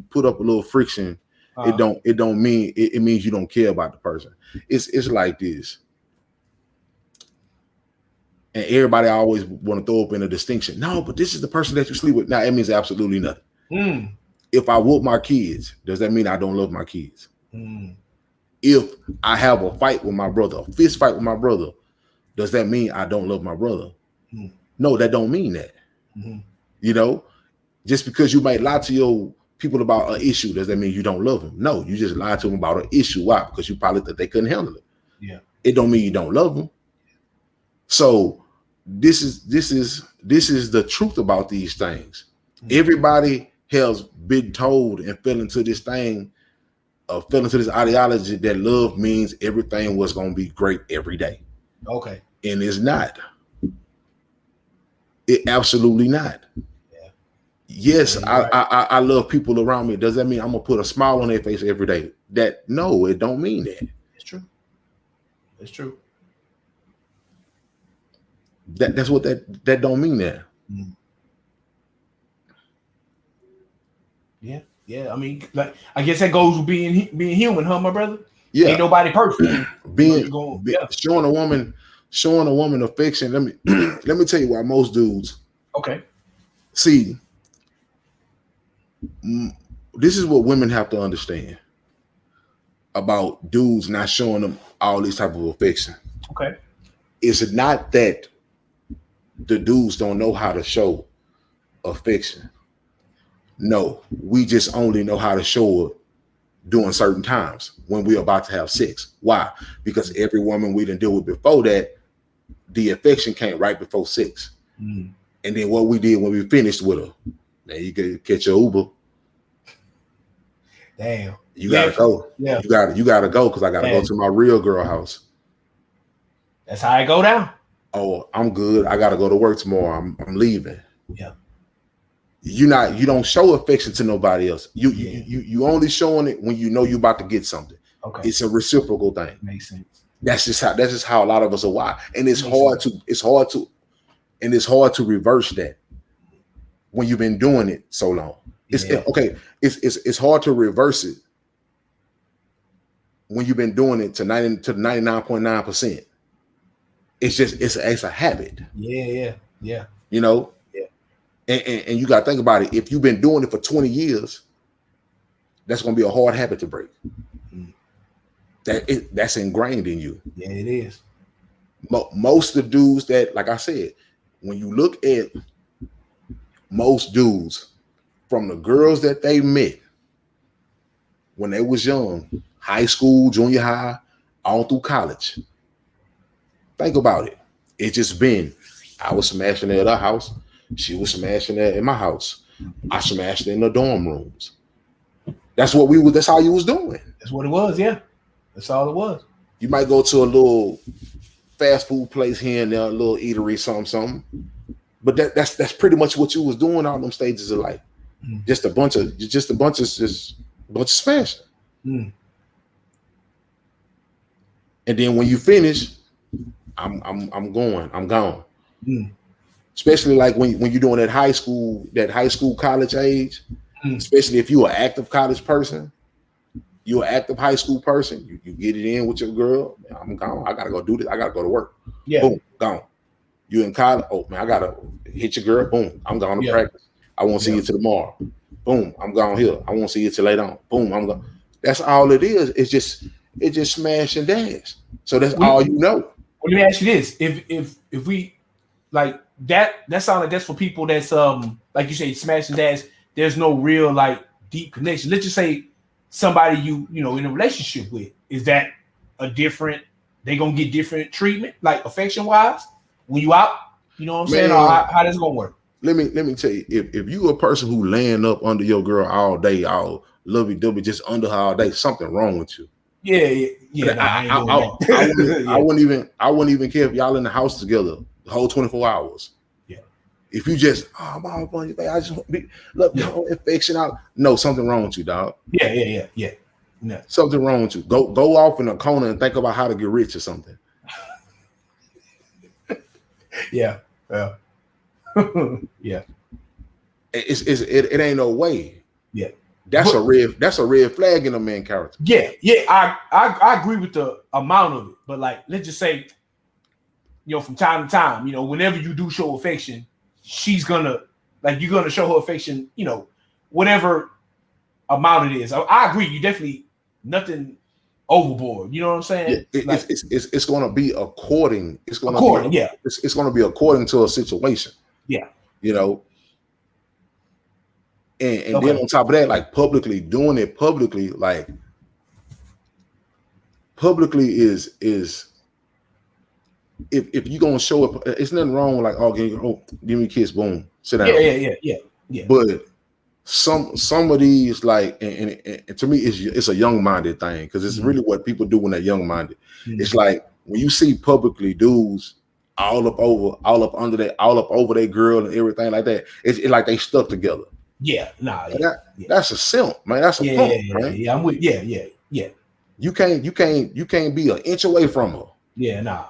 put up a little friction, it don't mean it means you don't care about the person. It's like this. And everybody always want to throw up in a distinction. No, but this is the person that you sleep with. Now it means absolutely nothing. If I whoop my kids, does that mean I don't love my kids? If I have a fight with my brother, a fist fight with my brother, does that mean I don't love my brother? No, that don't mean that. Just because you might lie to your people about an issue, does that mean you don't love them? No, you just lied to them about an issue. Why? Because you probably thought they couldn't handle it. Yeah. It don't mean you don't love them. So this is the truth about these things. Everybody has been told and fell into this thing, fell into this ideology that love means everything was going to be great every day. Okay. And it's not. It absolutely not. Yeah. Yes, yeah, I love people around me. Does that mean I'm going to put a smile on their face every day? No, it don't mean that. It's true. It's true. That's what that don't mean that. Yeah. I mean, like, I guess that goes with being human, huh, my brother? Yeah. Ain't nobody perfect. Showing a woman affection. Let me tell you why most dudes. Okay. See, this is what women have to understand about dudes not showing them all this type of affection. Okay. It's not that the dudes don't know how to show affection. No, we just only know how to show it during certain times when we're about to have sex. Why? Because every woman we didn't deal with before that, the affection came right before sex. And then what we did when we finished with her, man, you could catch your Uber. Damn. You gotta go. Yeah. You gotta go because I gotta go to my real girl house. That's how I go down. Oh, I'm good. I gotta go to work tomorrow. I'm leaving. Yeah. You don't show affection to nobody else. You only showing it when you know you're about to get something. Okay. It's a reciprocal thing. Makes sense. That's just how a lot of us are wired. And it's hard to reverse that when you've been doing it so long. It's hard to reverse it when you've been doing it to 99.9%. It's a habit. Yeah. And you got to think about it. If you've been doing it for 20 years, that's going to be a hard habit to break. That's ingrained in you. Yeah, it is. Most of the dudes that, like I said, when you look at most dudes from the girls that they met when they was young, high school, junior high, on through college, think about it. It's just been, I was smashing her at her house. She was smashing her at my house. I smashed her in the dorm rooms. That's how you was doing. That's what it was, yeah. That's all it was. You might go to a little fast food place here and there, a little eatery, something. But that's pretty much what you was doing on them stages of life. Just a bunch of smashing. And then when you finish, I'm gone. Especially like when you're doing that high school, college age, especially if you're an active college person, you're an active high school person, you get it in with your girl. Man, I'm gone. I gotta go do this. I gotta go to work. Yeah. Boom, gone. You in college? Oh man, I gotta hit your girl. Boom, I'm going to practice. I won't see you till tomorrow. Boom, I'm gone here. I won't see you till later on. Boom, I'm gone. That's all it is. It's just smash and dash. So that's all you know. Well, let me ask you this: if we like that sounds like that's for people that's like you say, smash and dash. There's no real like deep connection. Let's just say somebody you know in a relationship with, is that a different? They gonna get different treatment, like affection wise, when you out. You know what I'm saying? Or how that's gonna work? Let me tell you, if you a person who laying up under your girl all day, all lovey-dovey, just under her all day, something wrong with you. Yeah. I wouldn't even care if y'all in the house together the whole 24 hours. Yeah. If you just, I just want to be love your affection out. No, something wrong with you, dog. Yeah. No. Something wrong with you. Go off in a corner and think about how to get rich or something. Yeah. Yeah. It ain't no way. Yeah. That's a red flag in a man character. Yeah. I agree with the amount of it, but like let's just say, you know, from time to time, you know, whenever you do show affection, she's gonna you're gonna show her affection, you know, whatever amount it is. I agree. You definitely nothing overboard. You know what I'm saying? It's gonna be according. It's gonna be according to a situation. Yeah. You know. And then on top of that, like doing it publicly, like publicly is if you're gonna show it, it's nothing wrong with like, give me a kiss, boom, sit down. Yeah. But some of these, like, and to me, it's a young-minded thing, because it's really what people do when they're young-minded. It's like when you see publicly dudes all up over their girl and everything like that, it's like they stuck together. Yeah, that's a simp, man. That's a punk, man. Yeah, I'm with. Yeah. You can't be an inch away from her. Yeah, nah.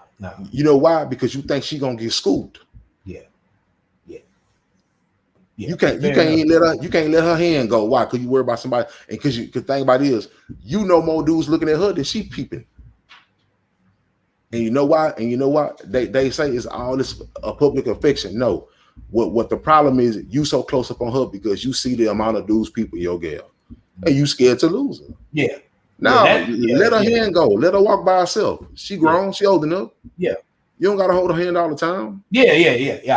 You know why? Because you think she gonna get scooped. Yeah. You can't let her hand go. Why? Because you worry about somebody, and because think about it is, you know more dudes looking at her than she peeping. And you know why? They say it's all this a public affection. No. What the problem is, you so close up on her because you see the amount of dudes people your girl, and you scared to lose her. Yeah. Now let her hand go. Let her walk by herself. She grown. She old enough. Yeah. You don't gotta hold her hand all the time. Yeah.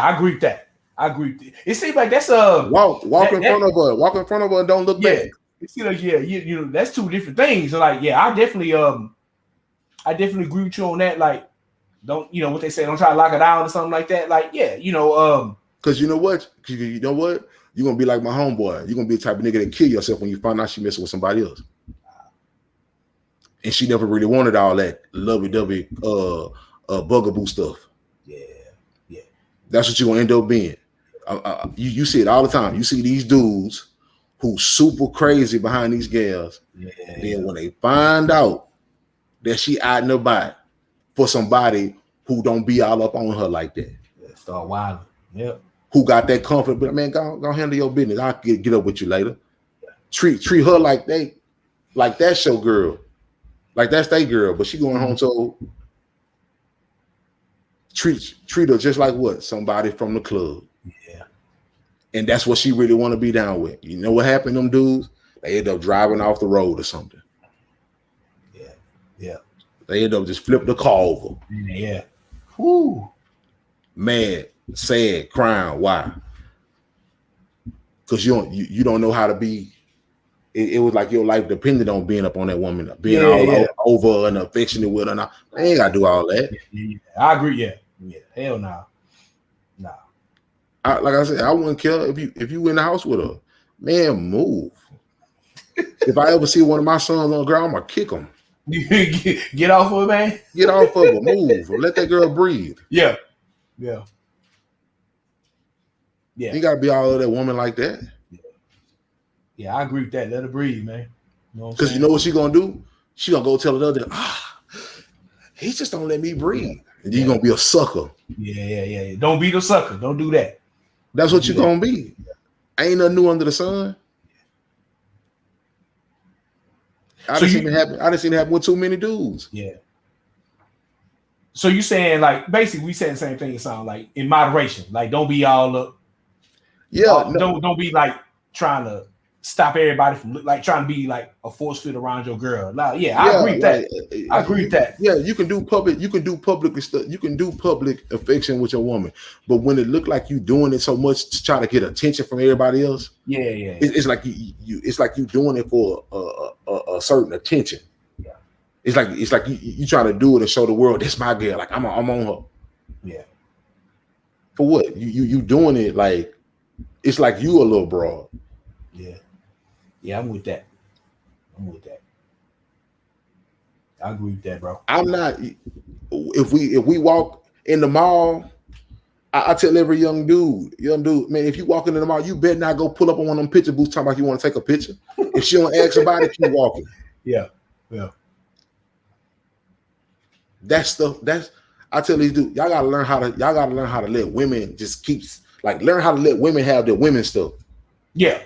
I agree with that. It seems like that's a walk in front of her. Walk in front of her and don't look back. It seems like you know that's two different things. So like I definitely agree with you on that. Like don't what they say, don't try to lock her down or something like that. Like because you know what? You're gonna be like my homeboy. You're gonna be the type of nigga that kill yourself when you find out she messing with somebody else. And she never really wanted all that lovey-dovey bugaboo stuff. Yeah. That's what you're gonna end up being. You see it all the time. You see these dudes who super crazy behind these gals. Yeah. And then when they find out that she out and about for somebody who don't be all up on her like that. Yeah, start wilding. Yep. Who got that comfort, but man, go handle your business. I'll get up with you later. Yeah. Treat her like that's your girl. Like that's their girl, but she going home, so treat her just like what? Somebody from the club. Yeah. And that's what she really want to be down with. You know what happened to them dudes? They end up driving off the road or something. Yeah. They end up just flip the car over. Yeah. Whoo. Mad, sad, crying. Why? Because you don't know how to be. It was like your life depended on being up on that woman, being over and affectionate with her. Now, I ain't gotta do all that. Yeah. I agree. Yeah. Hell no. Nah. Like I said, I wouldn't care if you in the house with her. Man, move. If I ever see one of my sons on the ground, I'm gonna kick him. Get off of it, man. Get off of her. Move. Let that girl breathe. Yeah. You gotta be all of that woman like that. Yeah, I agree with that. Let her breathe, man. Because you know what she gonna do? She gonna go tell the other, he just don't let me breathe. And you're gonna be a sucker. Yeah. Don't be the sucker. Don't do that. That's what you're gonna be. Ain't nothing new under the sun. I didn't see it happen with too many dudes. Yeah. So you saying like basically we saying the same thing. It sounds like in moderation. Like don't be all up. Yeah. Don't be like trying to stop everybody from like trying to be like a force fit around your girl. Like, I agree with that. I agree with that. Yeah, you can do public stuff. You can do public affection with your woman, but when it look like you doing it so much to try to get attention from everybody else, it's like it's like you doing it for a certain attention. Yeah, it's like you trying to do it and show the world that's my girl. Like I'm on her. Yeah. For what? You doing it like it's like you a little broad. Yeah, I'm with that. I agree with that, bro. I'm not. If we walk in the mall, I tell every young dude, man, if you walk into the mall, you better not go pull up on one of them picture booths talking about you want to take a picture. If she don't ask about it, keep walking. Yeah. That's I tell these dudes, y'all gotta learn how to let women just learn how to let women have their women stuff. Yeah.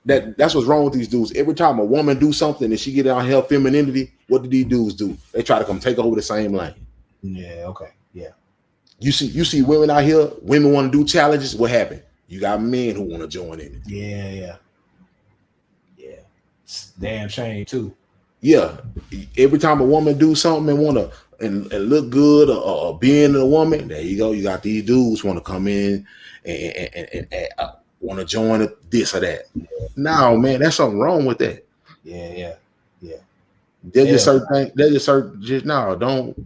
That's what's wrong with these dudes. Every time a woman do something and she get out her femininity, what do these dudes do? They try to come take over the same lane. Yeah, okay. Yeah. You see women out here, women want to do challenges. What happened? You got men who want to join in it. Yeah. It's damn shame too. Yeah. Every time a woman do something and want to and look good or being a woman, there you go. You got these dudes want to come in and want to join this or that. No, man, that's something wrong with that. Yeah. There's just certain things. There's just certain don't.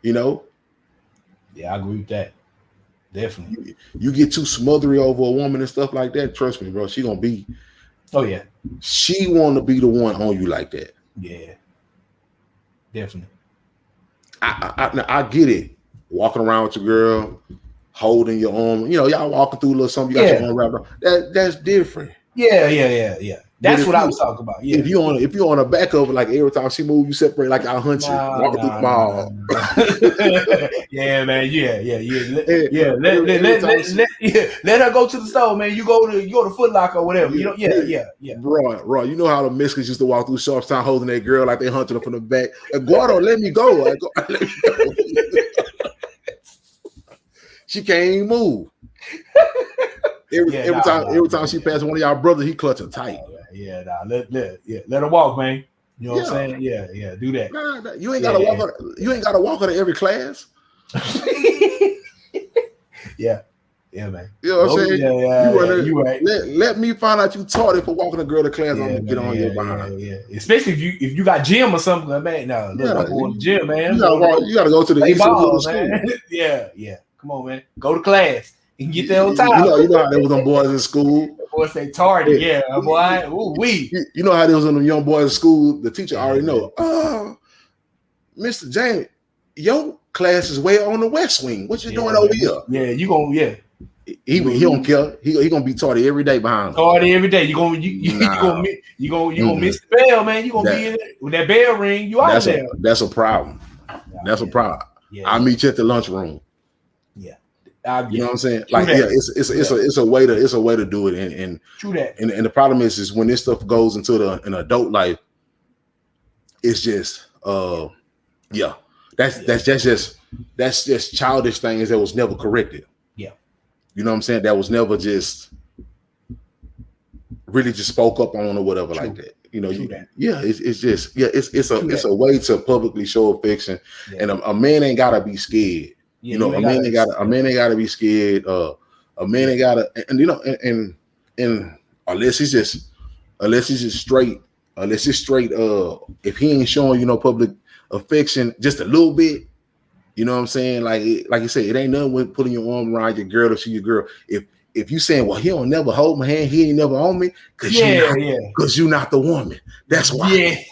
Yeah, I agree with that. Definitely. You get too smothery over a woman and stuff like that. Trust me, bro. She gonna be. Oh yeah. She want to be the one on you like that. Yeah. Definitely. I get it. Walking around with your girl, holding your arm, y'all walking through a little something, you got your arm wrapped around. That's different. Yeah. That's what I was talking about. Yeah. If you on the back of it, like every time she move, you separate like I'll hunt you, walking through the mall. Yeah, man. Yeah. Let her go to the store, man. You go to Foot Locker or whatever. Yeah. Bro, you know how the Mexicans used to walk through Sharpstown holding that girl like they hunting her from the back. Guardo, let me go. Let me go. She can't even move. Every time she passes one of y'all brothers, he clutching tight. Let her walk, man. You know what I'm saying? Yeah, do that. Nah, you ain't gotta walk her. You ain't gotta walk her to every class. Yeah, man. You know what I'm saying? Yeah, you right. Let me find out you taught it for walking a girl to class. I'm gonna get on your behind. Yeah. Especially if you got gym or something like that. No, look, I'm going to gym, man. You gotta go to the ball, man. Yeah. Come on, man. Go to class. You can get there on time. You know how there was them boys in school. Boys say tardy, boy. Ooh, You know how there was them young boys in school. The teacher already know. Oh, Mr. James, your class is way on the west wing. What you doing over here? Yeah, you gonna He don't care. He gonna be tardy every day behind him. Tardy every day. You gonna miss the bell, man. You gonna be in it when that bell ring. You out there. That's a problem. That's a problem. Yeah, I'll meet you at the lunchroom. Yeah. You know what I'm saying? Like, it's a way to do it. And true that. And the problem is when this stuff goes into an adult life, it's just that's just childish things that was never corrected. Yeah. You know what I'm saying? That was never just really just spoke up on or whatever like that. you know, it's just it's a way to publicly show affection, and a man ain't gotta be scared. You know, a man ain't gotta be scared. A man ain't gotta, and you know, and unless it's just straight, if he ain't showing you no public affection just a little bit, you know what I'm saying? Like you said, it ain't nothing with putting your arm around your girl if she your girl. If you saying, well, he don't never hold my hand, he ain't never on me, because you're not the woman. That's why.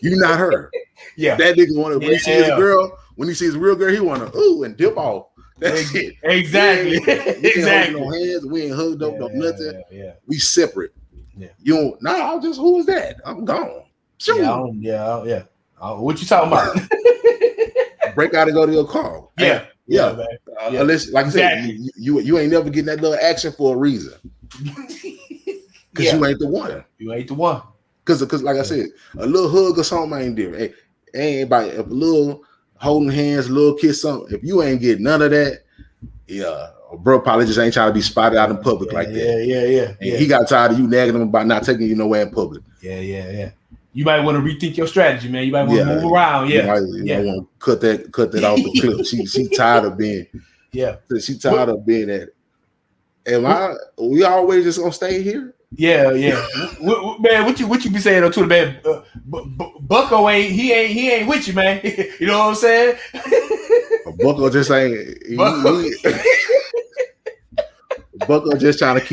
You're not her. That nigga when he sees a girl, when he sees a real girl, he wanna and dip off. That's it. Exactly. We ain't no hands, we ain't hugged up, no nothing. We separate. You don't. Nah, who was that? I'm gone. Shoot. What you talking about? Break out and go to your car. Man. Unless, like I said, you ain't never getting that little action for a reason. Because you ain't the one. You ain't the one. Because like I said, a little hug or something ain't different. Hey, ain't about a little holding hands, a little kiss, something. If you ain't getting none of that, bro probably just ain't trying to be spotted out in public like that. He got tired of you nagging him about not taking you nowhere in public. You might want to rethink your strategy, man. You might want to move around. You might want to cut that off the clip. She tired of being she tired of being that. We always just gonna stay here? Man, what you be saying to the man? Bucko ain't with you, man. You know what I'm saying? Bucko just ain't. Bucko just trying to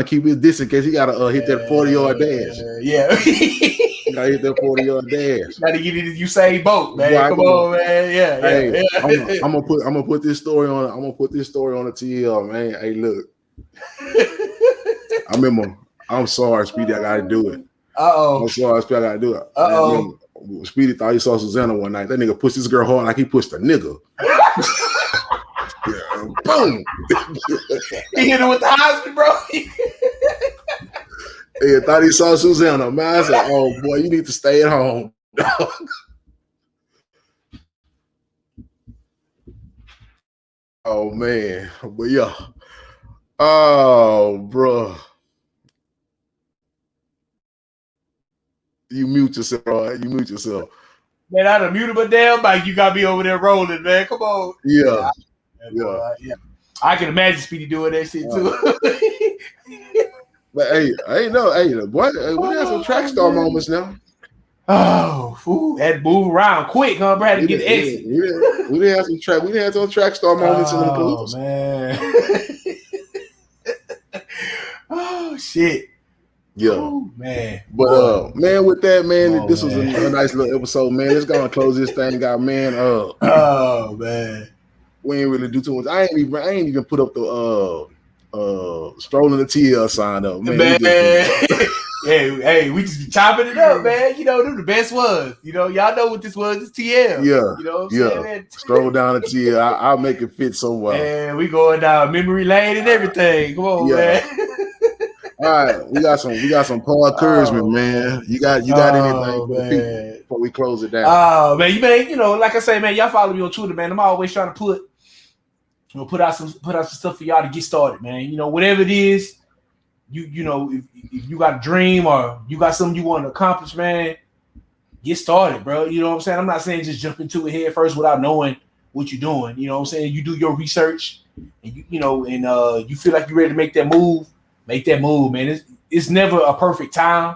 keep his distance because he gotta hit that 40-yard dash. You gotta hit that 40-yard dash. Gotta get it. You say boat, man. Come on, man. I'm gonna put this story on. I'm gonna put this story on the TL, man. Hey, look. I remember. I'm sorry, Speedy. I gotta do it. I'm sorry, Speedy. I gotta do it. Speedy thought he saw Susanna one night. That nigga pushed this girl hard like he pushed a nigga. Boom. He hit her with the Heisman, bro. Thought he saw Susanna. Man, I said, oh boy, you need to stay at home, dog. Oh man, but yeah. Oh, bro. You mute yourself, bro. You mute yourself. Man, I done muted my damn mic. You got me over there rolling, man. Come on. Yeah. I can imagine Speedy doing that shit too. But boy, we had some track star moments now. Oh, fool. Had to move around quick, huh, bro? Had to get the exit. We didn't have some track star moments in the blues. Oh, man. Oh, shit. Yeah. Ooh, man. But man, with that, man, this was a nice little episode, man. Let's go and close this thing out, man. Oh, man. We ain't really do too much. I ain't even put up the Stroll Down The TL sign up, man. We just be chopping it up, man. You know, them the best ones. You know, y'all know what this was. It's TL. Yeah. You know what I'm saying, man? Stroll Down The TL. I'll make it fit so well. Man, we going down memory lane and everything. Come on, man. All right, we got some Podcouragement, man. You got anything for the people before we close it down? Oh man, you know, like I say, man, y'all follow me on Twitter, man. I'm always trying to put out some stuff for y'all to get started, man. You know, whatever it is, you know, if you got a dream or you got something you want to accomplish, man, get started, bro. You know what I'm saying? I'm not saying just jump into it head first without knowing what you're doing. You know what I'm saying? You do your research, and you feel like you're ready to make that move. Make that move, man. It's never a perfect time.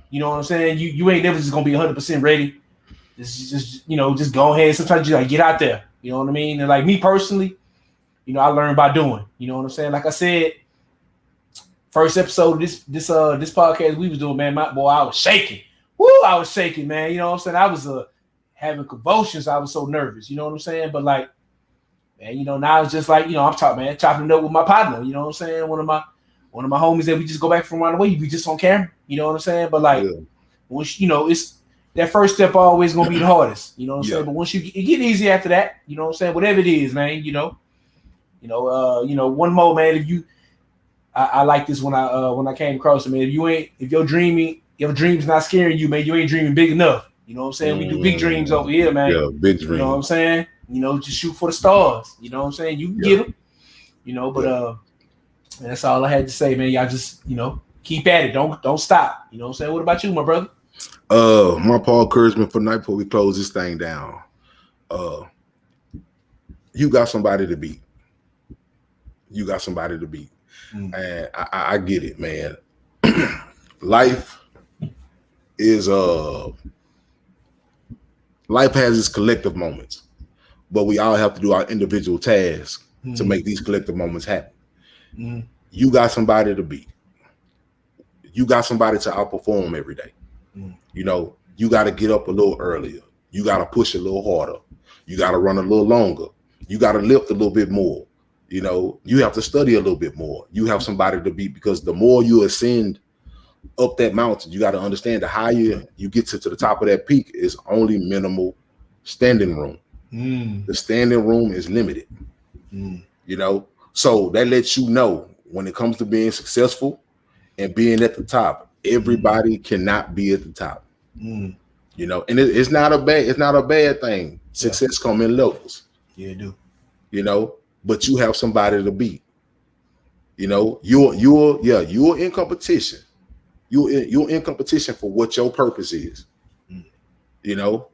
You know what I'm saying? You ain't never just gonna be 100% ready. Just go ahead. Sometimes you like get out there. You know what I mean? And like me personally, you know, I learned by doing. You know what I'm saying? Like I said, first episode of this podcast we was doing, man. My boy, I was shaking. Woo, I was shaking, man. You know what I'm saying? I was having convulsions. I was so nervous. You know what I'm saying? But like, man, you know, now it's just like, you know, I'm chopping it up with my partner. You know what I'm saying? One of my homies that we just go back from around the way, we just on camera. You know what I'm saying? But like, once you know, it's that first step always gonna be the hardest. You know what I'm saying? But once it get easy after that, you know what I'm saying? Whatever it is, man. You know, one more, man. I like this when I came across it, man. If your dream's not scaring you, man, you ain't dreaming big enough. You know what I'm saying? We do big dreams over here, man. Yeah, big dreams. You know what I'm saying? You know, just shoot for the stars. You know what I'm saying? You can get them. You know, but and that's all I had to say, man. Y'all just, you know, keep at it. Don't stop. You know what I'm saying? What about you, my brother? My Paul encouragement for tonight before we close this thing down. You got somebody to beat. You got somebody to beat. And I get it, man. Life is life has its collective moments, but we all have to do our individual tasks to make these collective moments happen. You got somebody to beat. You got somebody to outperform every day. You know, you got to get up a little earlier. You got to push a little harder. You got to run a little longer. You got to lift a little bit more. You know, you have to study a little bit more. You have somebody to beat, because the more you ascend up that mountain, you got to understand the higher you get to the top of that peak is only minimal standing room. The standing room is limited. You know, so that lets you know when it comes to being successful and being at the top, everybody cannot be at the top. You know, and it's not a bad thing. Success come in levels. Yeah, it do. You know, but you have somebody to beat. You know, you're in competition. You're in competition for what your purpose is. You know,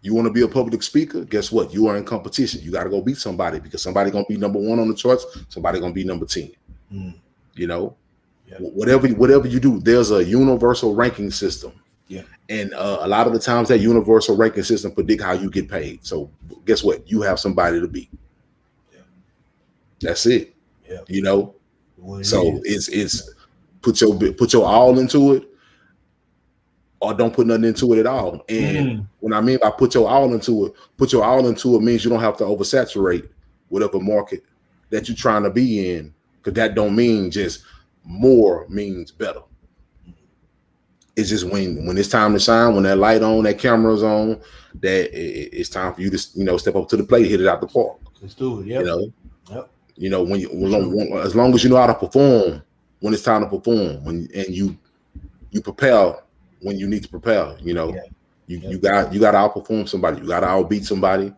you want to be a public speaker. Guess what? You are in competition. You got to go beat somebody, because somebody gonna be number 1 on the charts. Somebody gonna be number 10. You know, whatever you do, there's a universal ranking system. Yeah, and a lot of the times that universal ranking system predict how you get paid. So guess what? You have somebody to beat. Yeah, that's it. Yeah, you know. So it's put your all into it, or don't put nothing into it at all. And when I mean by put your all into it means you don't have to oversaturate whatever market that you're trying to be in, because that don't mean just more means better. It's just when it's time to shine, when that light on, that camera's on, that it's time for you to, you know, step up to the plate, hit it out the park. Let's do it. Yeah. You know, as long as you know how to perform when it's time to perform, and you prepare when you need to prepare. You know, you got to outperform somebody. You got to outbeat somebody.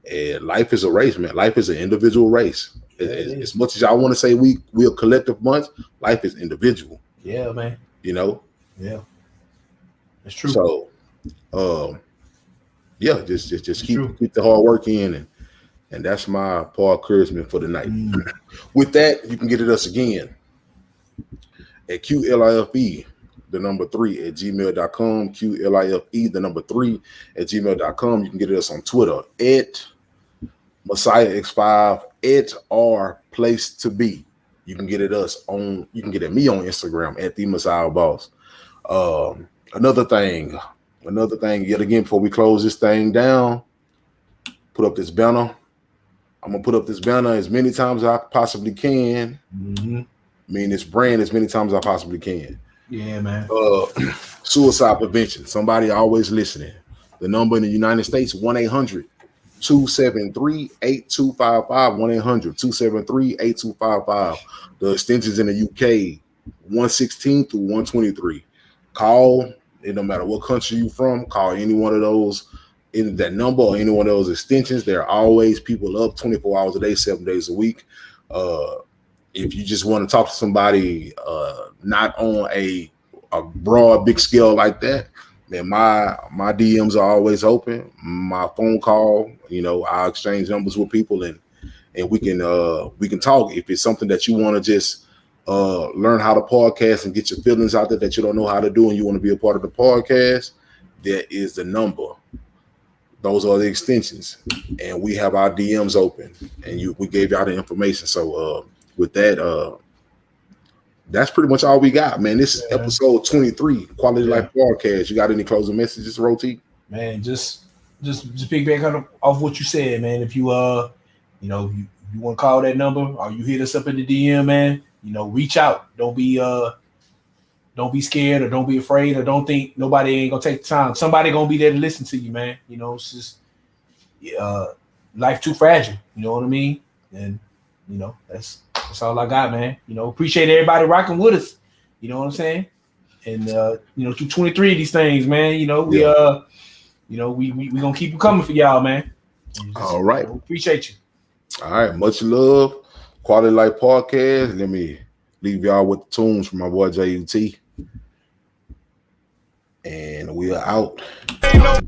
And life is a race, man. Life is an individual race. As much as y'all want to say we're a collective bunch, life is individual. Yeah, man. You know. Yeah. That's true. So, just keep the hard work in, and that's my Paul encouragement for the night. With that, you can get at us again at QuaLIfy, the number 3 at gmail.com, QuaLIfy, the number 3 at gmail.com. You can get at us on Twitter at MessiahX5 at our place to be. You can get at me on Instagram at TheMessiahBoss. Another thing, yet again, before we close this thing down, put up this banner. I'm going to put up this banner as many times as I possibly can. I mean, this brand as many times as I possibly can. Yeah, man. Suicide prevention. Somebody always listening. The number in the United States, 1-800-273-8255, 1-800-273-8255. The extensions in the UK, 116 through 123. Call, it no matter what country you're from, call any one of those in that number or any one of those extensions. There are always people up 24 hours a day, 7 days a week. If you just want to talk to somebody not on a broad, big scale like that, man, my DMs are always open. My phone call, you know, I exchange numbers with people, and we can talk. If it's something that you want to just learn how to podcast and get your feelings out there that you don't know how to do, and you want to be a part of the podcast, that is the number. Those are the extensions, and we have our DMs open, and we gave y'all the information. So with that, that's pretty much all we got, man. This is episode 23, QuaLITy Life Podcast. You got any closing messages, Roti? Man, just piggyback off what you said, man. If you you know, you want to call that number, or you hit us up in the DM, man, you know, reach out. Don't be scared, or don't be afraid, or don't think nobody ain't gonna take the time. Somebody gonna be there to listen to you, man. You know, it's just life too fragile. You know what I mean? And you know, that's all I got, man. You know, appreciate everybody rocking with us. You know what I'm saying? And you know, through 23 of these things, man. You know, we gonna keep them coming for y'all, man. All right, you know, appreciate you. All right, much love. QuaLITy Life Podcast. Let me leave y'all with the tunes from my boy JUT. And we are out. Ain't no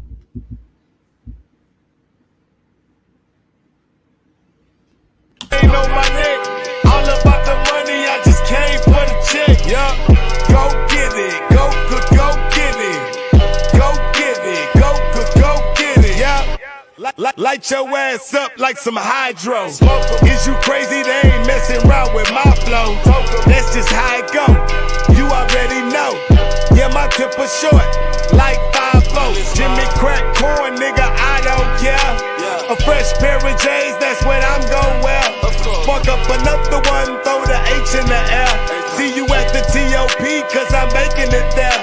my neck, all about the money, I just came for the check, yeah. Go get it, go get it. Go get it, go get it, yeah. Light your ass up like some hydro. Is you crazy? They ain't messing around with my flow. That's just how it go. You already know. Yeah, my temper short, like 5-4. Jimmy crack corn, nigga, I don't care. A fresh pair of J's, that's what I'm gon' wear. Fuck up another one, throw the H in the air. See you at the TOP, cause I'm making it there.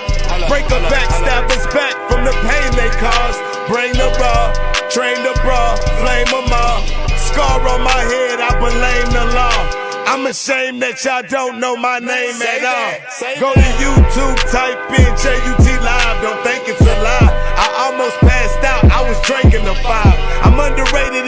Break a backstabbers back from the pain they cause. Bring the raw, train the bra, flame them all. Scar on my head, I blame the law. I'm ashamed that y'all don't know my name at all. Go to YouTube, type in JUT Live, don't think it's a lie. I almost passed out, I was drinking the 5. I'm underrated